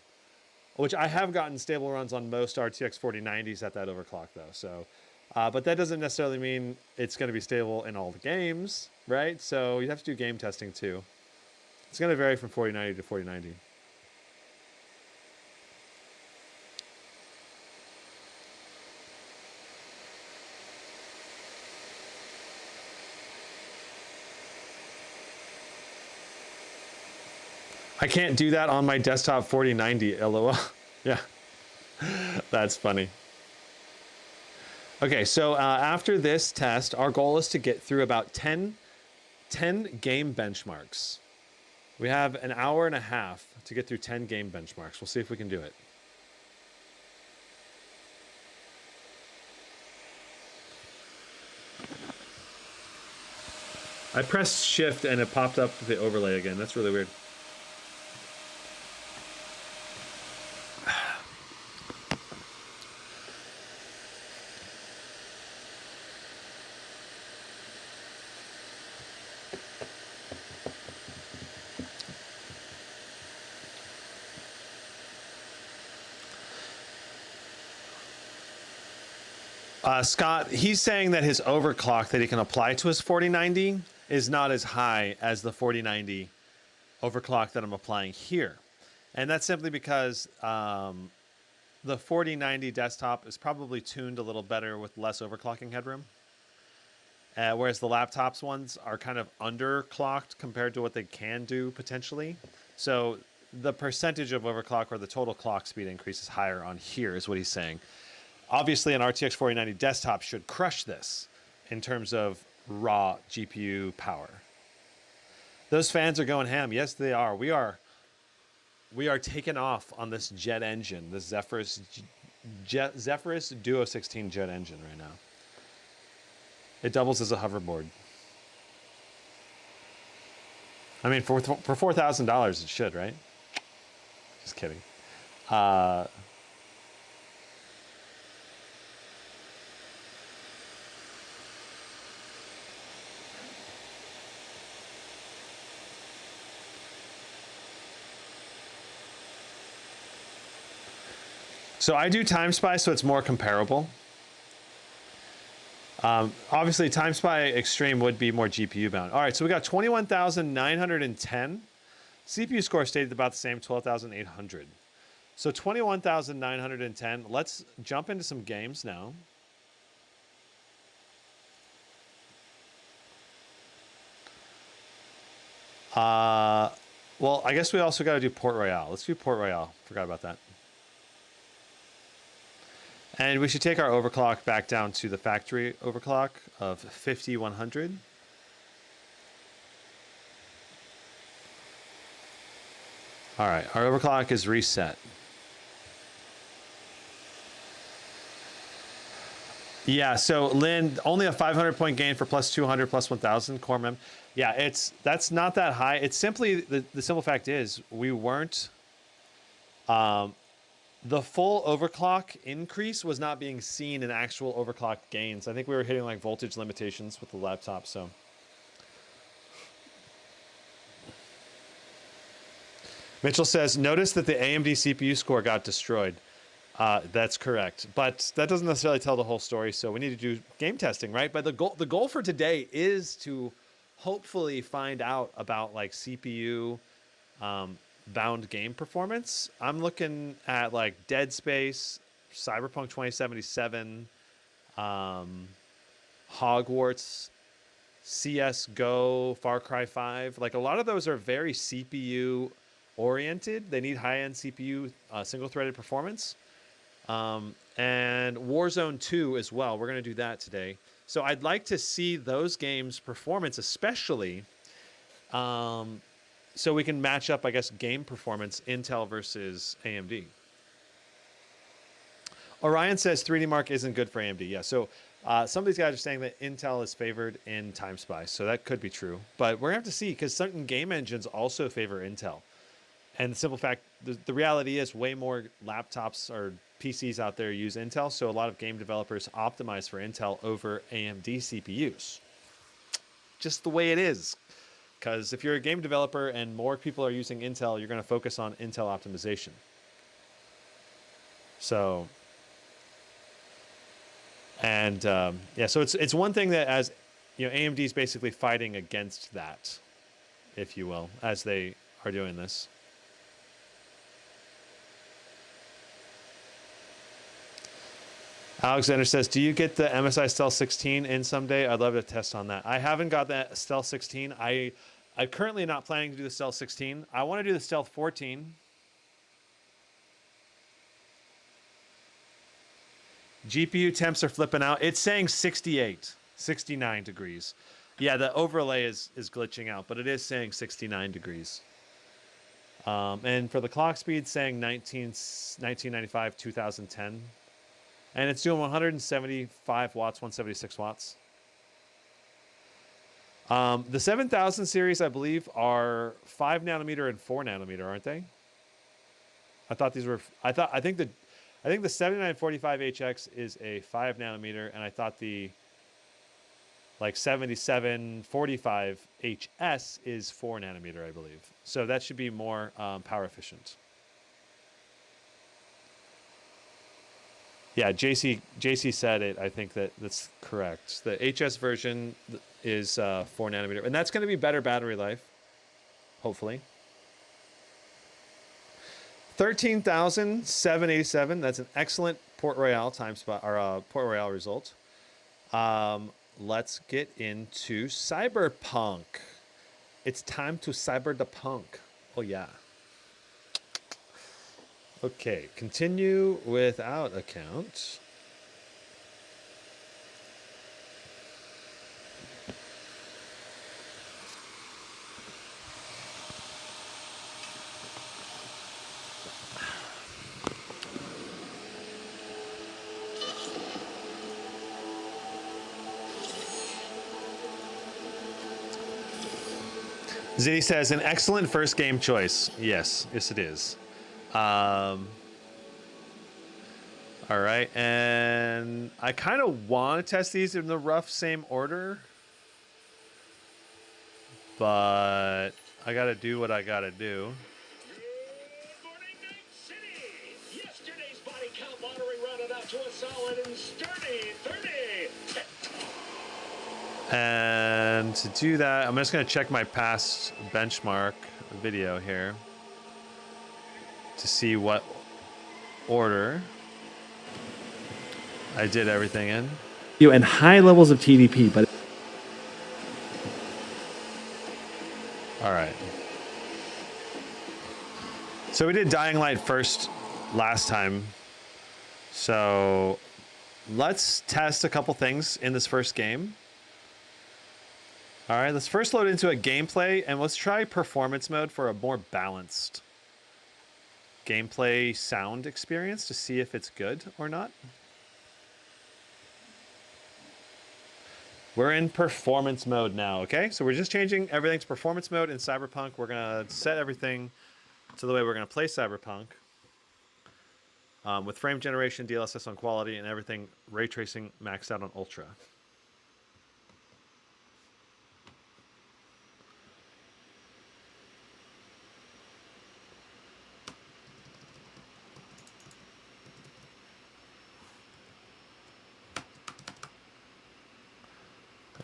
which I have gotten stable runs on most RTX 4090s at that overclock though. So, but that doesn't necessarily mean it's going to be stable in all the games, right? So you have to do game testing too. It's going to vary from 4090 to 4090. I can't do that on my desktop 4090, lol. Yeah, that's funny. Okay, so after this test, our goal is to get through about 10 game benchmarks. We have an hour and a half to get through 10 game benchmarks. We'll see if we can do it. I pressed shift and it popped up the overlay again. That's really weird. Scott, he's saying that his overclock that he can apply to his 4090 is not as high as the 4090 overclock that I'm applying here. And that's simply because the 4090 desktop is probably tuned a little better with less overclocking headroom. Whereas the laptops ones are kind of underclocked compared to what they can do potentially. So the percentage of overclock or the total clock speed increase is higher on here is what he's saying. Obviously, an RTX 4090 desktop should crush this in terms of raw GPU power. Those fans are going ham. Yes, they are. We are taking off on this jet engine, the Zephyrus Duo 16 jet engine right now. It doubles as a hoverboard. I mean, for $4,000, it should, right? Just kidding. So I do Timespy, so it's more comparable. Obviously, Timespy Extreme would be more GPU bound. All right, so we got 21,910. CPU score stayed about the same, 12,800. So 21,910. Let's jump into some games now. Well, I guess we also got to do Port Royale. Let's do Port Royale. Forgot about that. And we should take our overclock back down to the factory overclock of 5100. All right, our overclock is reset. Yeah, so Lynn, only a 500 point gain for plus 200, plus 1000 core mem. Yeah, that's not that high. It's simply, the simple fact is we weren't, the full overclock increase was not being seen in actual overclock gains. I think we were hitting like voltage limitations with the laptop, so. Mitchell says, notice that the AMD CPU score got destroyed. That's correct, but that doesn't necessarily tell the whole story, so we need to do game testing, right? But the goal for today is to hopefully find out about like CPU, bound game performance. I'm looking at like Dead Space, Cyberpunk 2077, Hogwarts, CS:GO, Far Cry 5. Like a lot of those are very CPU oriented. They need high-end CPU single-threaded performance. And Warzone 2 as well. We're going to do that today. So I'd like to see those games' performance, especially so we can match up, I guess, game performance, Intel versus AMD. Orion says 3D Mark isn't good for AMD. Yeah, so some of these guys are saying that Intel is favored in Timespy, so that could be true. But we're going to have to see, because certain game engines also favor Intel. And the simple fact, the reality is way more laptops or PCs out there use Intel, so a lot of game developers optimize for Intel over AMD CPUs. Just the way it is. Because if you're a game developer and more people are using Intel, you're going to focus on Intel optimization. So, and yeah, so it's one thing that, as you know, AMD is basically fighting against that, if you will, as they are doing this. Alexander says, do you get the MSI Stealth 16 in someday? I'd love to test on that. I haven't got that Stealth 16. I I'm currently not planning to do the Stealth 16. I want to do the Stealth 14. GPU temps are flipping out. It's saying 68, 69 degrees. Yeah, the overlay is glitching out, but it is saying 69 degrees. And for the clock speed, saying 1995, 2010. And it's doing 175 watts, 176 watts. The 7000 series, I believe, are 5 nanometer and 4 nanometer, aren't they? I thought these were. I think the 7945HX is a 5 nanometer, and I thought the like 7745HS is 4 nanometer, I believe. So that should be more power efficient. Yeah, JC said it. I think that's correct. The HS version is 4 nanometer, and that's going to be better battery life, hopefully. 13,787. That's an excellent Port Royale Port Royale result. Let's get into Cyberpunk. It's time to cyber the punk. Oh yeah. Okay, continue without account. Zitty says, an excellent first game choice. Yes, it is. All right, and I kind of want to test these in the rough same order, but I got to do what I got to do. Good morning, Night City. Yesterday's body count lottery rounded out to a solid and sturdy 30. And to do that, I'm just going to check my past benchmark video here to see what order I did everything in. And high levels of TDP, but All right. So we did Dying Light first last time. So let's test a couple things in this first game. All right, let's first load into a gameplay, and let's try performance mode for a more balanced gameplay sound experience to see if it's good or not. We're in performance mode now, okay? So we're just changing everything to performance mode in Cyberpunk. We're going to set everything to the way we're going to play Cyberpunk. With frame generation, DLSS on quality, and everything ray tracing maxed out on ultra.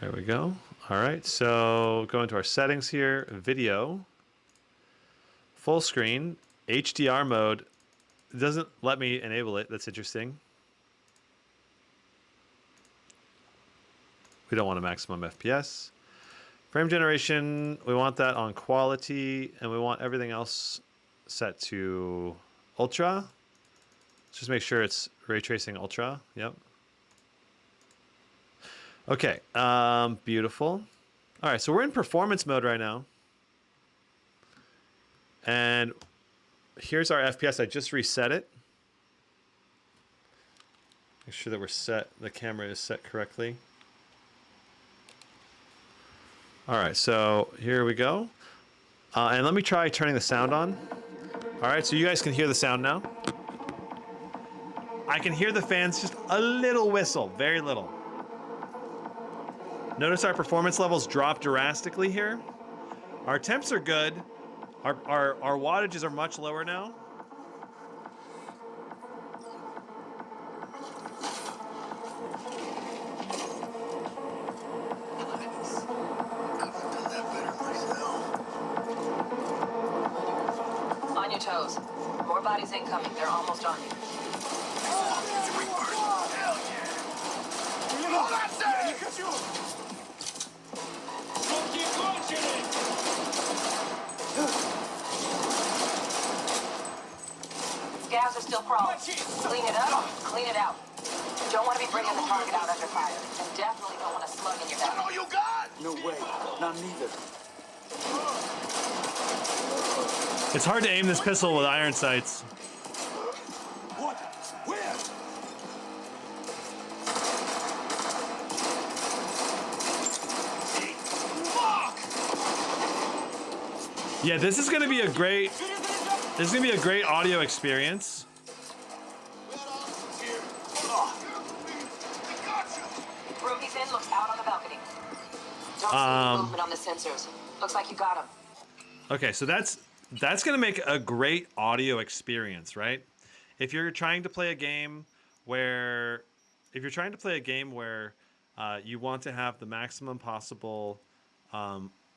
There we go. All right, so go into our settings here, video, full screen, HDR mode. It doesn't let me enable it. That's interesting. We don't want a maximum FPS. Frame generation, we want that on quality, and we want everything else set to ultra. Let's just make sure it's ray tracing ultra. Yep. Okay, beautiful. All right, so we're in performance mode right now. And here's our FPS. I just reset it. Make sure that we're set, the camera is set correctly. All right, so here we go. And let me try turning the sound on. All right, so you guys can hear the sound now. I can hear the fans just a little whistle, very little. Notice our performance levels drop drastically here. Our temps are good. Our wattages are much lower now. On your toes. More bodies incoming. They're almost on you. scavs are still crawling. Clean it up, clean it out. You don't want to be bringing the target out under fire. And definitely don't want a slug in your back. all you got? No way. Not neither. It's hard to aim this pistol with iron sights. What? Where? Yeah, this is gonna be a great. This is gonna be a great audio experience. Room he's in looks out on the balcony. Don't see any movement on the sensors. Looks like you got him. Okay, so that's gonna make a great audio experience, right? If you're trying to play a game where, you want to have the maximum possible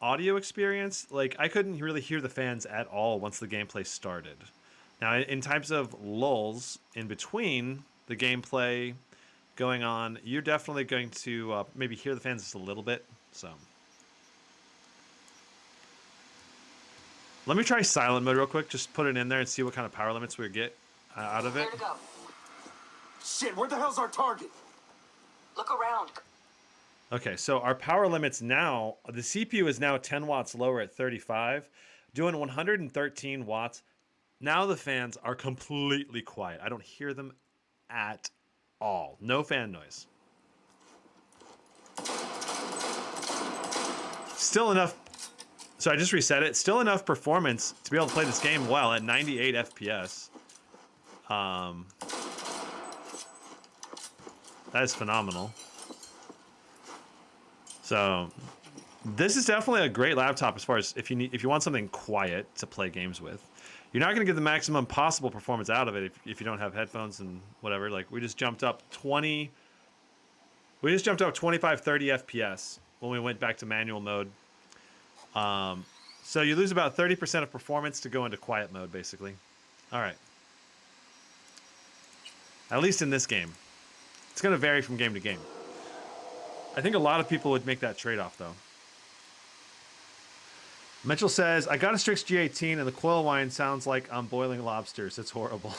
audio experience, like I couldn't really hear the fans at all once the gameplay started. Now, in types of lulls in between the gameplay going on, you're definitely going to maybe hear the fans just a little bit. So let me try silent mode real quick. Just put it in there and see what kind of power limits we get out of it. Clear to go. Shit, where the hell's our target? Look around. Okay, so our power limits now, the CPU is now 10 watts lower at 35, doing 113 watts. Now the fans are completely quiet. I don't hear them at all. No fan noise. Still enough. So I just reset it. Still enough performance to be able to play this game well at 98 FPS. That is phenomenal. So this is definitely a great laptop as far as if you want something quiet to play games with. You're not going to get the maximum possible performance out of it if you don't have headphones and whatever. Like we just jumped up 25, 30 FPS when we went back to manual mode. So you lose about 30% of performance to go into quiet mode, basically. All right. At least in this game. It's going to vary from game to game. I think a lot of people would make that trade-off, though. Mitchell says, I got a Strix G18 and the coil whine sounds like I'm boiling lobsters. It's horrible.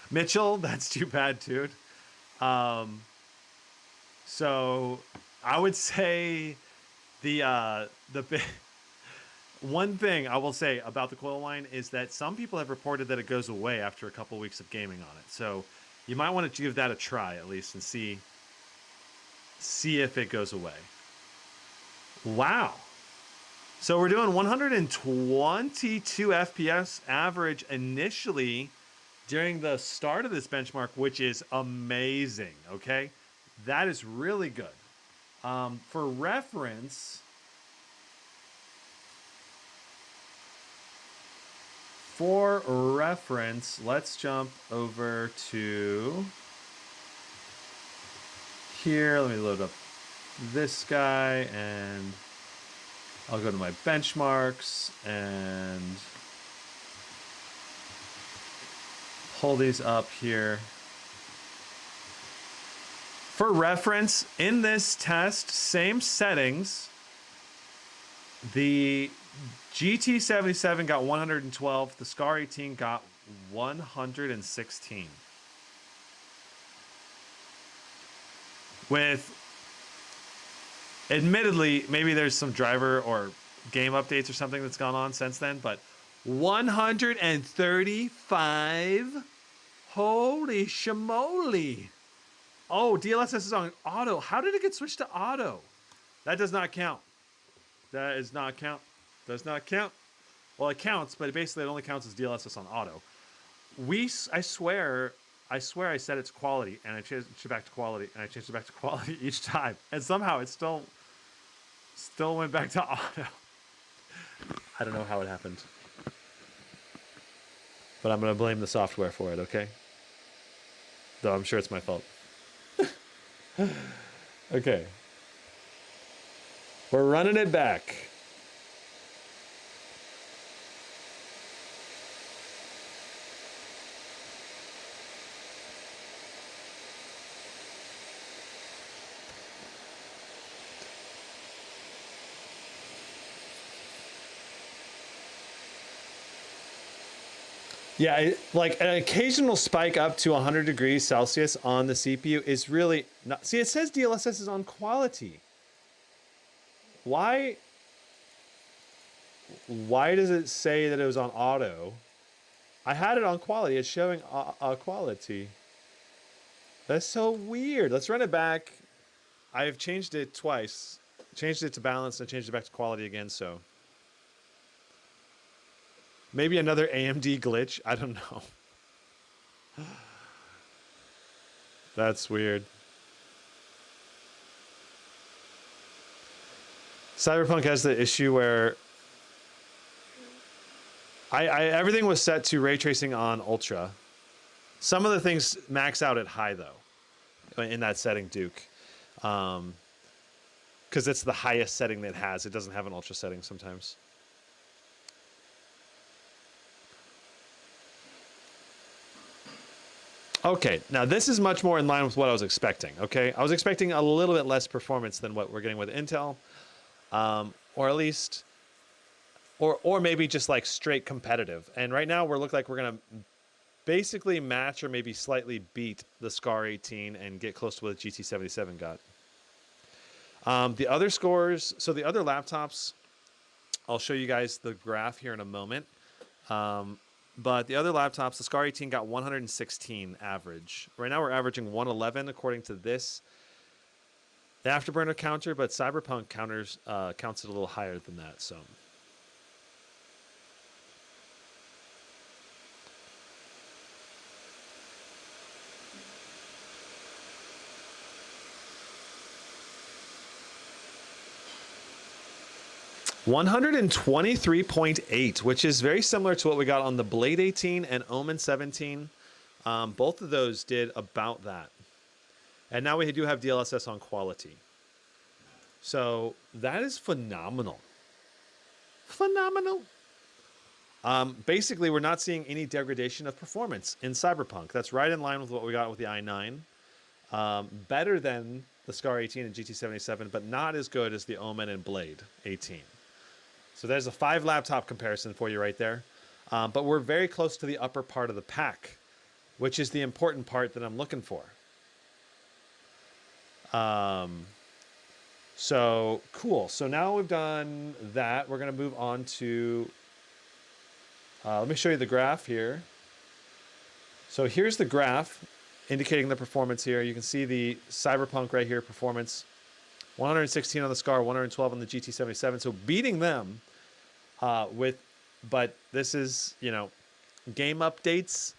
Mitchell, that's too bad, dude. So I would say one thing I will say about the coil whine is that some people have reported that it goes away after a couple weeks of gaming on it. So you might want to give that a try at least and see if it goes away. Wow. So we're doing 122 FPS average initially during the start of this benchmark, which is amazing, okay? That is really good. For reference, let's jump over to here. Let me load up this guy and I'll go to my benchmarks and pull these up here. For reference, in this test, same settings, the GT77 got 112, the Scar 18 got 116. With, admittedly, maybe there's some driver or game updates or something that's gone on since then, but 135? Holy shamoly. Oh, DLSS is on auto. How did it get switched to auto? That does not count. That does not count. Does not count. Well, it counts, but basically it only counts as DLSS on auto. I swear I set its quality, and I changed it back to quality, and I changed it back to quality each time, and somehow it still went back to auto. I don't know how it happened, but I'm gonna blame the software for it. Okay, though I'm sure it's my fault. Okay, we're running it back. Yeah, like an occasional spike up to 100 degrees Celsius on the CPU is really not. See, it says DLSS is on quality. Why? Why does it say that it was on auto? I had it on quality. It's showing quality. That's so weird. Let's run it back. I've changed it twice. Changed it to balance and changed it back to quality again, so. Maybe another AMD glitch. I don't know. That's weird. Cyberpunk has the issue where everything was set to ray tracing on ultra. Some of the things max out at high though, in that setting, Duke, because it's the highest setting that it has. It doesn't have an ultra setting sometimes. Okay, now this is much more in line with what I was expecting. Okay, I was expecting a little bit less performance than what we're getting with Intel, or at least, or maybe just like straight competitive. And right now we're looking like we're gonna basically match or maybe slightly beat the Scar 18 and get close to what the GT77 got. The other scores, so the other laptops, I'll show you guys the graph here in a moment. But the other laptops, the Scar 18 got 116 average. Right now we're averaging 111 according to this, the Afterburner counter, but Cyberpunk counts it a little higher than that. So. $123.8, which is very similar to what we got on the Blade 18 and Omen 17. Both of those did about that. And now we do have DLSS on quality. So that is phenomenal. Phenomenal. Basically, we're not seeing any degradation of performance in Cyberpunk. That's right in line with what we got with the i9. Better than the Scar 18 and GT77, but not as good as the Omen and Blade 18. So there's a 5 laptop comparison for you right there. But we're very close to the upper part of the pack, which is the important part that I'm looking for. So cool. So now we've done that. We're going to move on to, let me show you the graph here. So here's the graph indicating the performance here. You can see the Cyberpunk right here, performance. 116 on the Scar, 112 on the GT77. So beating them but this is, you know, game updates.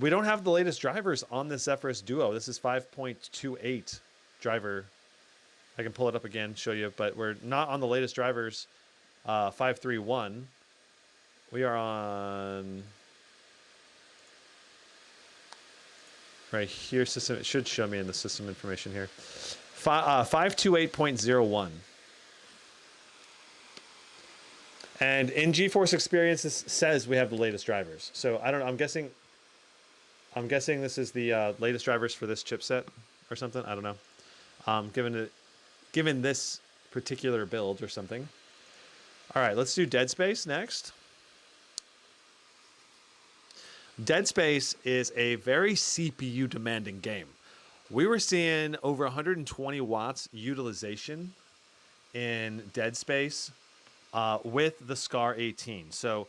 We don't have the latest drivers on the Zephyrus Duo. This is 5.28 driver. I can pull it up again, show you, but we're not on the latest drivers, 531. We are on right here, system. It should show me in the system information here. 528.01. And in GeForce Experience, this says we have the latest drivers. So I don't know. I'm guessing this is the latest drivers for this chipset or something. I don't know. Given this particular build or something. All right, let's do Dead Space next. Dead Space is a very CPU demanding game. We were seeing over 120 watts utilization in Dead Space with the Scar 18. So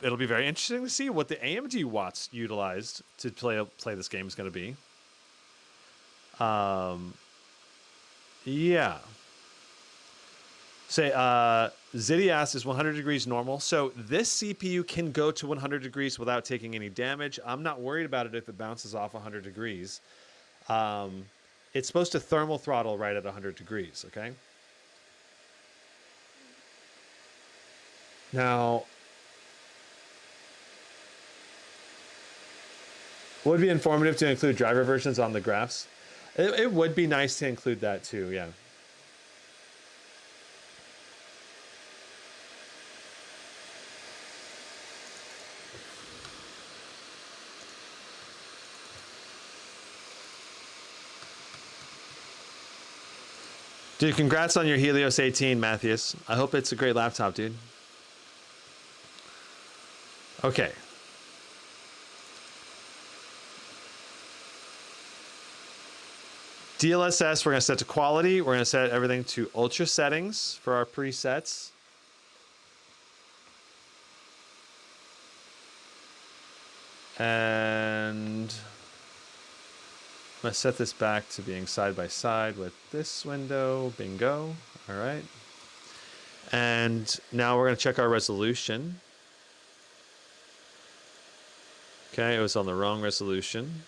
it'll be very interesting to see what the AMD watts utilized to play this game is going to be. Yeah. Say, Zidias is 100 degrees normal. So this CPU can go to 100 degrees without taking any damage. I'm not worried about it if it bounces off 100 degrees. It's supposed to thermal throttle right at 100 degrees, okay? Now, would be informative to include driver versions on the graphs. It would be nice to include that too, yeah. Dude, congrats on your Helios 18, Matthias. I hope it's a great laptop, dude. Okay. DLSS, we're going to set to quality. We're going to set everything to ultra settings for our presets. And I'm going to set this back to being side by side with this window. Bingo. All right. And now we're going to check our resolution. Okay, it was on the wrong resolution.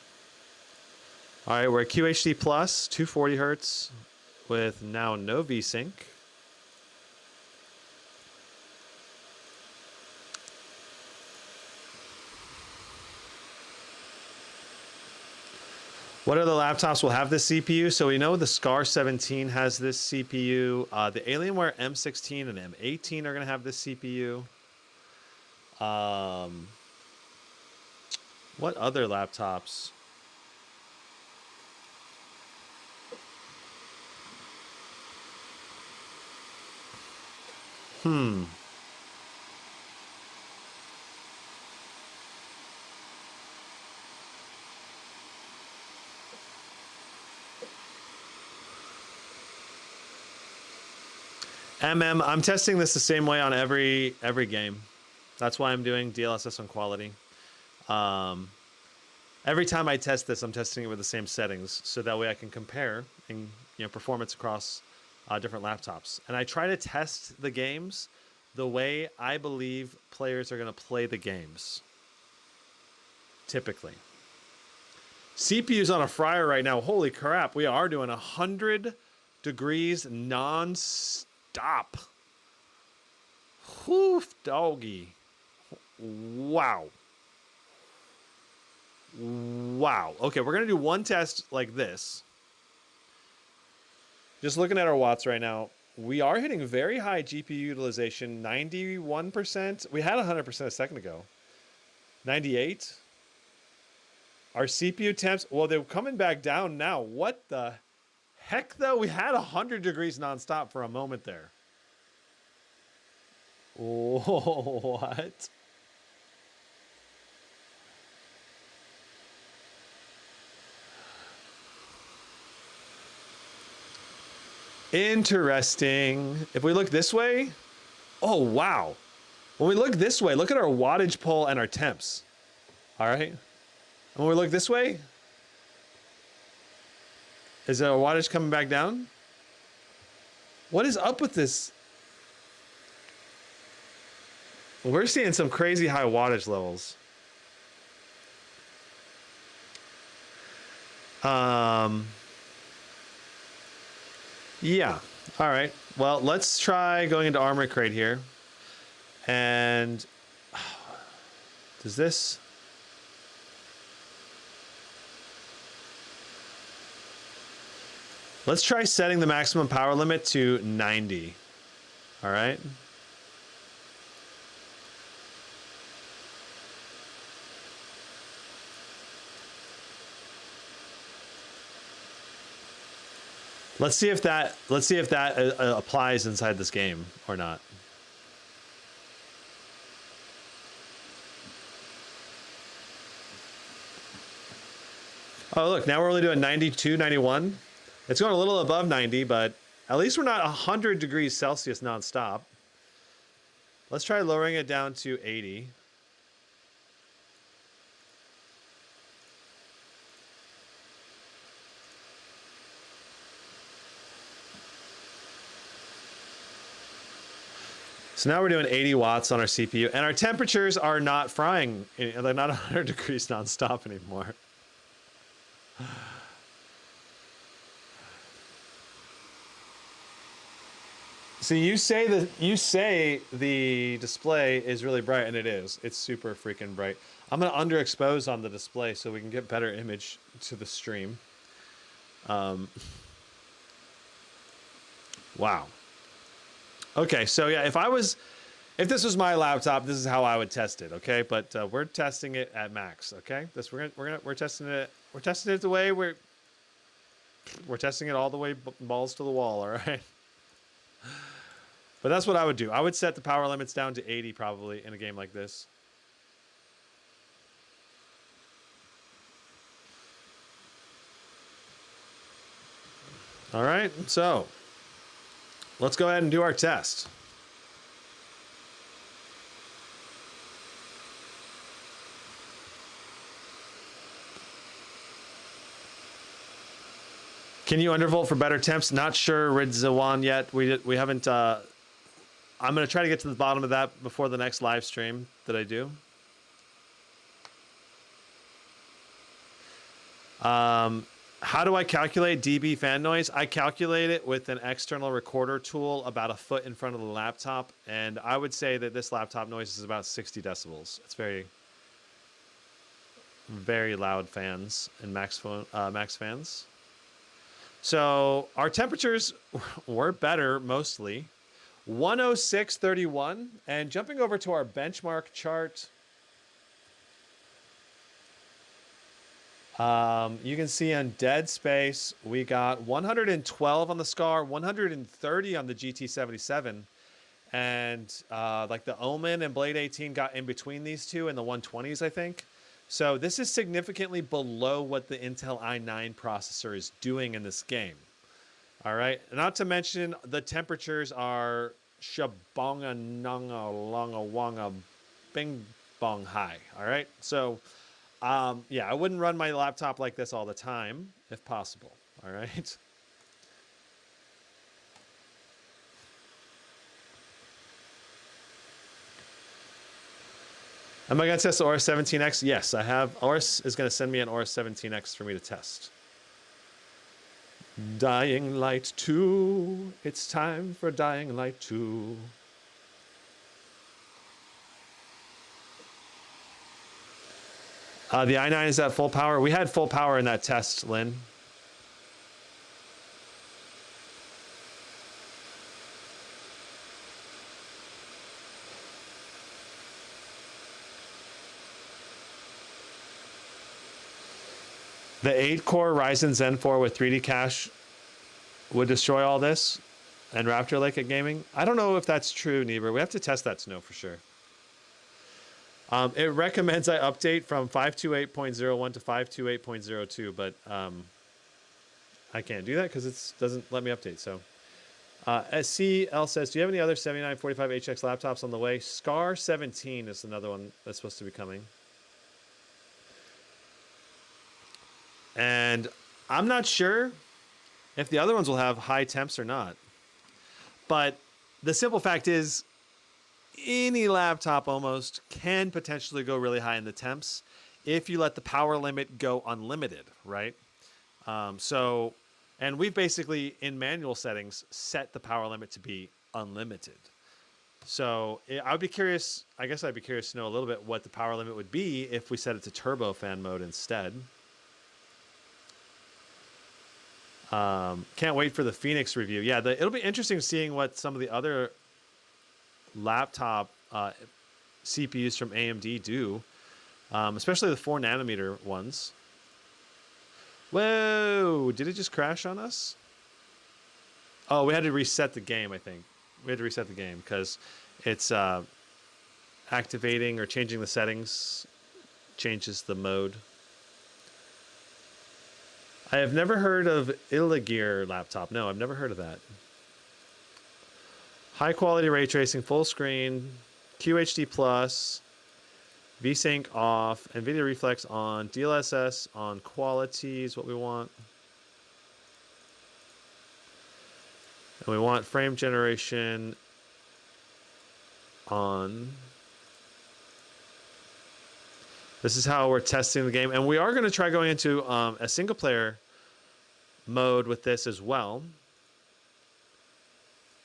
All right, we're at QHD plus, 240 hertz, with now no VSync. What other laptops will have this CPU? So we know the Scar 17 has this CPU. The Alienware M16 and M18 are going to have this CPU. What other laptops? I'm testing this the same way on every game. That's why I'm doing DLSS on quality. Every time I test this, I'm testing it with the same settings, so that way I can compare and performance across different laptops. And I try to test the games the way I believe players are going to play the games. Typically. CPU's on a fryer right now. Holy crap, we are doing 100 degrees non-stop. Whoof, doggy. Wow. Wow. Okay, we're going to do one test like this. Just looking at our watts right now, we are hitting very high GPU utilization, 91%. We had 100% a second ago. 98. Our CPU temps, well, they're coming back down now. What the heck, though? We had 100 degrees nonstop for a moment there. What? Interesting. If we look this way, oh, wow. When we look this way, look at our wattage pull and our temps. All right. And when we look this way, is our wattage coming back down? What is up with this? We're seeing some crazy high wattage levels. Yeah. All right. Well, let's try going into Armory Crate here. And does this? Let's try setting the maximum power limit to 90. All right. Let's see if that applies inside this game or not. Oh, look, now we're only doing 92, 91. It's going a little above 90, but at least we're not 100 degrees Celsius nonstop. Let's try lowering it down to 80. So now we're doing 80 watts on our CPU, and our temperatures are not frying. They're not 100 degrees nonstop anymore. So you say the display is really bright, and it is. It's super freaking bright. I'm gonna underexpose on the display so we can get better image to the stream. Wow. Okay, so yeah, if this was my laptop, this is how I would test it. Okay, but we're testing it at max. Okay, we're testing it. We're testing it the way we're testing it all the way balls to the wall. All right. But that's what I would do. I would set the power limits down to 80 probably in a game like this. All right, so let's go ahead and do our test. Can you undervolt for better temps? Not sure, Ridzawan, yet. We haven't. I'm gonna try to get to the bottom of that before the next live stream that I do. How do I calculate dB fan noise? I calculate it with an external recorder tool about a foot in front of the laptop, and I would say that this laptop noise is about 60 decibels. It's very, very loud fans and max fans. So our temperatures were better mostly. 106.31, and jumping over to our benchmark chart. You can see on Dead Space, we got 112 on the SCAR, 130 on the GT77, and like the Omen and Blade 18 got in between these two in the 120s, I think. So this is significantly below what the Intel i9 processor is doing in this game. All right, not to mention the temperatures are shabonga nonga longa wonga bing bong high. All right, so yeah, I wouldn't run my laptop like this all the time if possible. All right. Am I going to test the Aorus 17X? Yes, I have. Aorus is going to send me an Aorus 17X for me to test. Dying Light 2. It's time for Dying Light 2. The i9 is at full power. We had full power in that test, Lynn. The 8-core Ryzen Zen 4 with 3D cache would destroy all this and Raptor Lake at gaming. I don't know if that's true, Niebuhr. We have to test that to know for sure. It recommends I update from 528.01 to 528.02, but I can't do that because it doesn't let me update. So SCL says, do you have any other 7945HX laptops on the way? SCAR 17 is another one that's supposed to be coming. And I'm not sure if the other ones will have high temps or not. But the simple fact is, any laptop almost can potentially go really high in the temps if you let the power limit go unlimited, right? And we've basically, in manual settings, set the power limit to be unlimited. So I would be curious, I guess I'd be curious to know a little bit what the power limit would be if we set it to turbofan mode instead. Can't wait for the Phoenix review. Yeah, it'll be interesting seeing what some of the other laptop CPUs from AMD do, especially the 4 nanometer ones. Whoa, did it just crash on us? Oh, we had to reset the game, I think. We had to reset the game because it's activating or changing the settings changes the mode. I have never heard of Illigear laptop. No, I've never heard of that. High quality ray tracing, full screen, QHD plus, VSync off, NVIDIA Reflex on, DLSS on, quality is what we want. And we want frame generation on. This is how we're testing the game. And we are going to try going into a single player mode with this as well.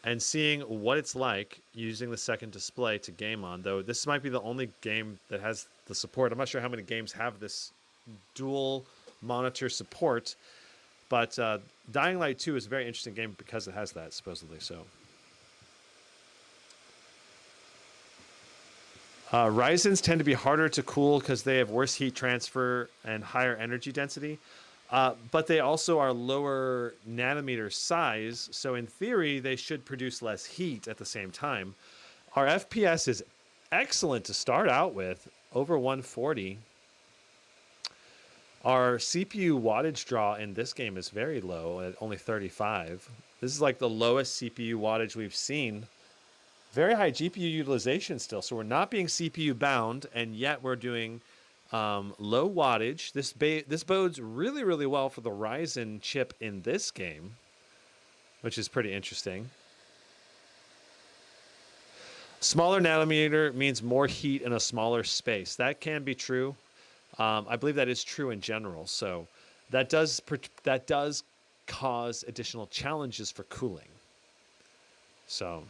And seeing what it's like using the second display to game on. Though this might be the only game that has the support. I'm not sure how many games have this dual monitor support. But Dying Light 2 is a very interesting game because it has that, supposedly. So Ryzens tend to be harder to cool because they have worse heat transfer and higher energy density. But they also are lower nanometer size. So in theory, they should produce less heat at the same time. Our FPS is excellent to start out with, over 140. Our CPU wattage draw in this game is very low at only 35. This is like the lowest CPU wattage we've seen. Very high GPU utilization still. So we're not being CPU bound, and yet we're doing low wattage. This bodes really, really well for the Ryzen chip in this game, which is pretty interesting. Smaller nanometer means more heat in a smaller space. That can be true. I believe that is true in general. So that does cause additional challenges for cooling. So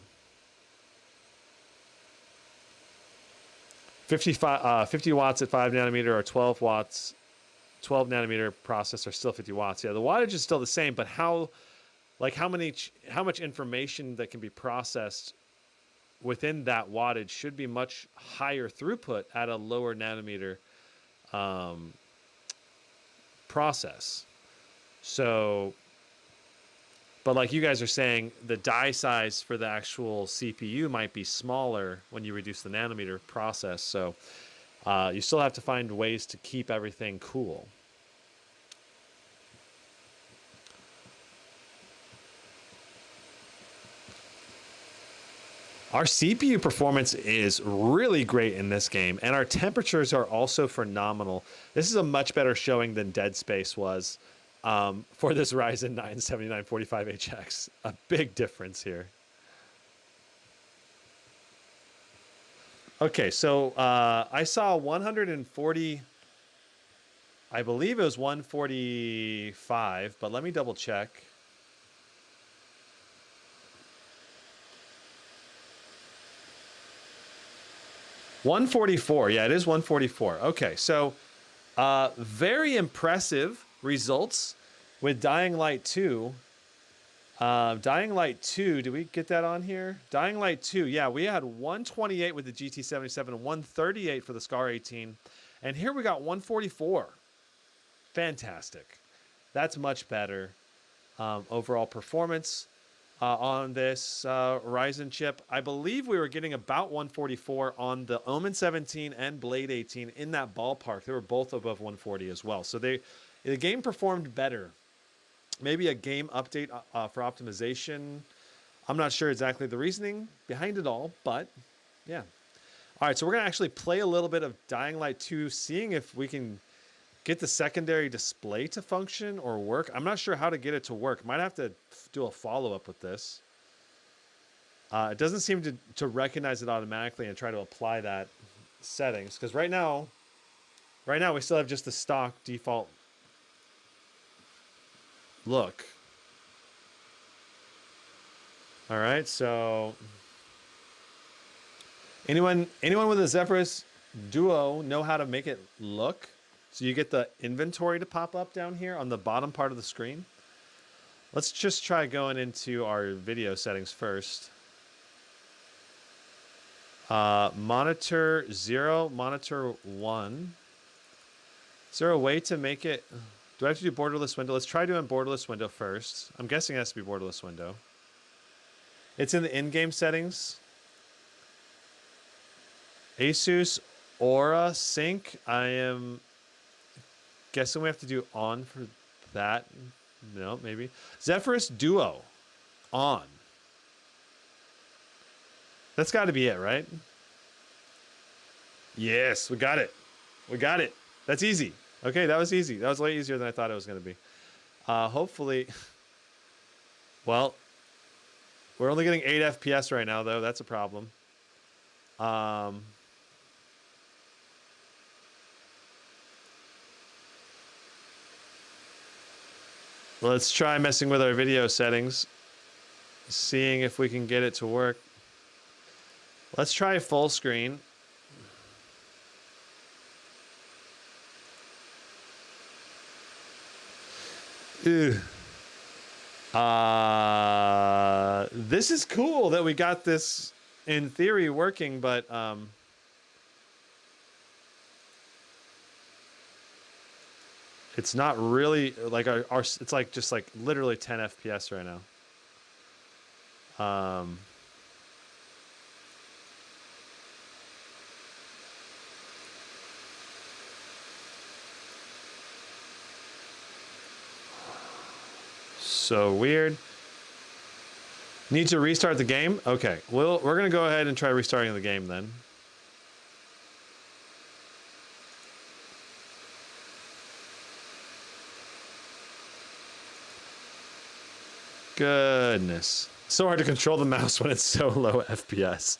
50 watts at 5 nanometer or 12 nanometer processor still 50 watts. Yeah, the wattage is still the same, but how much information that can be processed within that wattage should be much higher throughput at a lower nanometer process. So, but like you guys are saying, the die size for the actual CPU might be smaller when you reduce the nanometer process. So you still have to find ways to keep everything cool. Our CPU performance is really great in this game, and our temperatures are also phenomenal. This is a much better showing than Dead Space was for this Ryzen 9 7945HX. A big difference here. Okay, so I saw 140, I believe it was 145, but let me double check. $144. Yeah, it is $144. Okay, so very impressive results with Dying Light 2. Dying Light 2, did we get that on here? Dying Light 2, yeah, we had 128 with the GT77 and 138 for the Scar 18. And here we got 144. Fantastic. That's much better. Overall performance on this Ryzen chip. I believe we were getting about 144 on the Omen 17 and Blade 18, in that ballpark. They were both above 140 as well. So the game performed better. Maybe a game update for optimization. I'm not sure exactly the reasoning behind it all, but yeah. All right, so we're going to actually play a little bit of Dying Light 2, seeing if we can get the secondary display to function or work. I'm not sure how to get it to work. Might have to do a follow-up with this. It doesn't seem to recognize it automatically and try to apply that settings, because right now we still have just the stock default look. All right, so anyone with a Zephyrus Duo know how to make it look? So you get the inventory to pop up down here on the bottom part of the screen. Let's just try going into our video settings first. Monitor 0, monitor 1. Is there a way to make it? Do I have to do borderless window? Let's try doing borderless window first. I'm guessing it has to be borderless window. It's in the in-game settings. Asus Aura Sync. I am guessing we have to do on for that. No, maybe. Zephyrus Duo. On. That's got to be it, right? Yes, we got it. We got it. That's easy. Okay, that was easy. That was way easier than I thought it was going to be. Hopefully. Well, we're only getting 8 FPS right now, though. That's a problem. Let's try messing with our video settings, seeing if we can get it to work. Let's try full screen. Ew. This is cool that we got this in theory working, but it's not really like our it's like just like literally 10 FPS right now. So weird. Need to restart the game? Okay, well, we're gonna go ahead and try restarting the game then. Goodness. So hard to control the mouse when it's so low FPS.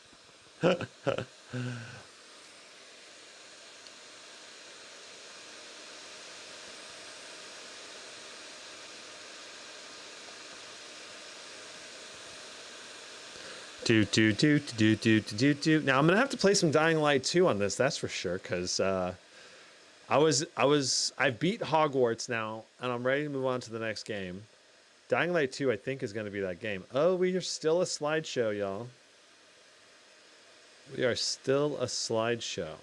Do. Now I'm gonna have to play some Dying Light 2 on this, that's for sure, because I beat Hogwarts now, and I'm ready to move on to the next game. Dying Light 2, I think, is gonna be that game. Oh, we are still a slideshow, y'all. We are still a slideshow.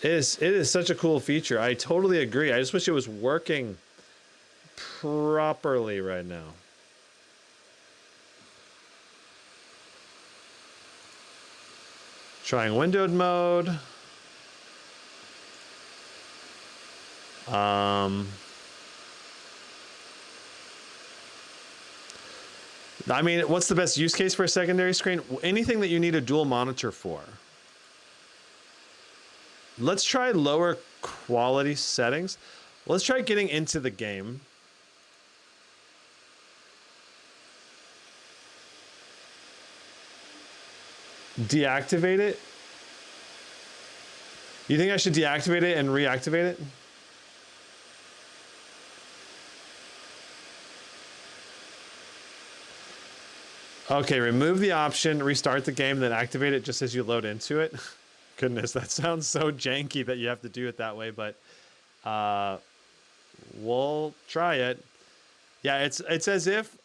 It is such a cool feature. I totally agree. I just wish it was working properly right now. Trying windowed mode. I mean, what's the best use case for a secondary screen? Anything that you need a dual monitor for. Let's try lower quality settings. Let's try getting into the game. Deactivate it? You think I should deactivate it and reactivate it? Okay, remove the option, restart the game, then activate it just as you load into it. Goodness, that sounds so janky that you have to do it that way, but we'll try it. Yeah, it's as if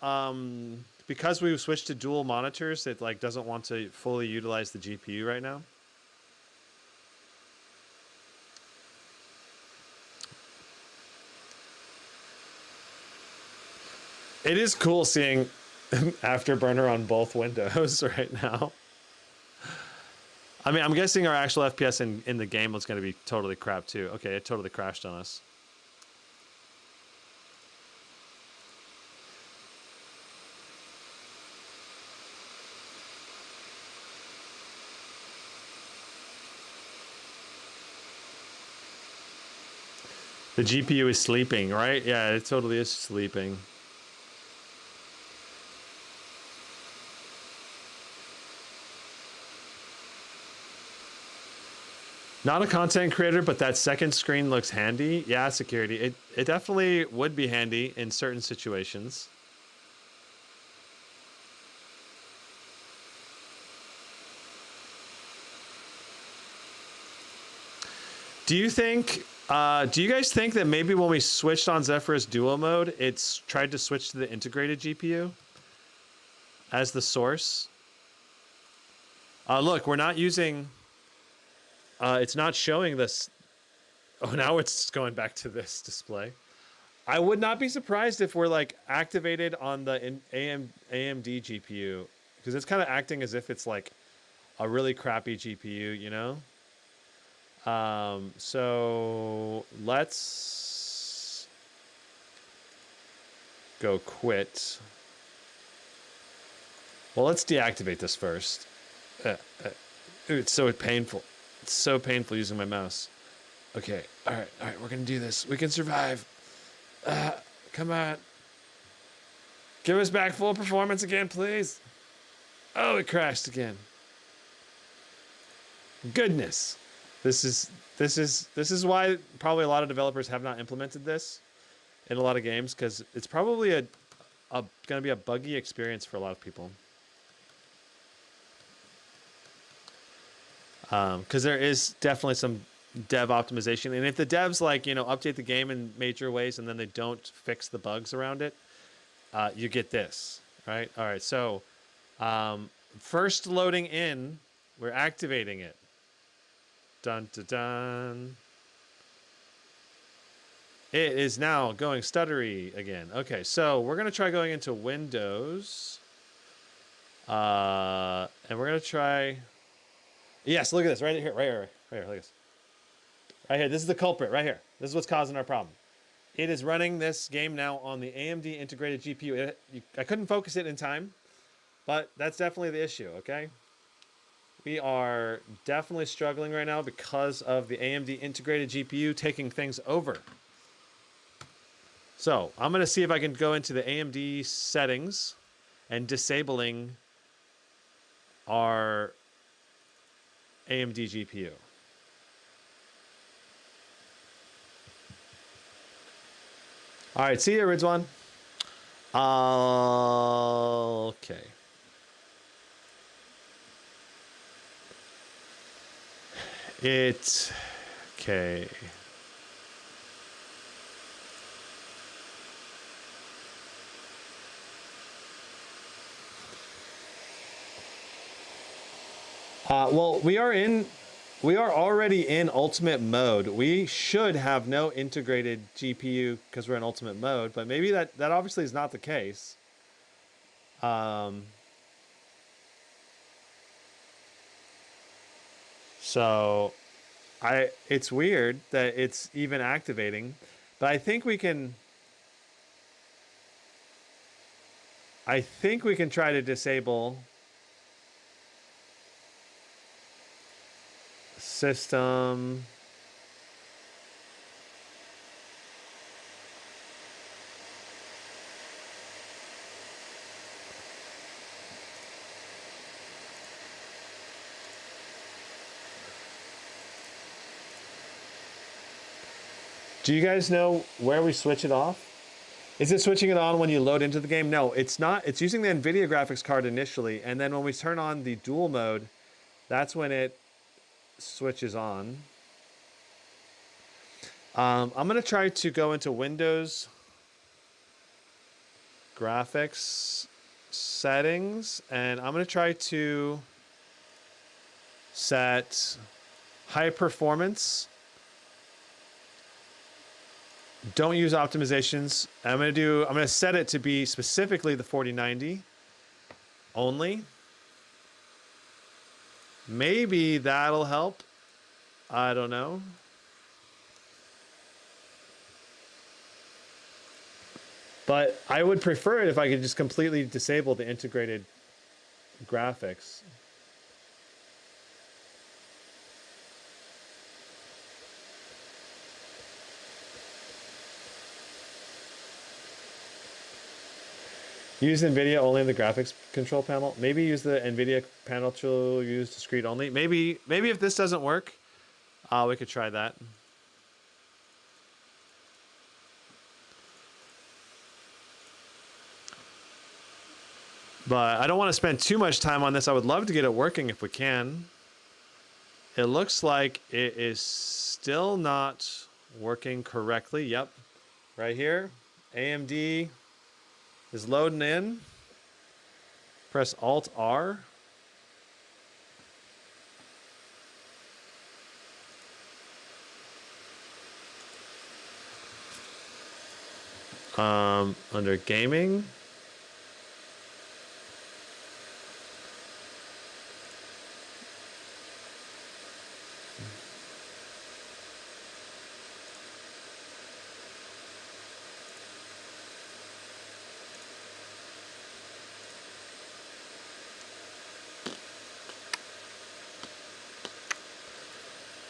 because we've switched to dual monitors, it like doesn't want to fully utilize the GPU right now. It is cool seeing Afterburner on both windows right now. I mean, I'm guessing our actual FPS in the game was going to be totally crap too. Okay, it totally crashed on us. The GPU is sleeping, right? Yeah, it totally is sleeping. Not a content creator, but that second screen looks handy. Yeah, security. It definitely would be handy in certain situations. Do you guys think that maybe when we switched on Zephyrus Duo mode, it's tried to switch to the integrated GPU as the source? Look, we're not using... it's not showing this. Oh, now it's going back to this display. I would not be surprised if we're like activated on the AMD GPU, because it's kind of acting as if it's like a really crappy GPU, you know? So let's go quit. Well, let's deactivate this first. Ooh, it's so painful. It's so painful using my mouse. Okay, all right, we're gonna do this. We can survive. Come on. Give us back full performance again, please. Oh, it crashed again. Goodness. This is why probably a lot of developers have not implemented this in a lot of games, because it's probably gonna be a buggy experience for a lot of people. Because there is definitely some dev optimization, and if the devs like, you know, update the game in major ways and then they don't fix the bugs around it, you get this, right? All right, so first loading in, we're activating it. Dun dun dun. It is now going stuttery again. Okay, so we're gonna try going into Windows, and we're gonna try. Yes, look at this right here, right here. Look at this. Right here. This is the culprit right here. This is what's causing our problem. It is running this game now on the AMD integrated GPU. I couldn't focus it in time, but that's definitely the issue, okay? We are definitely struggling right now because of the AMD integrated GPU taking things over. So I'm going to see if I can go into the AMD settings and disabling our AMD GPU. All right, see you, Rizwan. Okay. It's okay. Well, we are already in ultimate mode. We should have no integrated GPU because we're in ultimate mode, but maybe that obviously is not the case. So it's weird that it's even activating, but I think we can try to disable system. Do you guys know where we switch it off? Is it switching it on when you load into the game? No, it's not. It's using the NVIDIA graphics card initially, and then when we turn on the dual mode, that's when it switches on. I'm going to try to go into Windows graphics settings, and I'm going to try to set high performance. Don't use optimizations. I'm going to set it to be specifically the 4090 only. Maybe that'll help. I don't know. But I would prefer it if I could just completely disable the integrated graphics. Use NVIDIA only in the graphics control panel. Maybe use the NVIDIA panel to use discrete only. Maybe if this doesn't work, we could try that. But I don't want to spend too much time on this. I would love to get it working if we can. It looks like it is still not working correctly. Yep, right here, AMD is loading in. Press Alt-R. Under gaming.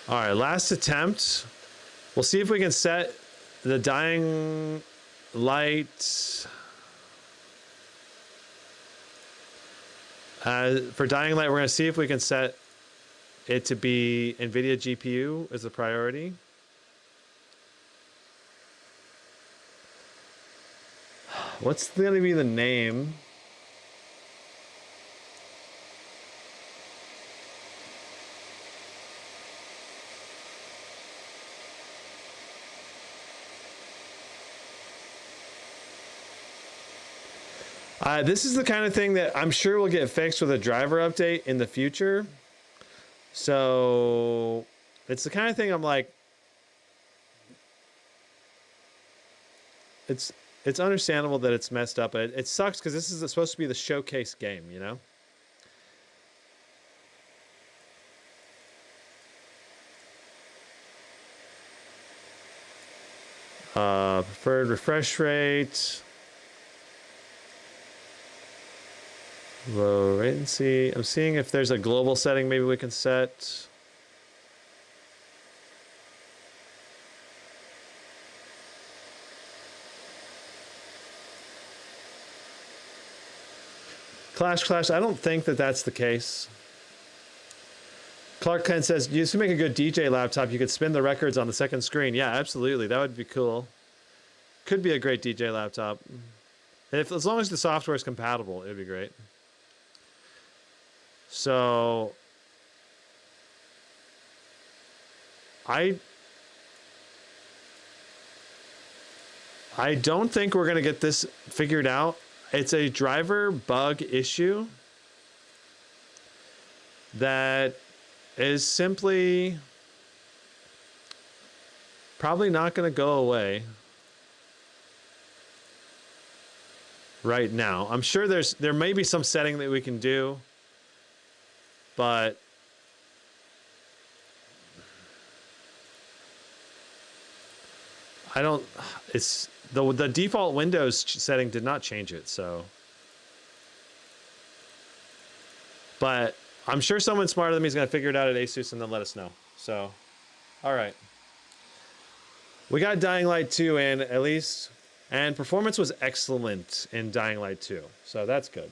All right, last attempt. We'll see if we can set the dying light. For dying light, we're going to see if we can set it to be NVIDIA GPU as a priority. What's going to be the name? This is the kind of thing that I'm sure will get fixed with a driver update in the future. So it's the kind of thing I'm like, it's understandable that it's messed up, but it sucks because this is supposed to be the showcase game, you know? Preferred refresh rate. Low latency. I'm seeing if there's a global setting maybe we can set. Clash. I don't think that that's the case. Clark Kent says, you should make a good DJ laptop. You could spin the records on the second screen. Yeah, absolutely. That would be cool. Could be a great DJ laptop. As long as the software is compatible, it'd be great. So I don't think we're going to get this figured out. It's a driver bug issue that is simply probably not going to go away right now. I'm sure there may be some setting that we can do, but I don't. It's the default Windows setting did not change it, so. But I'm sure someone smarter than me is going to figure it out at Asus and then let us know. So, all right. We got Dying Light 2 in at least, and performance was excellent in Dying Light 2. So that's good.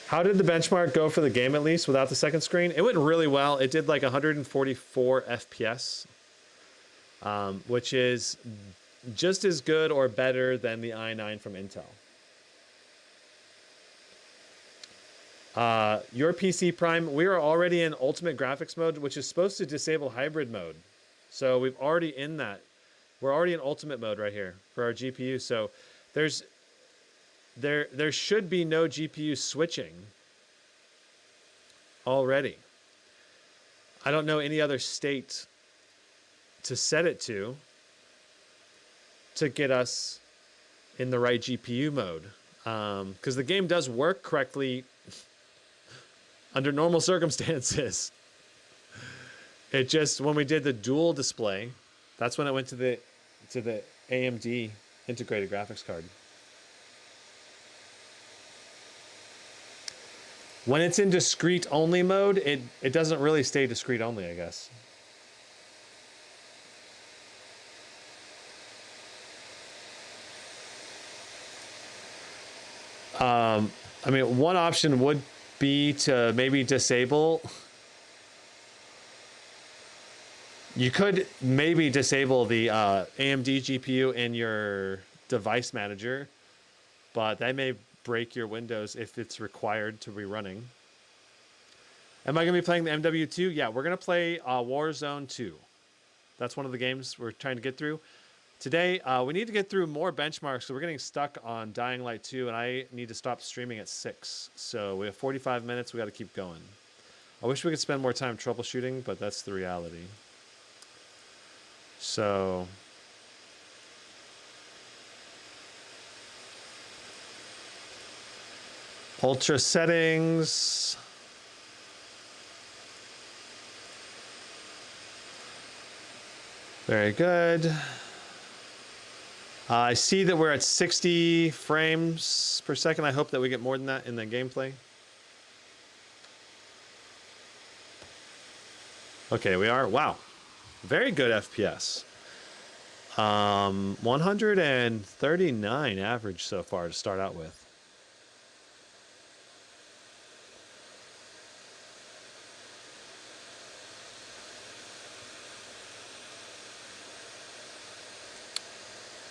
How did the benchmark go for the game at least without the second screen? It went really well. It did like 144 FPS. Which is just as good or better than the i9 from Intel. Your PC Prime, we are already in ultimate graphics mode, which is supposed to disable hybrid mode. So we've already in that. We're already in ultimate mode right here for our GPU. So there should be no GPU switching already. I don't know any other state to set it to get us in the right GPU mode. Because the game does work correctly under normal circumstances. It just, when we did the dual display, that's when it went to the AMD integrated graphics card. When it's in discrete only mode, it doesn't really stay discrete only, I guess. I mean, one option would be to maybe disable. You could maybe disable the AMD GPU in your device manager, but that may break your Windows if it's required to be running. Am I going to be playing the MW2? Yeah, we're going to play Warzone 2. That's one of the games we're trying to get through. Today, we need to get through more benchmarks, so we're getting stuck on Dying Light 2, and I need to stop streaming at 6. So we have 45 minutes. We got to keep going. I wish we could spend more time troubleshooting, but that's the reality. So ultra settings. Very good. I see that we're at 60 frames per second. I hope that we get more than that in the gameplay. Okay, we are. Wow. Very good FPS. 139 average so far to start out with.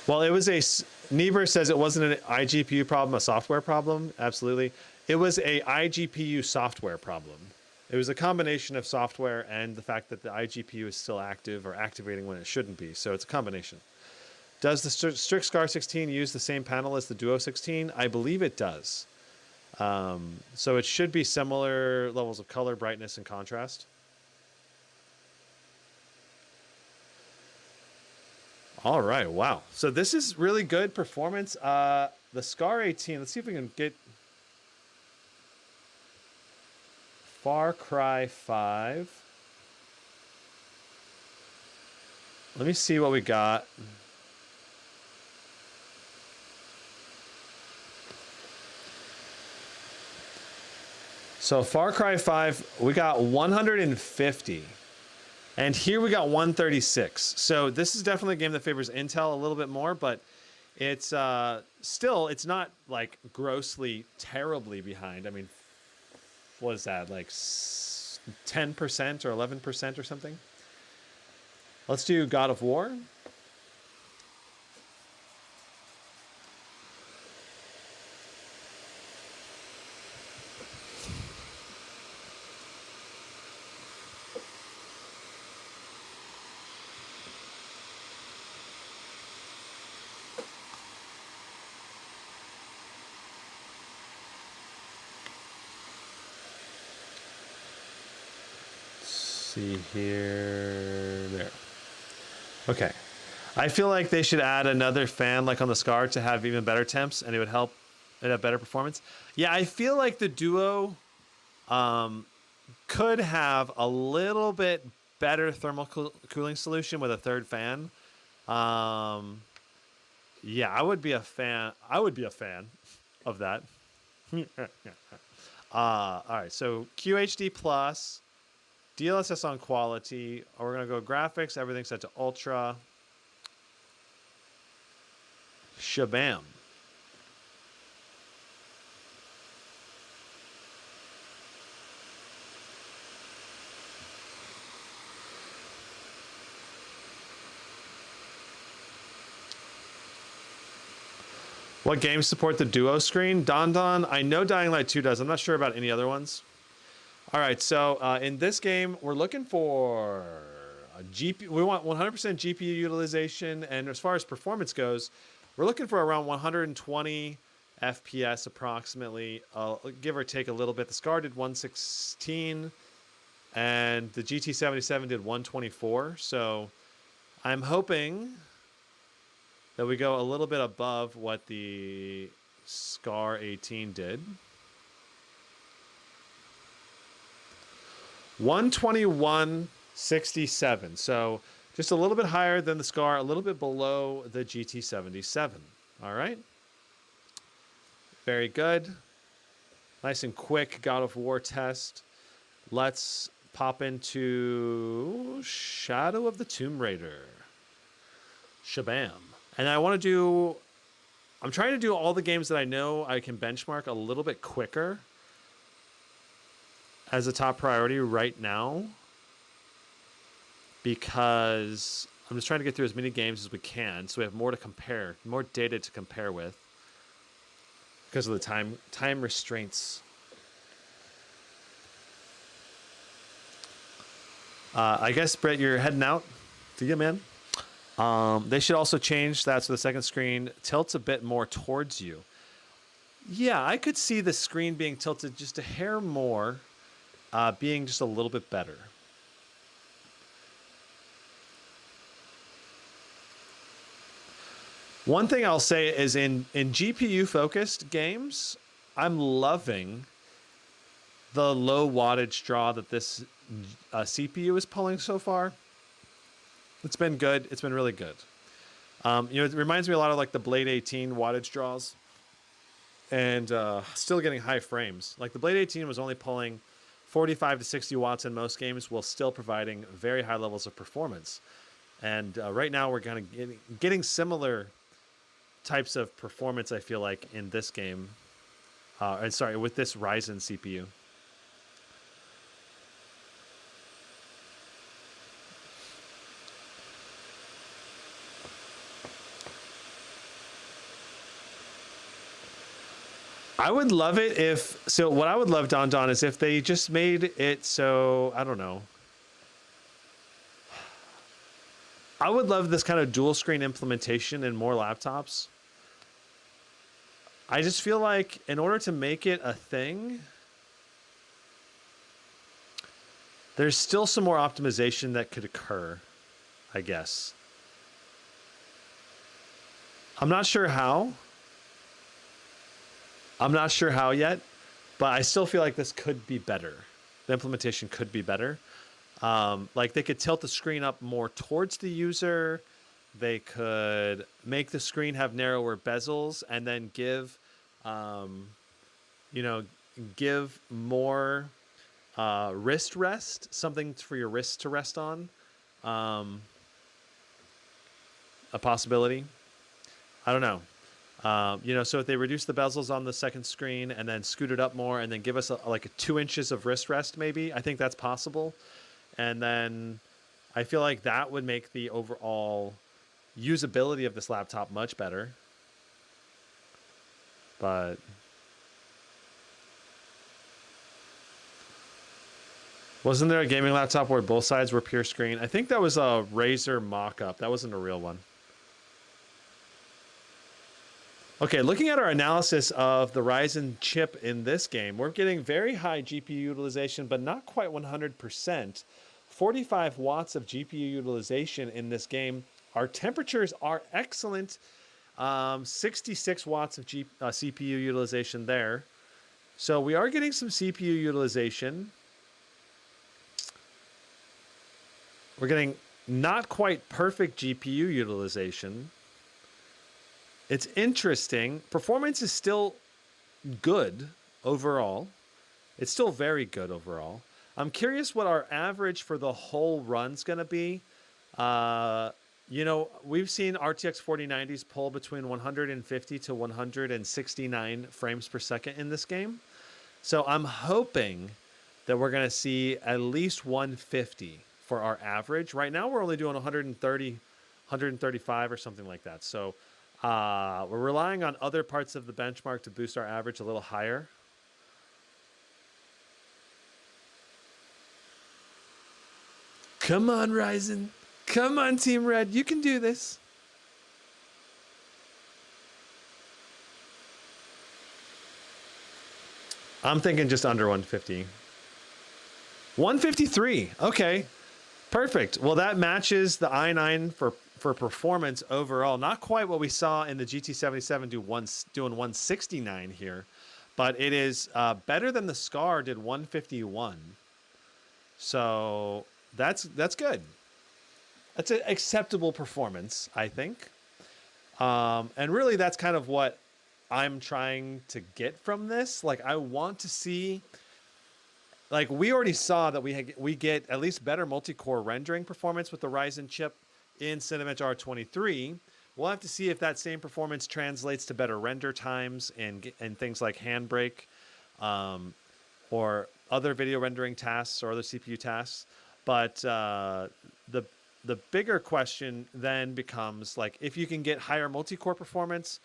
Well, it was Niebuhr says it wasn't an iGPU problem, a software problem. Absolutely. It was a iGPU software problem. It was a combination of software and the fact that the iGPU is still active or activating when it shouldn't be. So it's a combination. Does the Strix Scar 16 use the same panel as the Duo 16? I believe it does. So it should be similar levels of color, brightness, and contrast. All right, wow. So this is really good performance. The Scar 18, let's see if we can get... Far Cry 5. Let me see what we got. So Far Cry 5, we got 150. And here we got 136. So this is definitely a game that favors Intel a little bit more, but it's still, it's not like grossly, terribly behind. I mean, what is that, like 10% or 11% or something? Let's do God of War. See here, there. Okay. I feel like they should add another fan like on the Scar to have even better temps, and it would help it have better performance. Yeah, I feel like the Duo could have a little bit better thermal cooling solution with a third fan. Yeah, I would be a fan. I would be a fan of that. All right, so QHD plus. DLSS on quality. We're going to go graphics. Everything set to ultra. Shabam. What games support the Duo screen? Don, I know Dying Light 2 does. I'm not sure about any other ones. All right, so in this game, we're looking for a GPU. We want 100% GPU utilization, and as far as performance goes, we're looking for around 120 FPS approximately, give or take a little bit. The Scar did 116, and the GT77 did 124. So I'm hoping that we go a little bit above what the Scar 18 did. 121.67. So just a little bit higher than the Scar, a little bit below the GT77. All right. Very good. Nice and quick God of War test. Let's pop into Shadow of the Tomb Raider. Shabam. And I want to do, I'm trying to do all the games that I know I can benchmark a little bit quicker as a top priority right now, because I'm just trying to get through as many games as we can so we have more to compare, more data to compare with because of the time restraints. I guess, Brett, you're heading out. See you, man. They should also change that so the second screen tilts a bit more towards you. Yeah, I could see the screen being tilted just a hair more, being just a little bit better. One thing I'll say is in GPU focused games, I'm loving the low wattage draw that this CPU is pulling so far. It's been good. It's been really good. It reminds me a lot of like the Blade 18 wattage draws, and still getting high frames. Like the Blade 18 was only pulling 45 to 60 watts in most games, while still providing very high levels of performance. And right now we're kind of getting similar types of performance, I feel like, in this game. With this Ryzen CPU. I would love it if, so what I would love, Don, is if they just made it so, I don't know. I would love this kind of dual screen implementation in more laptops. I just feel like in order to make it a thing, there's still some more optimization that could occur, I guess. I'm not sure how. I'm not sure how yet, but I still feel like this could be better the implementation could be better. Like they could tilt the screen up more towards the user. They could make the screen have narrower bezels and then give, give more wrist rest, something for your wrist to rest on. A possibility. I don't know. So if they reduce the bezels on the second screen and then scoot it up more and then give us like a 2 inches of wrist rest, maybe, I think that's possible. And then I feel like that would make the overall usability of this laptop much better. But wasn't there a gaming laptop where both sides were pure screen? I think that was a Razer mock-up. That wasn't a real one. Okay, looking at our analysis of the Ryzen chip in this game, we're getting very high GPU utilization, but not quite 100%. 45 watts of GPU utilization in this game. Our temperatures are excellent. 66 watts of CPU utilization there. So we are getting some CPU utilization. We're getting not quite perfect GPU utilization. It's interesting. Performance is still good overall. It's still very good overall. I'm curious what our average for the whole run's going to be. We've seen RTX 4090s pull between 150 to 169 frames per second in this game. So I'm hoping that we're going to see at least 150 for our average. Right now, we're only doing 130, 135 or something like that. So we're relying on other parts of the benchmark to boost our average a little higher. Come on, Ryzen. Come on, Team Red. You can do this. I'm thinking just under 150. 153. Okay. Perfect. Well, that matches the i9 for performance overall. Not quite what we saw in the GT77 doing 169 here, but it is better than the Scar did 151. So that's good. That's an acceptable performance, I think. And really, that's kind of what I'm trying to get from this. Like, I want to see, like, we already saw that we get at least better multi-core rendering performance with the Ryzen chip in Cinebench R23. We'll have to see if that same performance translates to better render times and things like Handbrake, or other video rendering tasks or other CPU tasks. But the bigger question then becomes, like, if you can get higher multi-core performance,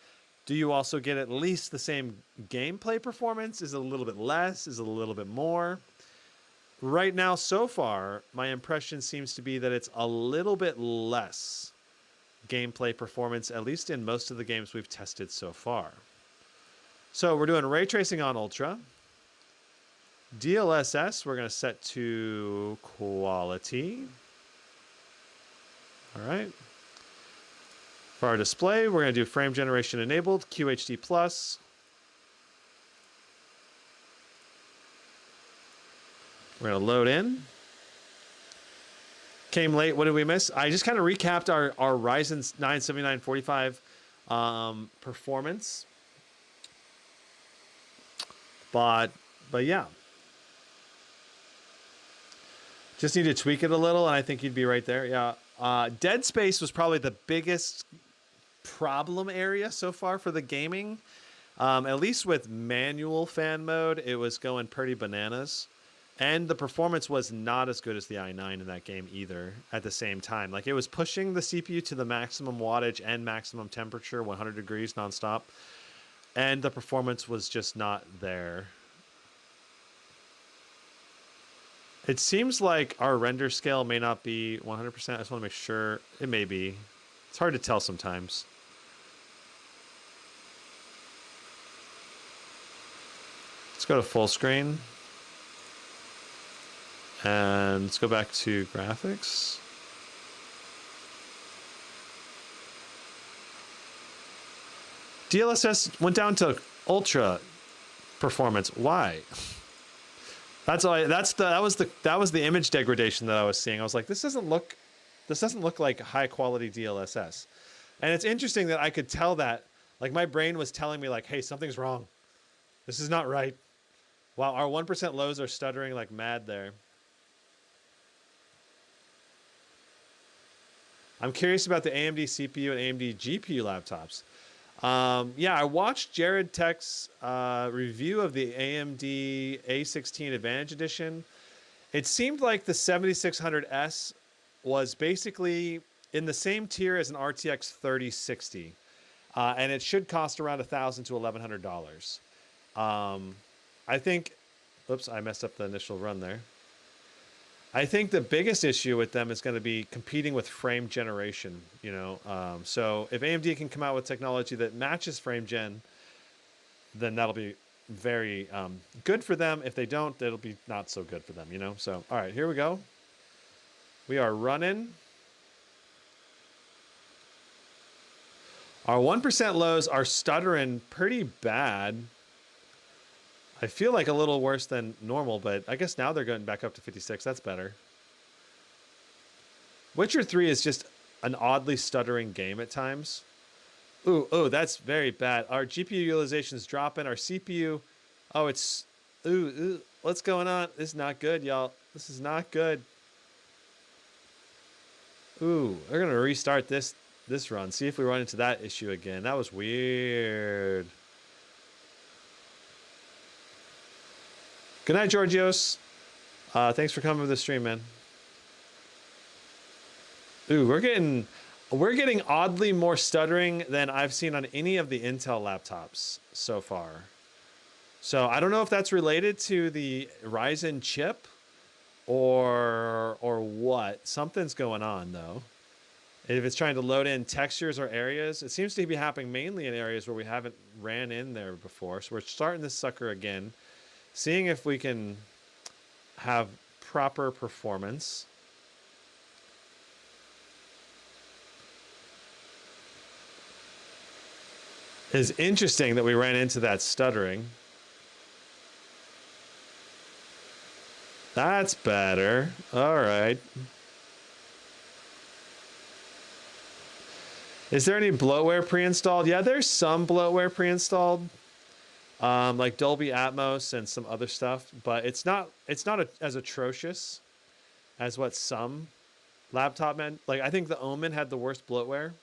do you also get at least the same gameplay performance? Is it a little bit less? Is it a little bit more? Right now, so far, my impression seems to be that it's a little bit less gameplay performance, at least in most of the games we've tested so far. So we're doing ray tracing on Ultra. DLSS, we're going to set to quality. All right. For our display, we're going to do frame generation enabled, QHD+. We're going to load in. Came late. What did we miss? I just kind of recapped our Ryzen 9 7945 performance. But yeah. Just need to tweak it a little, and I think you'd be right there. Yeah. Dead space was probably the biggest problem area so far for the gaming. At least with manual fan mode, it was going pretty bananas. And the performance was not as good as the i9 in that game either at the same time. Like, it was pushing the CPU to the maximum wattage and maximum temperature, 100 degrees nonstop. And the performance was just not there. It seems like our render scale may not be 100%. I just want to make sure. It may be. It's hard to tell sometimes. Let's go to full screen. And let's go back to graphics. DLSS went down to ultra performance. Why? That's all. That was the image degradation that I was seeing. I was like, this doesn't look like high quality DLSS. And it's interesting that I could tell that, like my brain was telling me like, hey, something's wrong. This is not right. Wow, our 1% lows are stuttering like mad there. I'm curious about the AMD CPU and AMD GPU laptops. Yeah, I watched Jared Tech's review of the AMD A16 Advantage Edition. It seemed like the 7600S was basically in the same tier as an RTX 3060. And it should cost around $1,000 to $1,100. I think, oops, I messed up the initial run there. I think the biggest issue with them is going to be competing with frame generation, you know. So if AMD can come out with technology that matches frame gen, then that'll be very good for them. If they don't, it'll be not so good for them, you know. So, all right, here we go. We are running. Our 1% lows are stuttering pretty bad. I feel like a little worse than normal, but I guess now they're going back up to 56. That's better. Witcher 3 is just an oddly stuttering game at times. Ooh, that's very bad. Our GPU utilization is dropping. Our CPU, oh, it's, ooh, what's going on? This is not good, y'all. This is not good. Ooh, we're going to restart this run. See if we run into that issue again. That was weird. Good night, Georgios. Thanks for coming to the stream, man. Ooh, we're getting oddly more stuttering than I've seen on any of the Intel laptops so far. So I don't know if that's related to the Ryzen chip or what. Something's going on though. If it's trying to load in textures or areas, it seems to be happening mainly in areas where we haven't ran in there before. So we're starting this sucker again. Seeing if we can have proper performance. It's interesting that we ran into that stuttering. That's better. All right. Is there any bloatware pre-installed? Yeah, there's some bloatware pre-installed. Like Dolby Atmos and some other stuff, but it's not as atrocious as what some laptop meant. Like I think the Omen had the worst bloatware.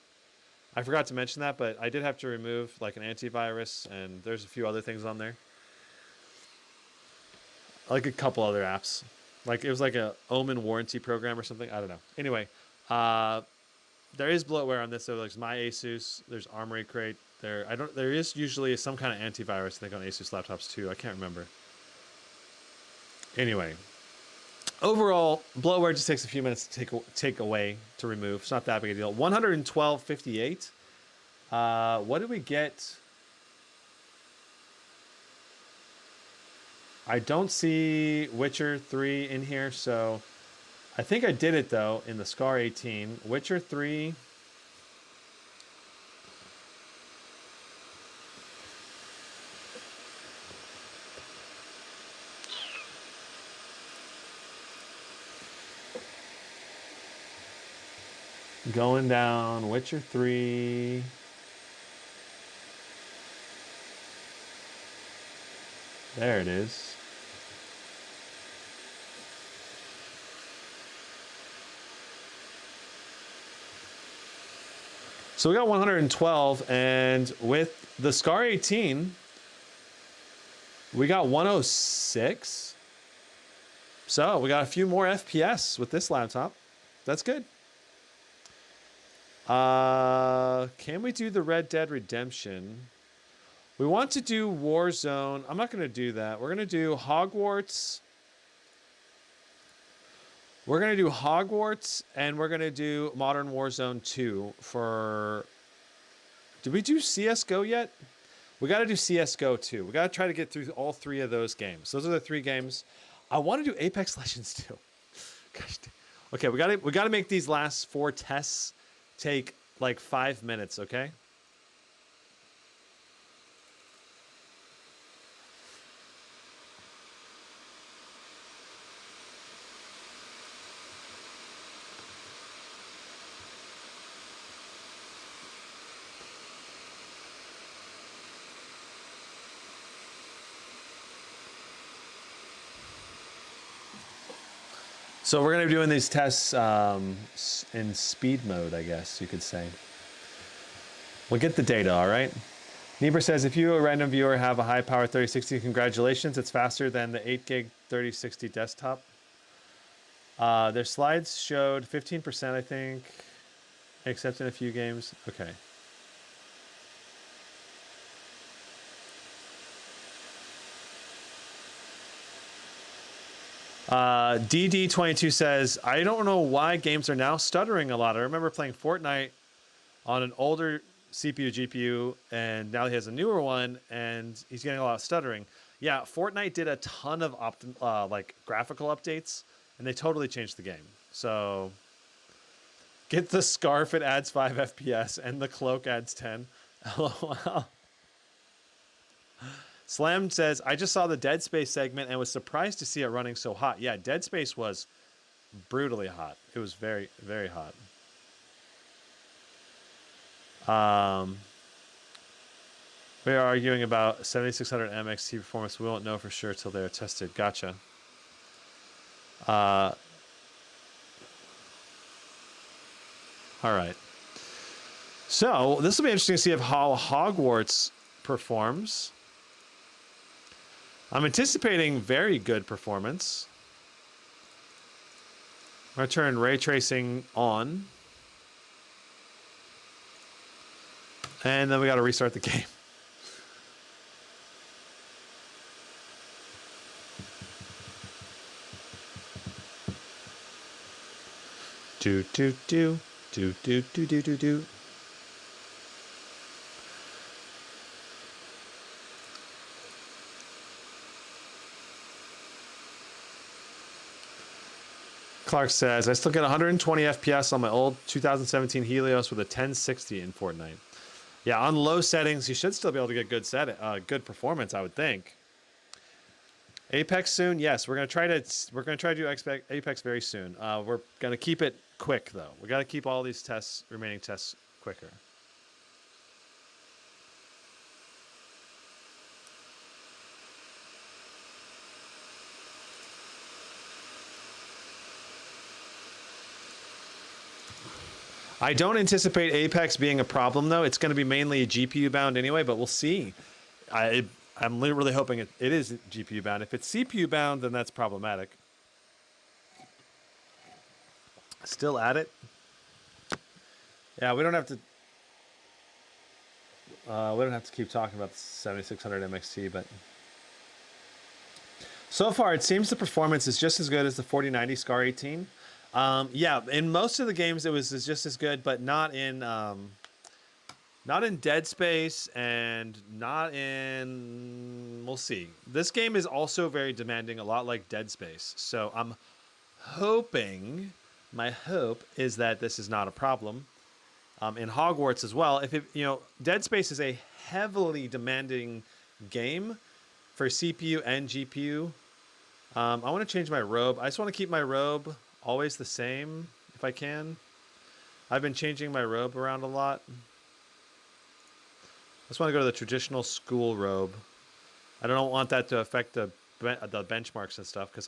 I forgot to mention that, but I did have to remove like an antivirus, and there's a few other things on there, like a couple other apps. Like it was like a Omen warranty program or something. I don't know. Anyway, there is bloatware on this. So there's my Asus. There's Armory crate. There is usually some kind of antivirus, I think, on Asus laptops too. I can't remember. Anyway, overall, bloatware just takes a few minutes to take away to remove. It's not that big a deal. 112.58. What did we get? I don't see Witcher 3 in here, so I think I did it though in the Scar 18. Witcher 3. Going down, Witcher 3. There it is. So we got 112, and with the Scar 18, we got 106. So we got a few more FPS with this laptop. That's good. Can we do the Red Dead Redemption? We want to do Warzone. I'm not going to do that. We're going to do Hogwarts. We're going to do Hogwarts, and we're going to do Modern Warzone 2 for... Did we do CSGO yet? We got to do CSGO too. We got to try to get through all three of those games. Those are the three games. I want to do Apex Legends too. Gosh. Okay, we got to make these last 4 tests take like 5 minutes, okay? So we're gonna be doing these tests in speed mode, I guess you could say. We'll get the data, all right? Niebuhr says, if you, a random viewer, have a high-power 3060, congratulations. It's faster than the 8 gig 3060 desktop. Their slides showed 15%, I think, except in a few games. Okay. DD22 says, I don't know why games are now stuttering a lot. I remember playing Fortnite on an older CPU, GPU, and now he has a newer one, and he's getting a lot of stuttering. Yeah, Fortnite did a ton of like graphical updates, and they totally changed the game. So get the scarf, it adds 5 FPS, and the cloak adds 10. LOL. Slam says, I just saw the Dead Space segment and was surprised to see it running so hot. Yeah, Dead Space was brutally hot. It was very, very hot. We are arguing about 7600 MXT performance. We won't know for sure till they're tested. Gotcha. All right. So this will be interesting to see how Hogwarts performs. I'm anticipating very good performance. I'm going to turn ray tracing on. And then we got to restart the game. Do do do do do do do do do. Clark says, I still get 120 FPS on my old 2017 Helios with a 1060 in Fortnite. Yeah, on low settings, you should still be able to get good performance, I would think. Apex soon, yes. We're gonna try to do Apex very soon. We're gonna keep it quick though. We got to keep all these remaining tests quicker. I don't anticipate Apex being a problem, though. It's going to be mainly a GPU bound anyway, but we'll see. I'm really hoping it is GPU bound. If it's CPU bound, then that's problematic. Still at it? Yeah, we don't have to. We don't have to keep talking about the 7600 MXT, but so far it seems the performance is just as good as the 4090 Scar 18. Yeah, in most of the games it was just as good, but not in Dead Space and not in. We'll see. This game is also very demanding, a lot like Dead Space. So I'm hoping. My hope is that this is not a problem. In Hogwarts as well. If Dead Space is a heavily demanding game for CPU and GPU. I want to change my robe. I just want to keep my robe always the same if I can. I've been changing my robe around a lot. I just want to go to the traditional school robe. I don't want that to affect the benchmarks and stuff because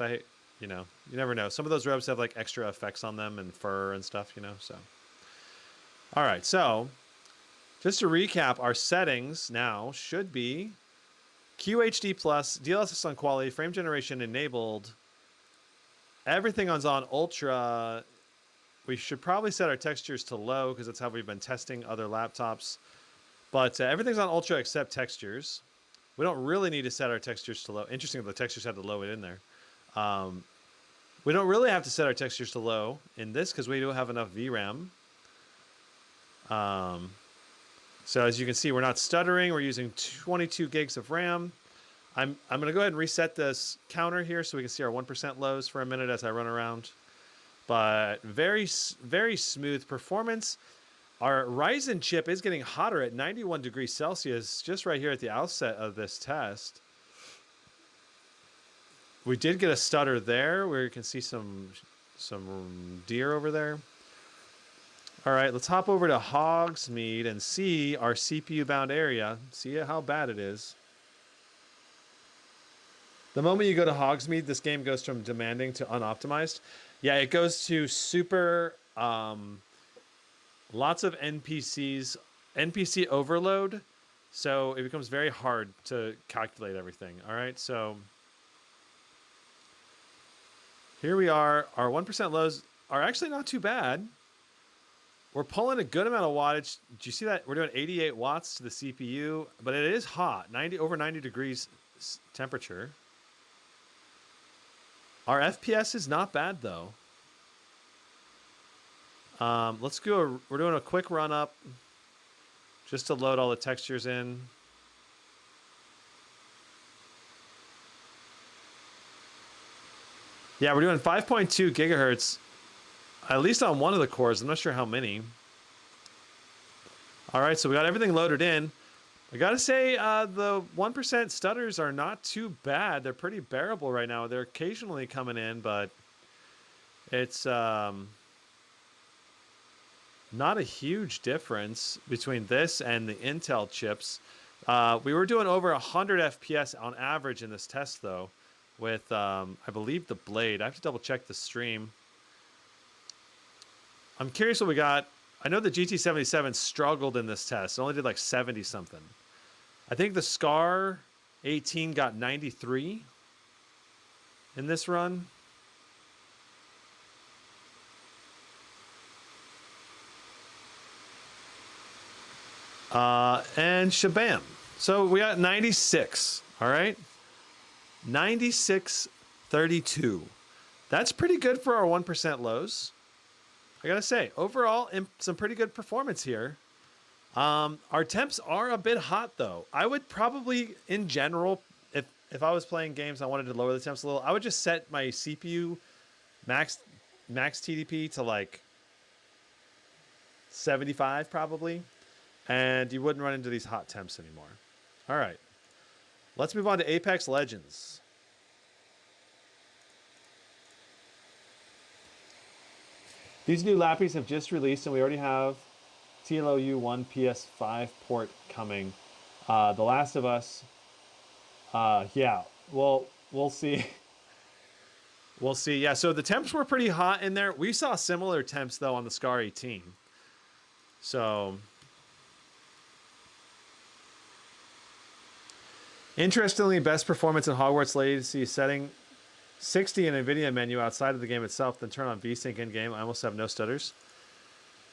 you never know. Some of those robes have like extra effects on them and fur and stuff, so. All right, so just to recap, our settings now should be QHD+, DLSS on quality, frame generation enabled. Everything on ultra. We should probably set our textures to low because that's how we've been testing other laptops. But everything's on ultra except textures. We don't really need to set our textures to low. Interesting that the textures had to low it in there. We don't really have to set our textures to low in this because we do have enough VRAM. So as you can see, we're not stuttering. We're using 22 gigs of RAM. I'm going to go ahead and reset this counter here so we can see our 1% lows for a minute as I run around. But very, very smooth performance. Our Ryzen chip is getting hotter at 91 degrees Celsius just right here at the outset of this test. We did get a stutter there where you can see some deer over there. All right, let's hop over to Hogsmeade and see our CPU bound area. See how bad it is. The moment you go to Hogsmeade, this game goes from demanding to unoptimized. Yeah, it goes to super, lots of NPCs, NPC overload. So it becomes very hard to calculate everything. All right, so here we are. Our 1% lows are actually not too bad. We're pulling a good amount of wattage. Did you see that? We're doing 88 watts to the CPU, but it is hot, over 90 degrees temperature. Our FPS is not bad though. Let's go. We're doing a quick run up just to load all the textures in. Yeah, we're doing 5.2 gigahertz, at least on one of the cores. I'm not sure how many. All right, so we got everything loaded in. I gotta say, the 1% stutters are not too bad. They're pretty bearable right now. They're occasionally coming in, but it's not a huge difference between this and the Intel chips. We were doing over 100 FPS on average in this test, though, with, I believe, the Blade. I have to double check the stream. I'm curious what we got. I know the GT77 struggled in this test. It only did like 70 something. I think the Scar 18 got 93 in this run. And shabam. So we got 96. All right. 96.32. That's pretty good for our 1% lows. I gotta say, overall, some pretty good performance here. Our temps are a bit hot though. I would probably, in general, if I was playing games, I wanted to lower the temps a little, I would just set my CPU max TDP to like 75 probably, and you wouldn't run into these hot temps anymore. All right, let's move on to Apex Legends. These new lappies have just released, and we already have TLOU1 PS5 port coming. The Last of Us, yeah, well, we'll see. We'll see. Yeah, so the temps were pretty hot in there. We saw similar temps, though, on the Scar 18. So, interestingly, best performance in Hogwarts latency setting 60 in NVIDIA menu outside of the game itself, then turn on VSync in-game. I almost have no stutters.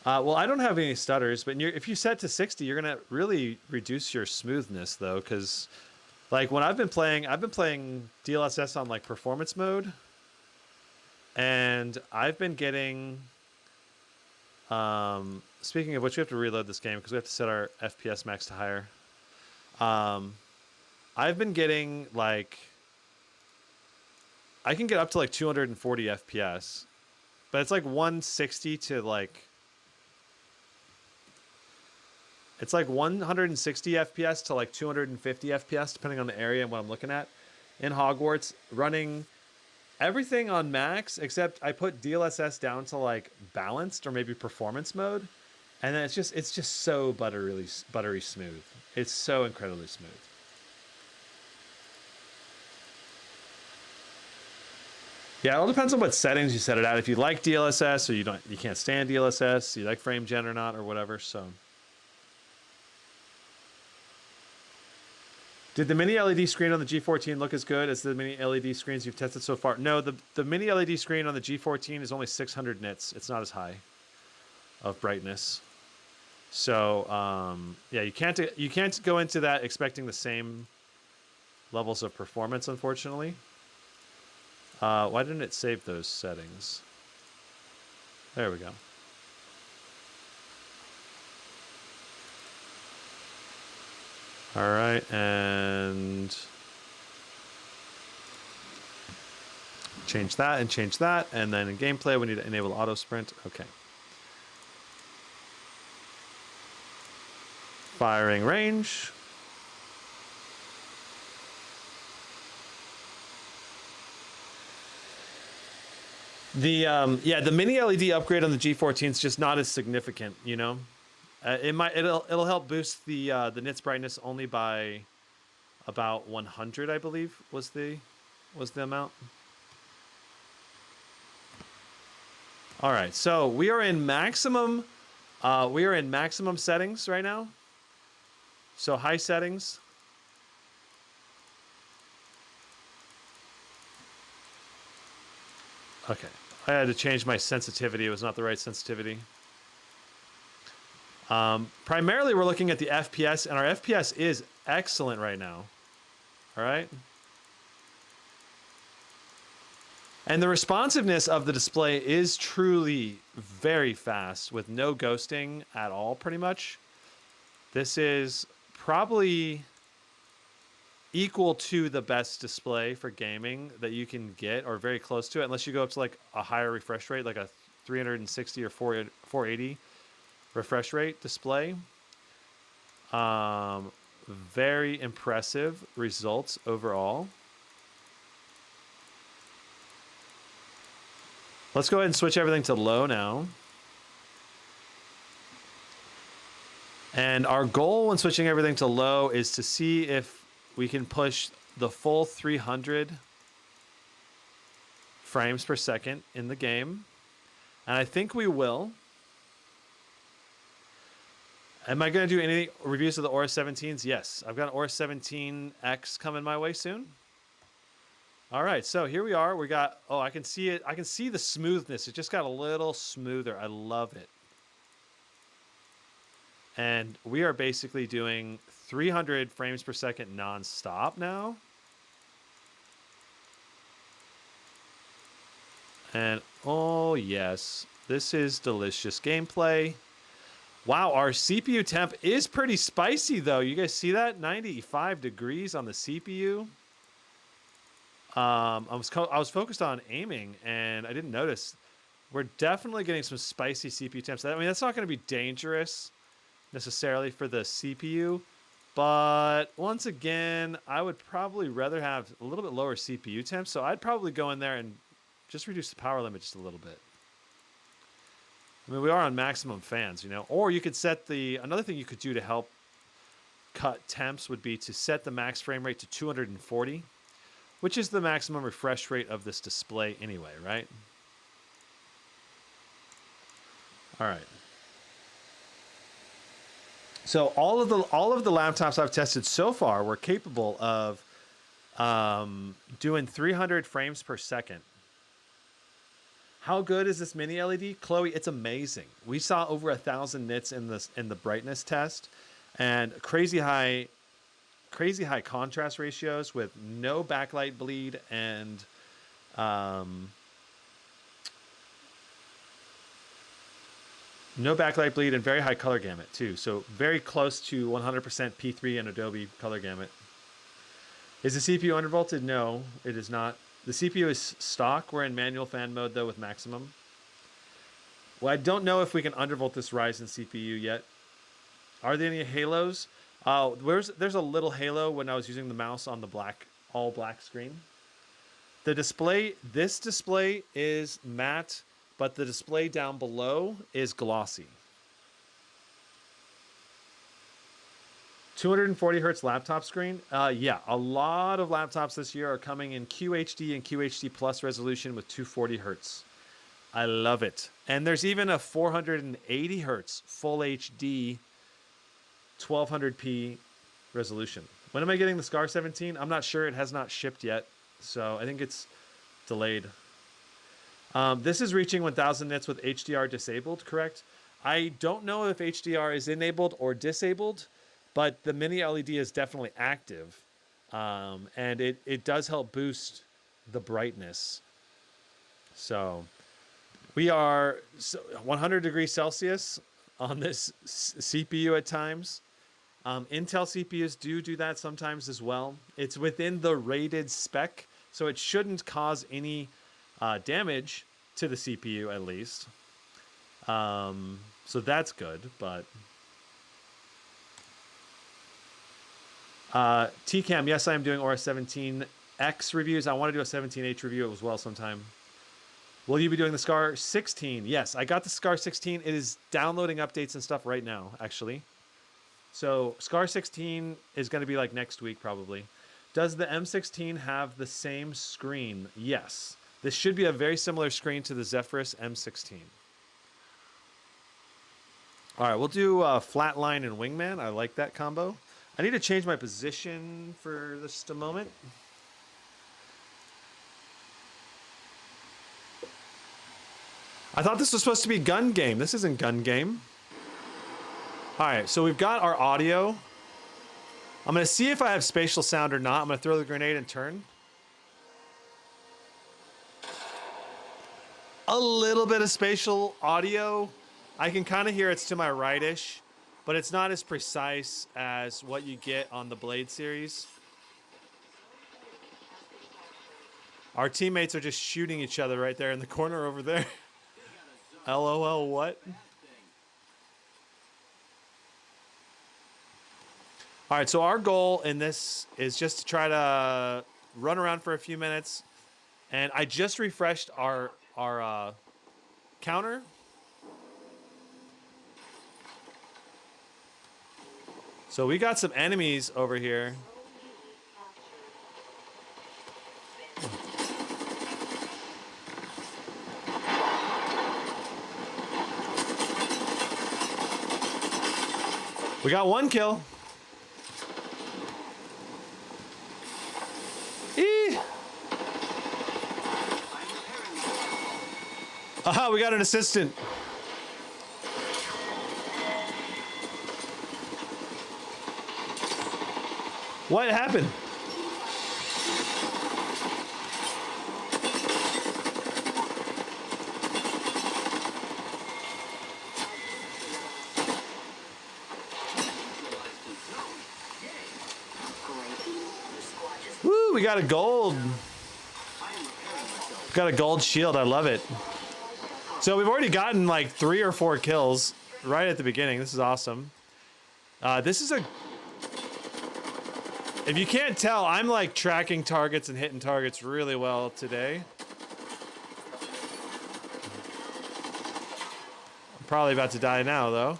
Well, I don't have any stutters, but if you set to 60, you're going to really reduce your smoothness, though, because, like, when I've been playing DLSS on, like, performance mode, and I've been getting... speaking of which, we have to reload this game because we have to set our FPS max to higher. I've been getting, like... I can get up to like 240 FPS, but it's like 160 to like, it's like 160 FPS to like 250 FPS, depending on the area and what I'm looking at in Hogwarts, running everything on max, except I put DLSS down to like balanced or maybe performance mode. And then it's just so buttery smooth. It's so incredibly smooth. Yeah, it all depends on what settings you set it at. If you like DLSS or you can't stand DLSS, you like frame gen or not or whatever. So, did the mini LED screen on the G14 look as good as the mini LED screens you've tested so far? No, the mini LED screen on the G14 is only 600 nits. It's not as high of brightness. So, yeah, you can't go into that expecting the same levels of performance, unfortunately. Why didn't it save those settings? There we go. All right, and change that and change that. And then in gameplay, we need to enable auto sprint. Okay. Firing range. The mini LED upgrade on the G14 is just not as significant, you know. It'll help boost the nits brightness only by about 100, I believe was the was the amount. All right, so we are in maximum settings right now. So high settings. Okay, I had to change my sensitivity. It was not the right sensitivity. Primarily, we're looking at the FPS, and our FPS is excellent right now. All right. And the responsiveness of the display is truly very fast with no ghosting at all, pretty much. This is probably equal to the best display for gaming that you can get, or very close to it, unless you go up to like a higher refresh rate, like a 360 or 480 refresh rate display. Very impressive results overall. Let's go ahead and switch everything to low now. And our goal when switching everything to low is to see if we can push the full 300 frames per second in the game. And I think we will. Am I going to do any reviews of the Aura 17s? Yes. I've got an Aura 17X coming my way soon. All right, so here we are. We got, oh, I can see it. I can see the smoothness. It just got a little smoother. I love it. And we are basically doing 300 frames per second nonstop now. And oh yes, this is delicious gameplay. Wow, our CPU temp is pretty spicy though. You guys see that? 95 degrees on the CPU. I was focused on aiming and I didn't notice. We're definitely getting some spicy CPU temps. I mean, that's not going to be dangerous necessarily for the CPU, but once again, I would probably rather have a little bit lower CPU temps. So I'd probably go in there and just reduce the power limit just a little bit. I mean, we are on maximum fans, you know, or you could set another thing you could do to help cut temps would be to set the max frame rate to 240. Which is the maximum refresh rate of this display anyway, right? All right. So all of the laptops I've tested so far were capable of doing 300 frames per second. How good is this mini LED? Chloe, it's amazing. We saw over 1,000 nits in the brightness test and crazy high contrast ratios with no backlight bleed and very high color gamut too. So very close to 100% P3 and Adobe color gamut. Is the CPU undervolted? No, it is not. The CPU is stock. We're in manual fan mode though with maximum. Well, I don't know if we can undervolt this Ryzen CPU yet. Are there any halos? There's a little halo when I was using the mouse on the all black screen. The display, this display is matte, but the display down below is glossy. 240 hertz laptop screen. Yeah, a lot of laptops this year are coming in QHD and QHD plus resolution with 240 hertz. I love it. And there's even a 480 hertz full HD 1200p resolution. When am I getting the Scar 17? I'm not sure. It has not shipped yet, so I think it's delayed. This is reaching 1000 nits with HDR disabled, correct? I don't know if HDR is enabled or disabled, but the mini LED is definitely active, and it does help boost the brightness. So we are 100 degrees Celsius on this CPU at times. Intel CPUs do that sometimes as well. It's within the rated spec, so it shouldn't cause any damage to the CPU at least. So that's good, but TCAM, yes, I am doing Aura 17X reviews. I want to do a 17H review as well sometime. Will you be doing the Scar 16? Yes, I got the Scar 16. It is downloading updates and stuff right now, actually. So Scar 16 is going to be like next week probably. Does the M16 have the same screen? Yes. This should be a very similar screen to the Zephyrus M16. All right, we'll do Flatline and Wingman. I like that combo. I need to change my position for just a moment. I thought this was supposed to be gun game. This isn't gun game. All right, so we've got our audio. I'm gonna see if I have spatial sound or not. I'm gonna throw the grenade and turn. A little bit of spatial audio. I can kind of hear it's to my right-ish, but it's not as precise as what you get on the Blade series. Our teammates are just shooting each other right there in the corner over there. LOL, what? All right, so our goal in this is just to try to run around for a few minutes. And I just refreshed our counter. So we got some enemies over here. We got one kill. Aha, we got an assistant. What happened? Woo, we got a gold. Got a gold shield, I love it. So we've already gotten like 3 or 4 kills right at the beginning. This is awesome. This is a... If you can't tell, I'm like tracking targets and hitting targets really well today. I'm probably about to die now though.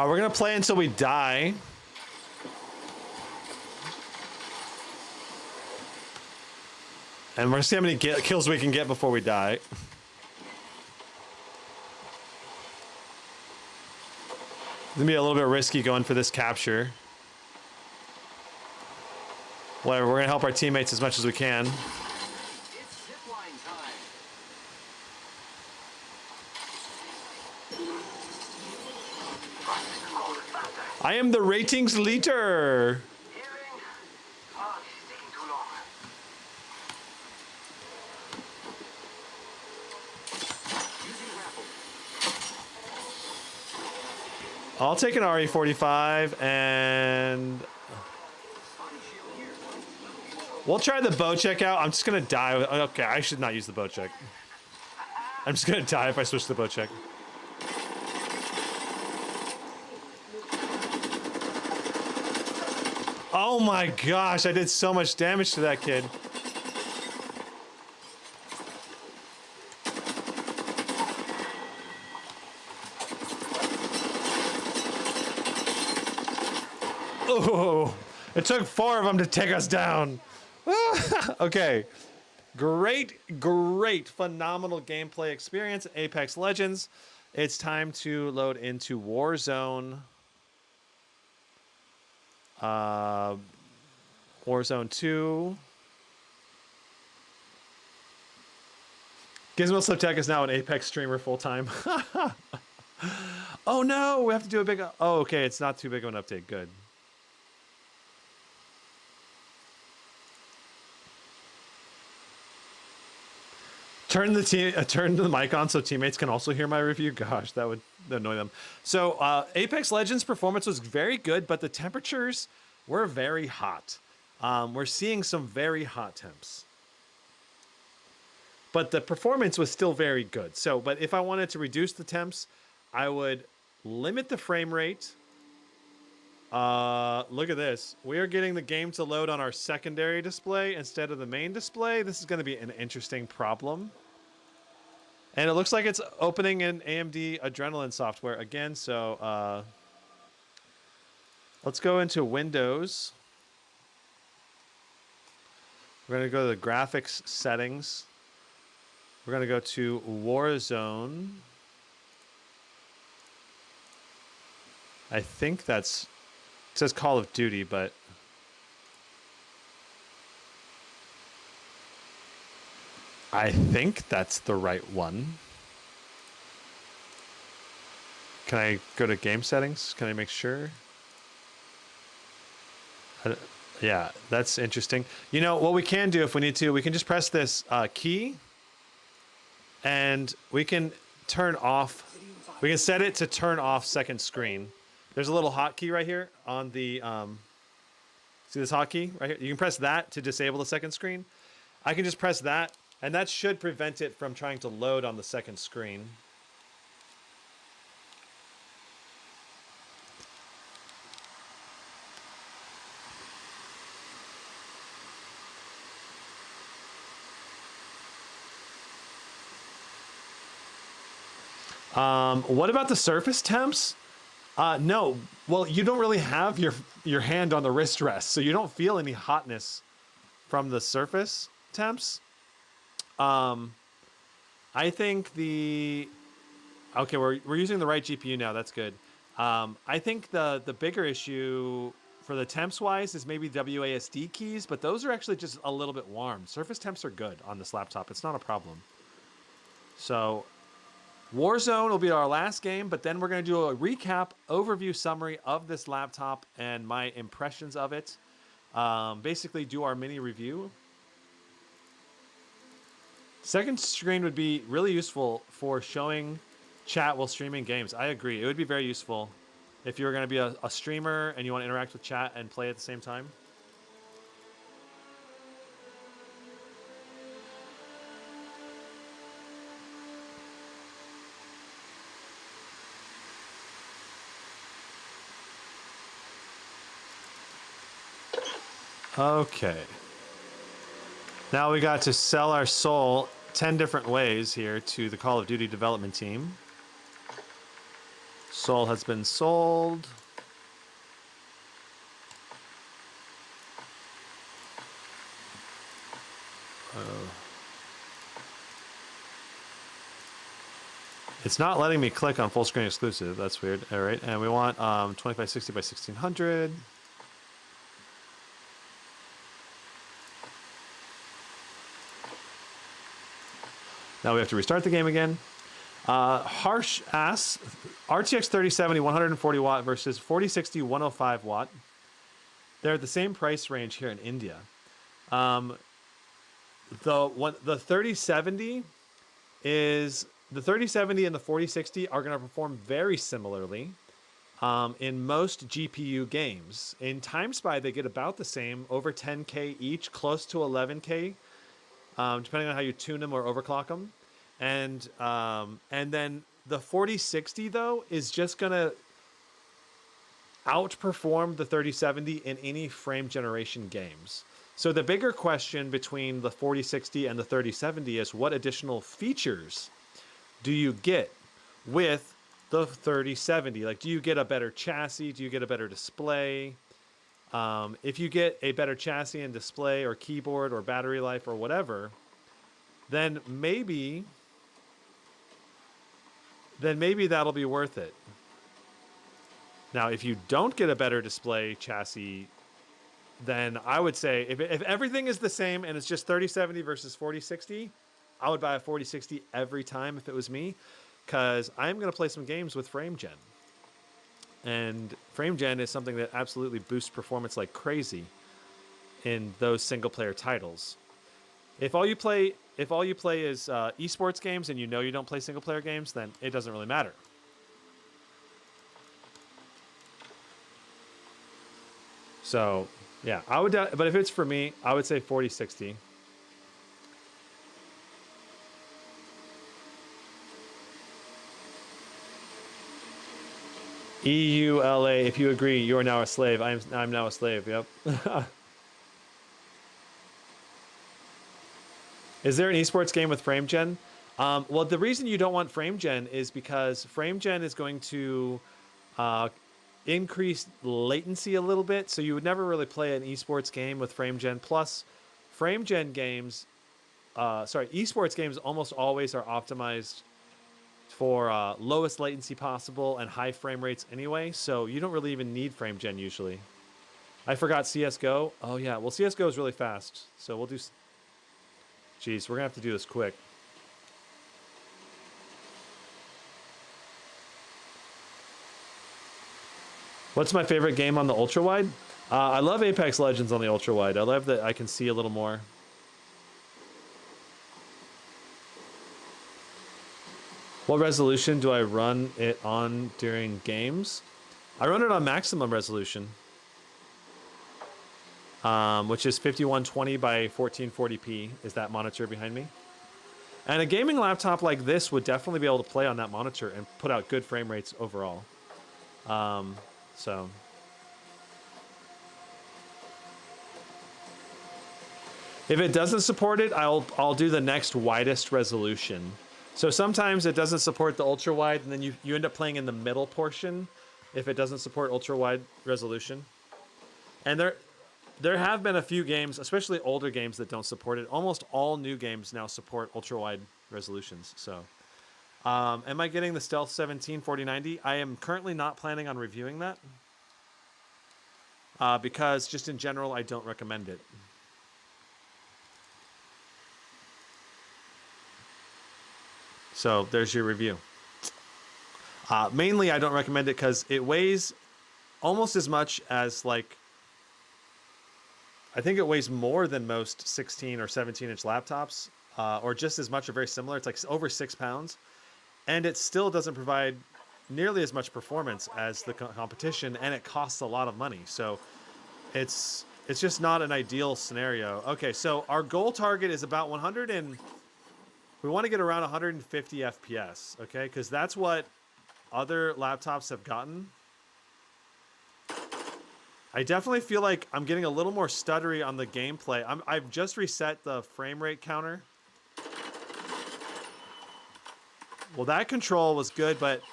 We're gonna play until we die. And we're gonna see how many kills we can get before we die. It's gonna be a little bit risky going for this capture. Whatever, we're gonna help our teammates as much as we can. I am the ratings leader. I'll take an RE45 and we'll try the bow check out. I'm just gonna die. Okay, I should not use the bow check. I'm just gonna die if I switch to the bow check. Oh my gosh, I did so much damage to that kid. Oh, it took 4 of them to take us down. Okay, great, phenomenal gameplay experience, Apex Legends. It's time to load into Warzone. Warzone 2. Gizmo Sliptech is now an Apex streamer full-time. Oh no, we have to do a big... Oh, okay, it's not too big of an update. Good. Turn the mic on so teammates can also hear my review. Gosh, that would annoy them. So Apex Legends performance was very good, but the temperatures were very hot. We're seeing some very hot temps. but the performance was still very good. So, but if I wanted to reduce the temps, I would limit the frame rate. Look at this. We are getting the game to load on our secondary display instead of the main display. This is going to be an interesting problem. And it looks like it's opening in AMD Adrenalin software again. So let's go into Windows. We're going to go to the graphics settings. We're going to go to Warzone. I think that's, it says Call of Duty, but I think that's the right one. Can I go to game settings? Can I make sure? Yeah, that's interesting. You know, what we can do if we need to, we can just press this key and we can turn off, we can set it to turn off second screen. There's a little hotkey right here on the, see this hotkey right here? You can press that to disable the second screen. I can just press that, and that should prevent it from trying to load on the second screen. What about the surface temps? No. Well, you don't really have your hand on the wrist rest, so you don't feel any hotness from the surface temps. I think okay, we're using the right GPU now. That's good. I think the bigger issue for the temps wise is maybe WASD keys, but those are actually just a little bit warm. Surface temps are good on this laptop. It's not a problem. So Warzone will be our last game, but then we're going to do a recap, overview summary of this laptop and my impressions of it. Basically do our mini review. Second screen would be really useful for showing chat while streaming games. I agree. It would be very useful if you're going to be a streamer and you want to interact with chat and play at the same time. Okay. Now we got to sell our soul 10 different ways here to the Call of Duty development team. Soul has been sold. It's not letting me click on full screen exclusive. That's weird. All right. And we want 2560 by 1600. Now we have to restart the game again. Harsh ass, RTX 3070 140 watt versus 4060 105 watt. They're at the same price range here in India. The 3070 and the 4060 are going to perform very similarly in most GPU games. In Timespy, they get about the same, over 10K each, close to 11K. Depending on how you tune them or overclock them. And then the 4060 though is just gonna outperform the 3070 in any frame generation games. So the bigger question between the 4060 and the 3070 is what additional features do you get with the 3070? Like, do you get a better chassis? Do you get a better display? If you get a better chassis and display or keyboard or battery life or whatever, then maybe that'll be worth it. Now, if you don't get a better display chassis, then I would say if everything is the same and it's just 3070 versus 4060, I would buy a 4060 every time if it was me, because I'm going to play some games with frame gen. And frame gen is something that absolutely boosts performance like crazy in those single player titles. If all you play is esports games and you know you don't play single player games, then it doesn't really matter. So yeah, but if it's for me, I would say 4060. EULA, if you agree, you are now a slave. I'm now a slave, yep. Is there an esports game with frame gen? Well, the reason you don't want frame gen is because frame gen is going to increase latency a little bit, so you would never really play an esports game with frame gen. Plus, frame gen games, esports games almost always are optimized for lowest latency possible and high frame rates anyway, so you don't really even need frame gen usually. I forgot CSGO. Oh yeah, well CSGO is really fast, so we'll do... Jeez, we're gonna have to do this quick. What's my favorite game on the ultra wide? I love Apex Legends on the ultra wide. I love that I can see a little more. What resolution do I run it on during games? I run it on maximum resolution, which is 5120 by 1440p is that monitor behind me. And a gaming laptop like this would definitely be able to play on that monitor and put out good frame rates overall. So if it doesn't support it, I'll do the next widest resolution. So sometimes it doesn't support the ultra wide, and then you end up playing in the middle portion if it doesn't support ultra wide resolution. And there have been a few games, especially older games, that don't support it. Almost all new games now support ultra wide resolutions. So am I getting the Stealth 17 4090? I am currently not planning on reviewing that because just in general, I don't recommend it. So there's your review. Mainly, I don't recommend it because it weighs almost as much as, like, I think it weighs more than most 16 or 17 inch laptops, or just as much or very similar. It's like over 6 pounds, and it still doesn't provide nearly as much performance as the competition, and it costs a lot of money. So it's just not an ideal scenario. Okay, so our goal target is about 100 and we want to get around 150 FPS, okay? Because that's what other laptops have gotten. I definitely feel like I'm getting a little more stuttery on the gameplay. I've just reset the frame rate counter. Well, that control was good, but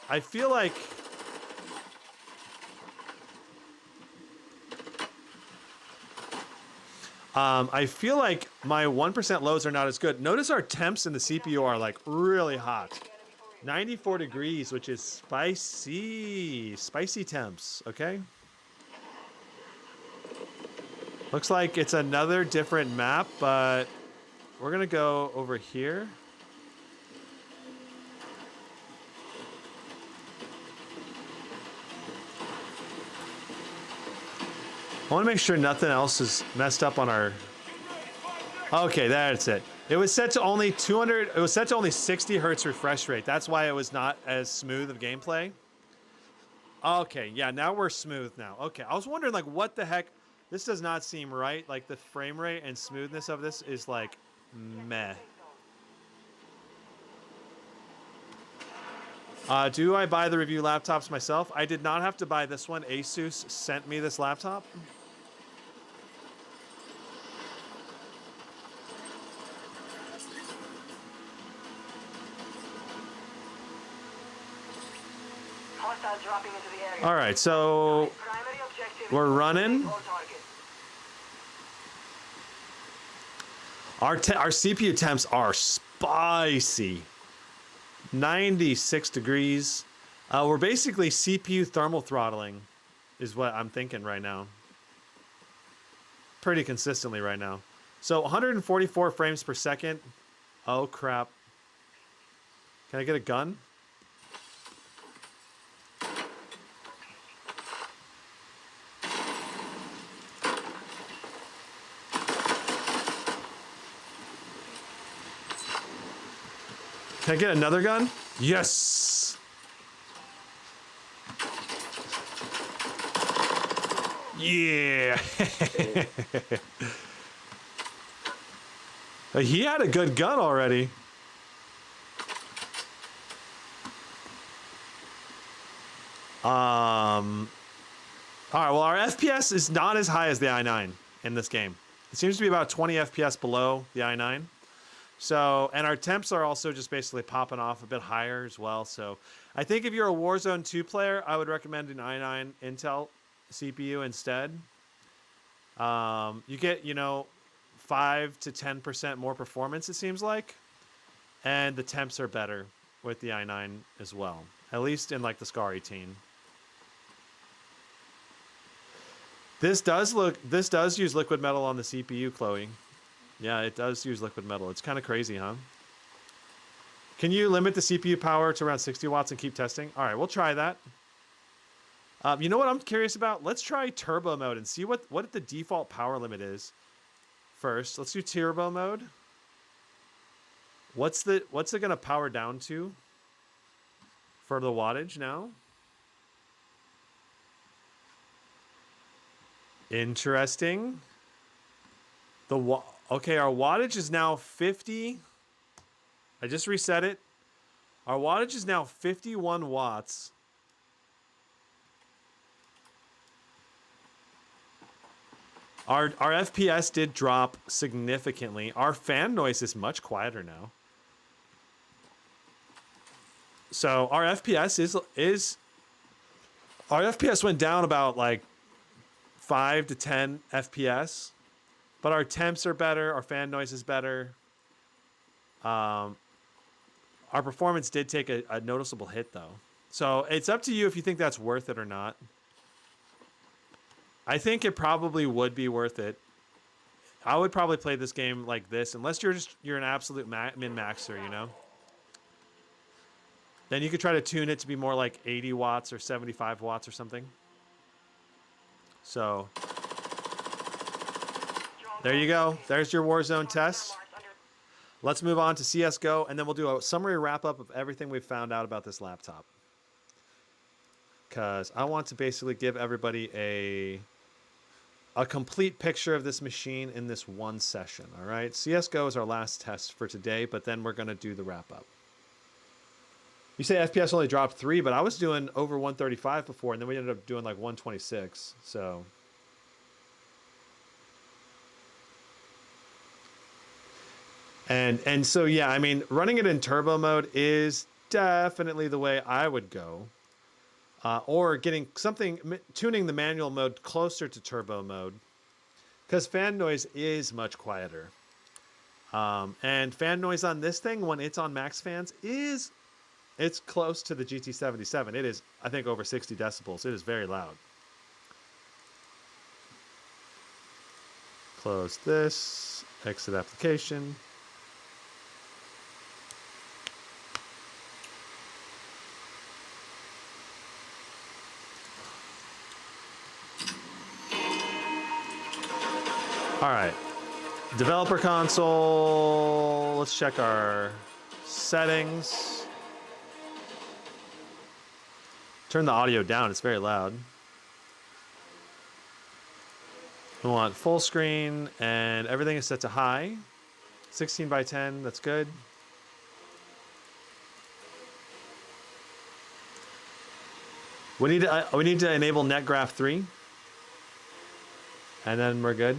I feel like... I feel like my 1% lows are not as good. Notice our temps in the CPU are like really hot. 94 degrees, which is spicy. Spicy temps, okay? Looks like it's another different map, but we're gonna go over here. I want to make sure nothing else is messed up on our... Okay, that's it. It was set to only 200... It was set to only 60 hertz refresh rate. That's why it was not as smooth of gameplay. Okay, yeah, now we're smooth now. Okay, I was wondering, like, what the heck? This does not seem right. Like, the frame rate and smoothness of this is, like, meh. Do I buy the review laptops myself? I did not have to buy this one. Asus sent me this laptop. All right, so we're running. Our CPU temps are spicy. 96 degrees. We're basically CPU thermal throttling is what I'm thinking right now. Pretty consistently right now. So 144 frames per second. Oh crap. Can I get a gun? Can I get another gun? Yes! Yeah! He had a good gun already. All right, well, our FPS is not as high as the i9 in this game. It seems to be about 20 FPS below the i9. So, and our temps are also just basically popping off a bit higher as well. So I think if you're a Warzone 2 player, I would recommend an i9 Intel CPU instead. You get, 5 to 10% more performance, it seems like. And the temps are better with the i9 as well, at least in like the SCAR 18. This does use liquid metal on the CPU, Chloe. Yeah, it does use liquid metal. It's kind of crazy, huh? Can you limit the CPU power to around 60 watts and keep testing? All right, we'll try that. You know what I'm curious about? Let's try turbo mode and see what the default power limit is. First, let's do turbo mode. What's it gonna power down to for the wattage now? Interesting. Okay, our wattage is now 50. I just reset it. Our wattage is now 51 watts. Our FPS did drop significantly. Our fan noise is much quieter now. So our FPS our FPS went down about like 5 to 10 FPS, but our temps are better. Our fan noise is better. Our performance did take a noticeable hit though. So it's up to you if you think that's worth it or not. I think it probably would be worth it. I would probably play this game like this, unless you're an absolute min-maxer, you know? Then you could try to tune it to be more like 80 watts or 75 watts or something. So, there you go. There's your Warzone test. Let's move on to CSGO, and then we'll do a summary wrap-up of everything we've found out about this laptop. Because I want to basically give everybody a complete picture of this machine in this one session, all right? CSGO is our last test for today, but then we're going to do the wrap-up. You say FPS only dropped 3, but I was doing over 135 before, and then we ended up doing like 126, so... And so, yeah, I mean, running it in turbo mode is definitely the way I would go. Or getting tuning the manual mode closer to turbo mode, because fan noise is much quieter. And fan noise on this thing, when it's on max fans, it's close to the GT77. It is, I think, over 60 decibels. It is very loud. Close this, exit application. All right, developer console. Let's check our settings. Turn the audio down, it's very loud. We want full screen, and everything is set to high. 16 by 10, that's good. We need to enable NetGraph 3, and then we're good.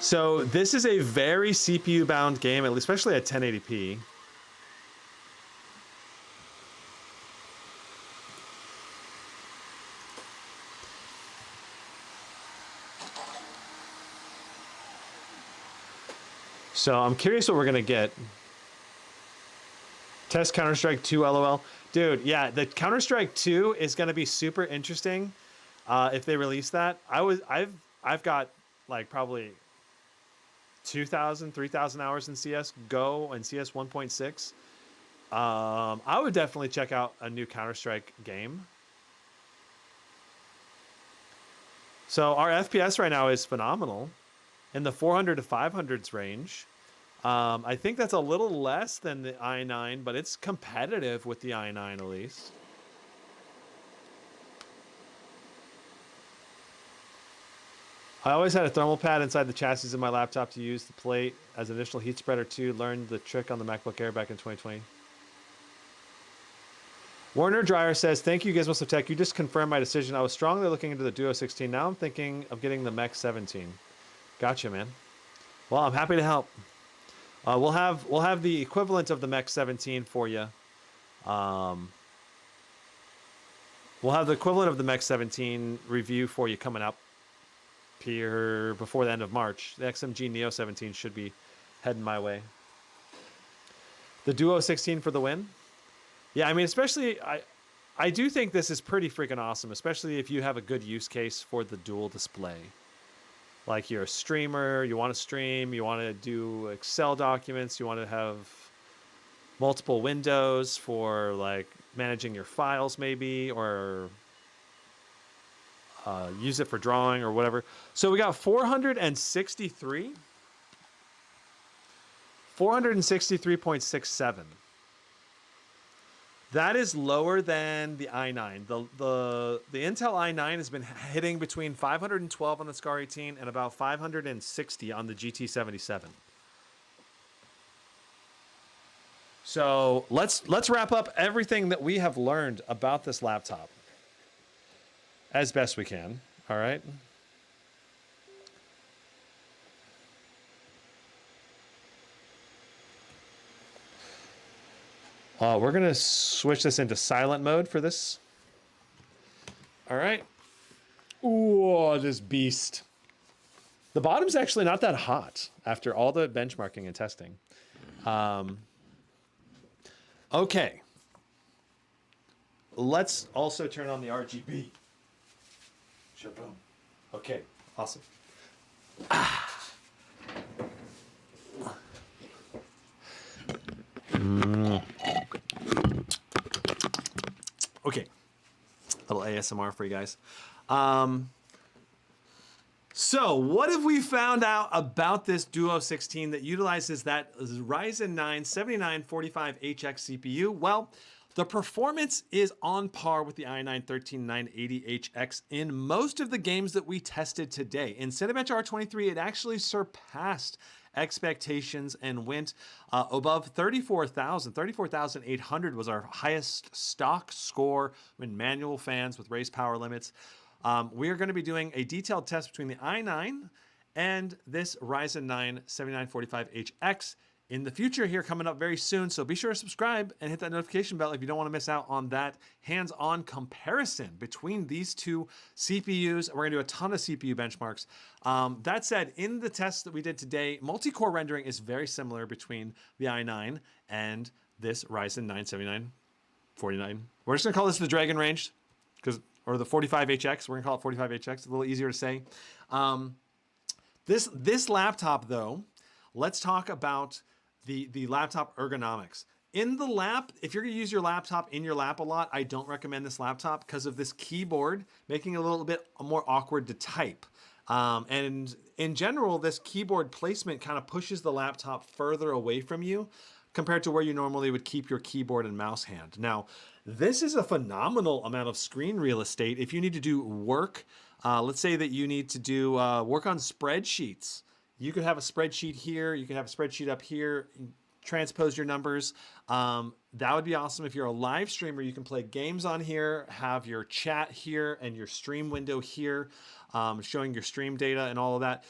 So this is a very CPU-bound game, especially at 1080p. So I'm curious what we're gonna get. Test Counter-Strike 2 LOL. Dude, yeah, the Counter-Strike 2 is gonna be super interesting if they release that. I've got like probably 2,000, 3,000 hours in CSGO and CS 1.6. I would definitely check out a new Counter-Strike game. So our FPS right now is phenomenal, in the 400 to 500s range. I think that's a little less than the i9, but it's competitive with the i9 at least. I always had a thermal pad inside the chassis of my laptop to use the plate as an additional heat spreader too. Learned the trick on the MacBook Air back in 2020. Warner Dryer says, thank you, Gizmos of Tech. You just confirmed my decision. I was strongly looking into the Duo 16. Now I'm thinking of getting the Mech 17. Gotcha, man. Well, I'm happy to help. We'll have the equivalent of the Mech 17 for you. We'll have the equivalent of the Mech 17 review for you coming up here before the end of March. The XMG Neo 17 should be heading my way. The Duo 16 for the win. Yeah, I mean, especially, I do think this is pretty freaking awesome, especially if you have a good use case for the dual display. Like you're a streamer, you want to stream, you want to do Excel documents, you want to have multiple windows for like managing your files maybe, or use it for drawing or whatever. So we got 463. 463.67. That is lower than the i9. The Intel i9 has been hitting between 512 on the SCAR 18 and about 560 on the GT77. So let's wrap up everything that we have learned about this laptop as best we can. All right. We're going to switch this into silent mode for this. All right. Ooh, this beast. The bottom's actually not that hot after all the benchmarking and testing. Okay. Let's also turn on the RGB. Shaboom. Okay, awesome. Okay, a little ASMR for you guys. So what have we found out about this Duo 16 that utilizes that Ryzen 9 7945HX CPU? Well, the performance is on par with the i9 13980HX in most of the games that we tested today. In Cinebench R23, it actually surpassed expectations and went above 34,000. 34,800 was our highest stock score when manual fans with raised power limits. We are going to be doing a detailed test between the i9 and this Ryzen 9 7945HX in the future here, coming up very soon. So be sure to subscribe and hit that notification bell if you don't want to miss out on that hands-on comparison between these two CPUs. We're going to do a ton of CPU benchmarks. That said, in the test that we did today, multi-core rendering is very similar between the i9 and this Ryzen 9 7949. We're just going to call this the Dragon Range, or the 45HX. We're going to call it 45HX. It's a little easier to say. This laptop, though, let's talk about the laptop ergonomics. In the lap, if you're going to use your laptop in your lap a lot, I don't recommend this laptop because of this keyboard making it a little bit more awkward to type. And in general, this keyboard placement kind of pushes the laptop further away from you compared to where you normally would keep your keyboard and mouse hand. Now, this is a phenomenal amount of screen real estate. If you need to do work, let's say that you need to do work on spreadsheets. You could have a spreadsheet here. You could have a spreadsheet up here. Transpose your numbers. That would be awesome. If you're a live streamer, you can play games on here, have your chat here and your stream window here, showing your stream data and all of that.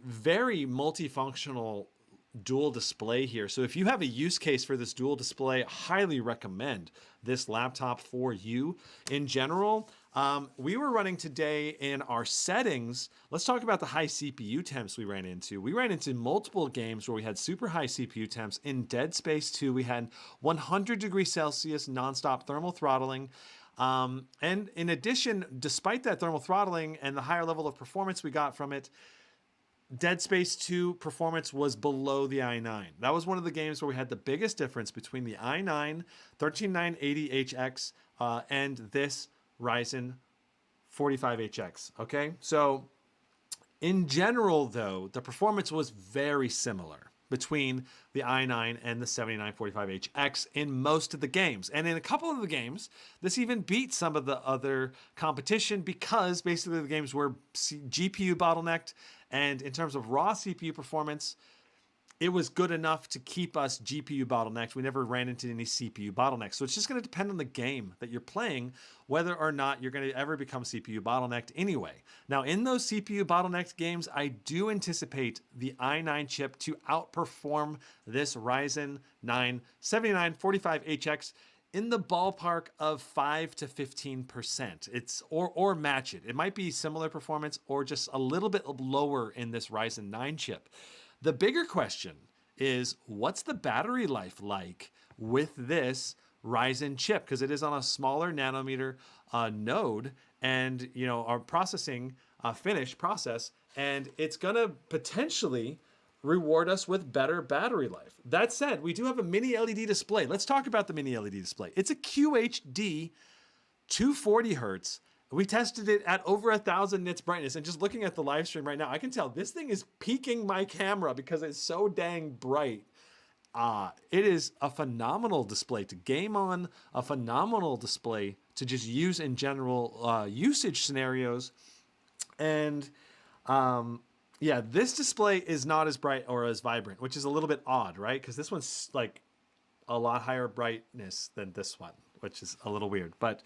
Very multifunctional dual display here. So if you have a use case for this dual display, highly recommend this laptop for you. In general, we were running today in our settings. Let's talk about the high CPU temps we ran into. We ran into multiple games where we had super high CPU temps. In Dead Space 2, we had 100 degrees Celsius nonstop thermal throttling. And in addition, despite that thermal throttling and the higher level of performance we got from it, Dead Space 2 performance was below the i9. That was one of the games where we had the biggest difference between the i9 13980HX and this Ryzen 45HX. Okay, so in general, though, the performance was very similar. between the i9 and the 7945HX in most of the games. And in a couple of the games, this even beat some of the other competition because basically the games were GPU bottlenecked, and in terms of raw CPU performance, it was good enough to keep us GPU bottlenecked. We never ran into any CPU bottlenecks. So it's just going to depend on the game that you're playing, whether or not you're going to ever become CPU bottlenecked anyway. Now, in those CPU bottlenecked games, I do anticipate the i9 chip to outperform this Ryzen 9 7945HX in the ballpark of 5 to 15%. It's or match it. It might be similar performance or just a little bit lower in this Ryzen 9 chip. The bigger question is, what's the battery life like with this Ryzen chip? Because it is on a smaller nanometer node, and our processing finished process, and it's gonna potentially reward us with better battery life. That said, we do have a mini LED display. Let's talk about the mini LED display. It's a QHD 240 hertz. We tested it at over 1,000 nits brightness, and just looking at the live stream right now, I can tell this thing is peaking my camera because it's so dang bright. It is a phenomenal display to game on, a phenomenal display to just use in general usage scenarios. And yeah, this display is not as bright or as vibrant, which is a little bit odd, right? Because this one's like a lot higher brightness than this one, which is a little weird. But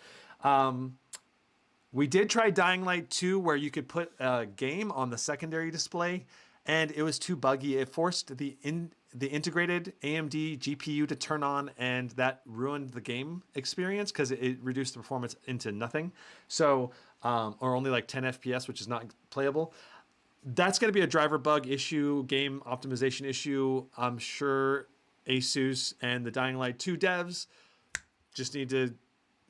we did try Dying Light 2, where you could put a game on the secondary display, and it was too buggy. It forced the integrated AMD GPU to turn on, and that ruined the game experience because it reduced the performance into nothing. So, or only like 10 FPS, which is not playable. That's going to be a driver bug issue, game optimization issue. I'm sure Asus and the Dying Light 2 devs just need to,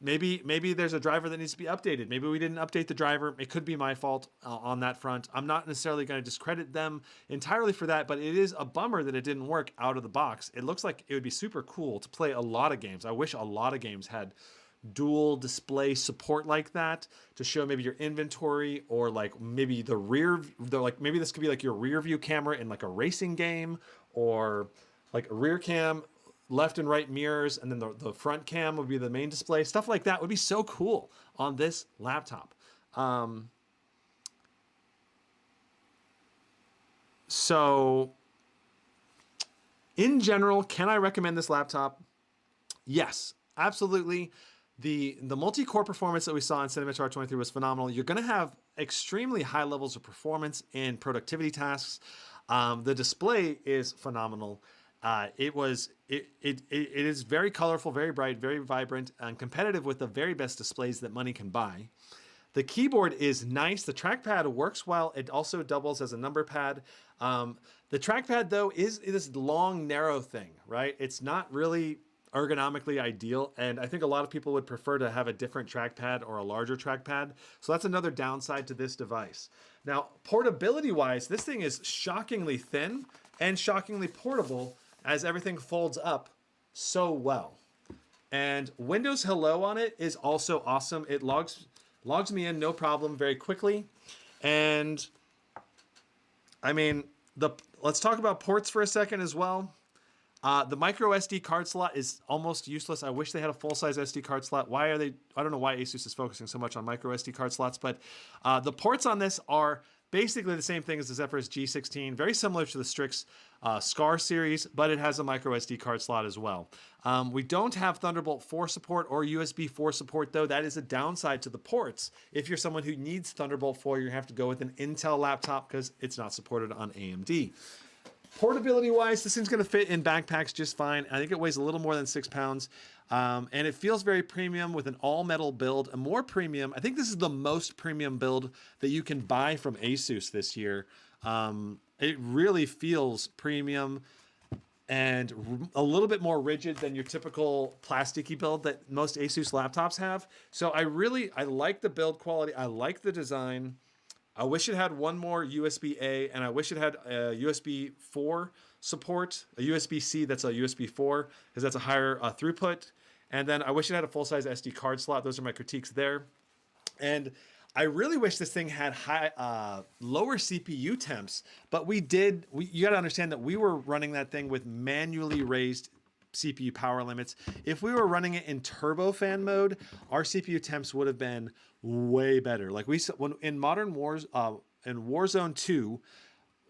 maybe there's a driver that needs to be updated. Maybe we didn't update the driver. It could be my fault on that front. I'm not necessarily going to discredit them entirely for that, but it is a bummer that it didn't work out of the box. It looks like it would be super cool to play a lot of games. I wish a lot of games had dual display support like that to show maybe your inventory, or like maybe maybe this could be like your rear view camera in like a racing game, or like a rear cam, left and right mirrors, and then the front cam would be the main display. Stuff like that would be so cool on this laptop. So in general, can I recommend this laptop? Yes, absolutely. The multi-core performance that we saw in Cinebench R23 was phenomenal. You're going to have extremely high levels of performance in productivity tasks. The display is phenomenal. It is very colorful, very bright, very vibrant, and competitive with the very best displays that money can buy. The keyboard is nice. The trackpad works well. It also doubles as a number pad. The trackpad, though, is this long, narrow thing, right? It's not really ergonomically ideal, and I think a lot of people would prefer to have a different trackpad or a larger trackpad. So that's another downside to this device. Now, portability-wise, this thing is shockingly thin and shockingly portable, as everything folds up so well. And Windows Hello on it is also awesome. It logs me in no problem very quickly. And I mean, let's talk about ports for a second as well. The micro SD card slot is almost useless. I wish they had a full-size SD card slot. I don't know why Asus is focusing so much on micro SD card slots, but the ports on this are basically the same thing as the Zephyrus G16, very similar to the Strix SCAR series, but it has a micro SD card slot as well. We don't have Thunderbolt 4 support or USB 4 support, though. That is a downside to the ports. If you're someone who needs Thunderbolt 4, you have to go with an Intel laptop because it's not supported on AMD. Portability-wise, this thing's going to fit in backpacks just fine. I think it weighs a little more than 6 pounds. And it feels very premium with an all-metal build. A more premium, I think this is the most premium build that you can buy from Asus this year. It really feels premium and a little bit more rigid than your typical plasticky build that most Asus laptops have. So I like the build quality. I like the design. I wish it had one more USB-A, and I wish it had a USB 4 support, a USB-C that's a USB 4, because that's a higher throughput. And then I wish it had a full-size SD card slot. Those are my critiques there. And I really wish this thing had lower CPU temps, but you got to understand that we were running that thing with manually raised CPU power limits. If we were running it in turbofan mode, our CPU temps would have been way better. Like when in Modern Wars, in Warzone 2,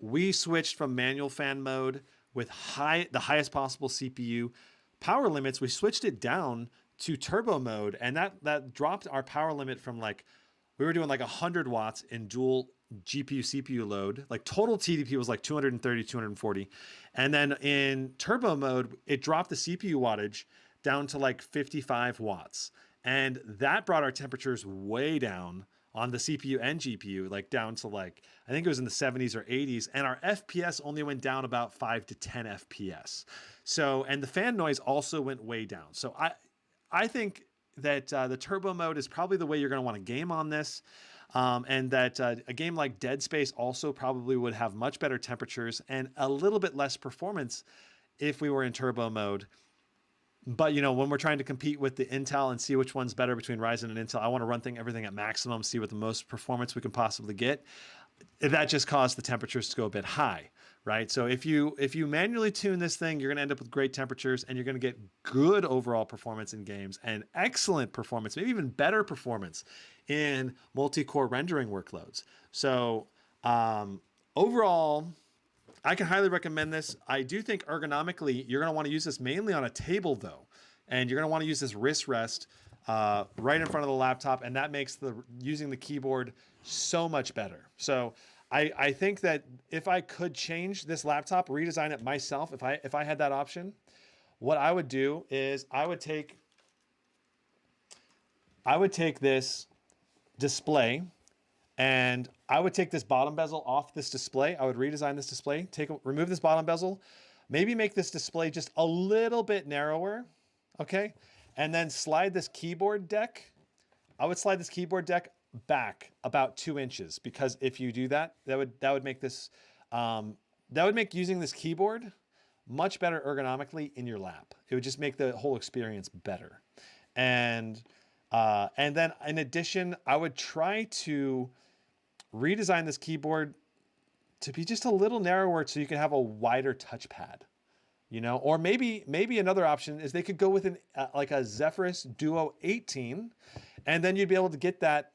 we switched from manual fan mode with the highest possible CPU power limits. We switched it down to turbo mode, and that dropped our power limit from like, we were doing like 100 watts in dual GPU CPU load. Like total TDP was like 230, 240. And then in turbo mode, it dropped the CPU wattage down to like 55 watts. And that brought our temperatures way down on the CPU and GPU, like down to like, I think it was in the 70s or 80s. And our FPS only went down about 5 to 10 FPS. So, and the fan noise also went way down. So I think that the turbo mode is probably the way you're going to want to game on this. And that a game like Dead Space also probably would have much better temperatures and a little bit less performance if we were in turbo mode. But, you know, when we're trying to compete with the Intel and see which one's better between Ryzen and Intel, I want to run everything at maximum, see what the most performance we can possibly get. That just caused the temperatures to go a bit high, right? So if you manually tune this thing, you're going to end up with great temperatures and you're going to get good overall performance in games and excellent performance, maybe even better performance in multi-core rendering workloads. So overall, I can highly recommend this. I do think ergonomically, you're going to want to use this mainly on a table though. And you're going to want to use this wrist rest right in front of the laptop. And that makes using the keyboard so much better. So I think that if I could change this laptop, redesign it myself, if I had that option, what I would do is I would take this display and I would take this bottom bezel off this display. I would redesign this display, remove this bottom bezel, maybe make this display just a little bit narrower, okay? And then slide this keyboard deck. I would slide this keyboard deck back about 2 inches, because if you do that, that would make this, that would make using this keyboard much better ergonomically in your lap. It would just make the whole experience better. And then in addition, I would try to redesign this keyboard to be just a little narrower so you can have a wider touchpad, you know, or maybe another option is they could go with like a Zephyrus Duo 18, and then you'd be able to get that,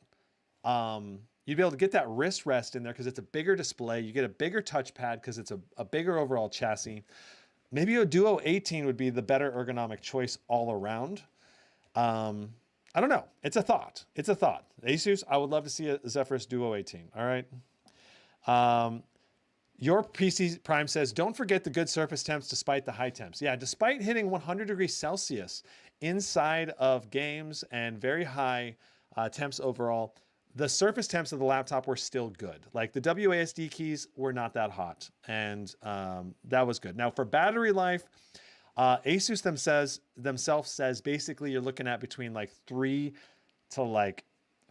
wrist rest in there because it's a bigger display. You get a bigger touchpad because it's a bigger overall chassis. Maybe a Duo 18 would be the better ergonomic choice all around. I don't know. It's a thought. It's a thought. Asus, I would love to see a Zephyrus Duo 18. All right. Your PC Prime says, don't forget the good surface temps despite the high temps. Yeah, despite hitting 100 degrees Celsius inside of games and very high temps overall, the surface temps of the laptop were still good. Like the WASD keys were not that hot, and that was good. Now for battery life, Asus themselves says basically you're looking at between like 3 to like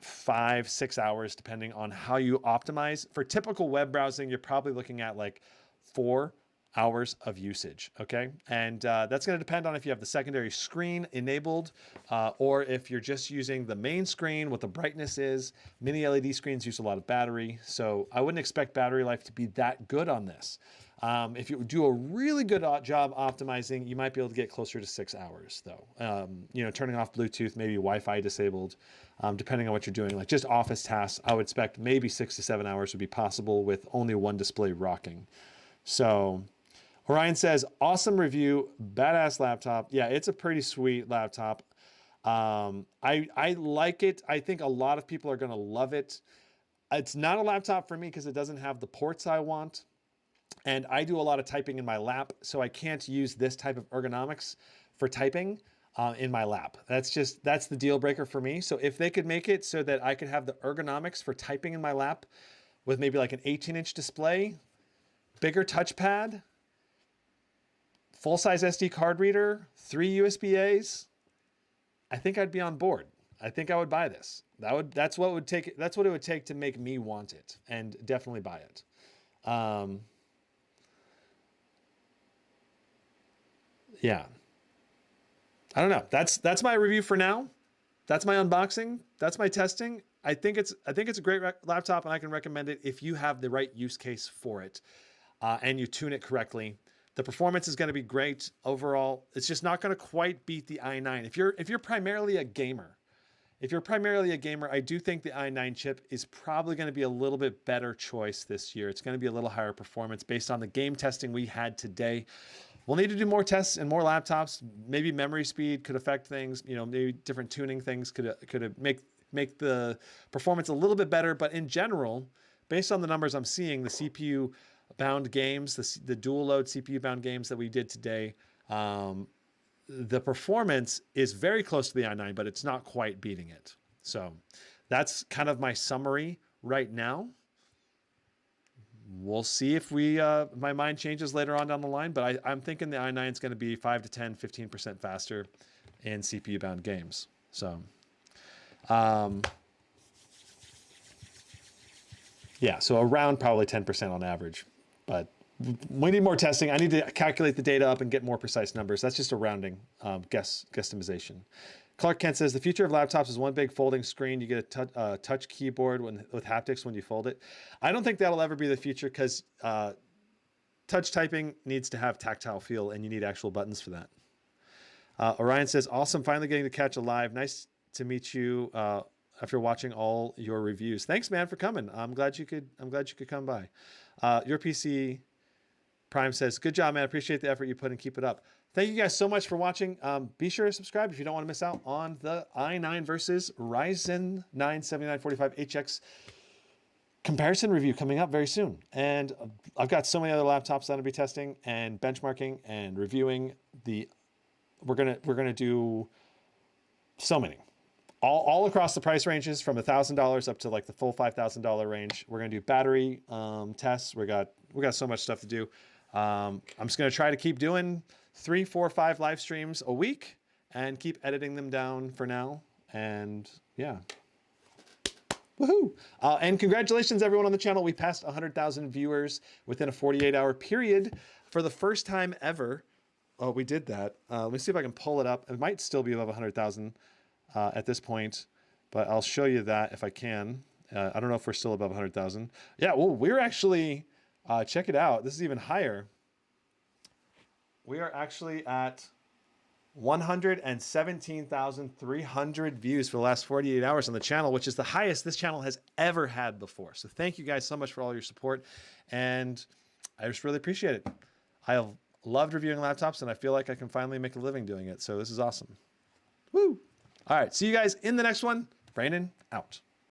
5-6 hours, depending on how you optimize. For typical web browsing, you're probably looking at like 4 hours of usage. Okay. And that's going to depend on if you have the secondary screen enabled or if you're just using the main screen, what the brightness is. Mini LED screens use a lot of battery. So I wouldn't expect battery life to be that good on this. If you do a really good job optimizing, you might be able to get closer to 6 hours though. You know, turning off Bluetooth, maybe Wi-Fi disabled, depending on what you're doing, like just office tasks, I would expect maybe 6 to 7 hours would be possible with only one display rocking. So Orion says, awesome review, badass laptop. Yeah, it's a pretty sweet laptop. I like it. I think a lot of people are going to love it. It's not a laptop for me because it doesn't have the ports I want. And I do a lot of typing in my lap, so I can't use this type of ergonomics for typing in my lap. That's the deal breaker for me. So if they could make it so that I could have the ergonomics for typing in my lap with maybe like an 18-inch display, bigger touchpad, full-size SD card reader, 3 USB-As, I think I'd be on board. I think I would buy this. That's what it would take to make me want it and definitely buy it. Yeah. I don't know. That's my review for now. That's my unboxing. That's my testing. I think it's a great laptop, and I can recommend it if you have the right use case for it, and you tune it correctly. The performance is going to be great overall. It's just not going to quite beat the i9. If you're primarily a gamer, I do think the i9 chip is probably going to be a little bit better choice this year. It's going to be a little higher performance based on the game testing we had today. We'll need to do more tests and more laptops. Maybe memory speed could affect things. You know, maybe different tuning things could make the performance a little bit better. But in general, based on the numbers I'm seeing, the CPU bound games, the dual load CPU bound games that we did today, the performance is very close to the i9, but it's not quite beating it. So that's kind of my summary right now. We'll see if my mind changes later on down the line, but I'm thinking the i9 is going to be 5 to 10, 15% faster in CPU bound games. So, yeah, so around probably 10% on average, but we need more testing. I need to calculate the data up and get more precise numbers. That's just a rounding guesstimation. Clark Kent says, the future of laptops is one big folding screen. You get a touch keyboard with haptics when you fold it. I don't think that'll ever be the future because touch typing needs to have tactile feel, and you need actual buttons for that. Orion says, awesome, finally getting to catch a live. Nice to meet you after watching all your reviews. Thanks, man, for coming. I'm glad you could come by. Your PC Prime says, good job, man. Appreciate the effort you put in. Keep it up. Thank you guys so much for watching. Be sure to subscribe if you don't want to miss out on the i9 versus Ryzen 9 7945HX comparison review coming up very soon. And I've got so many other laptops that I'm going to be testing and benchmarking and reviewing. We're gonna do so many. All across the price ranges from $1,000 up to like the full $5,000 range. We're gonna do battery tests. We got so much stuff to do. I'm just gonna try to keep doing 3, 4, 5 live streams a week and keep editing them down for now. And yeah, woohoo! And congratulations everyone on the channel. We passed 100,000 viewers within a 48-hour period for the first time ever. Oh, we did that. Let me see if I can pull it up. It might still be above 100,000 at this point, but I'll show you that if I can. I don't know if we're still above 100,000. Yeah, well, we're actually, check it out. This is even higher. We are actually at 117,300 views for the last 48 hours on the channel, which is the highest this channel has ever had before. So thank you guys so much for all your support. And I just really appreciate it. I have loved reviewing laptops, and I feel like I can finally make a living doing it. So this is awesome. Woo! All right, see you guys in the next one. Brandon, out.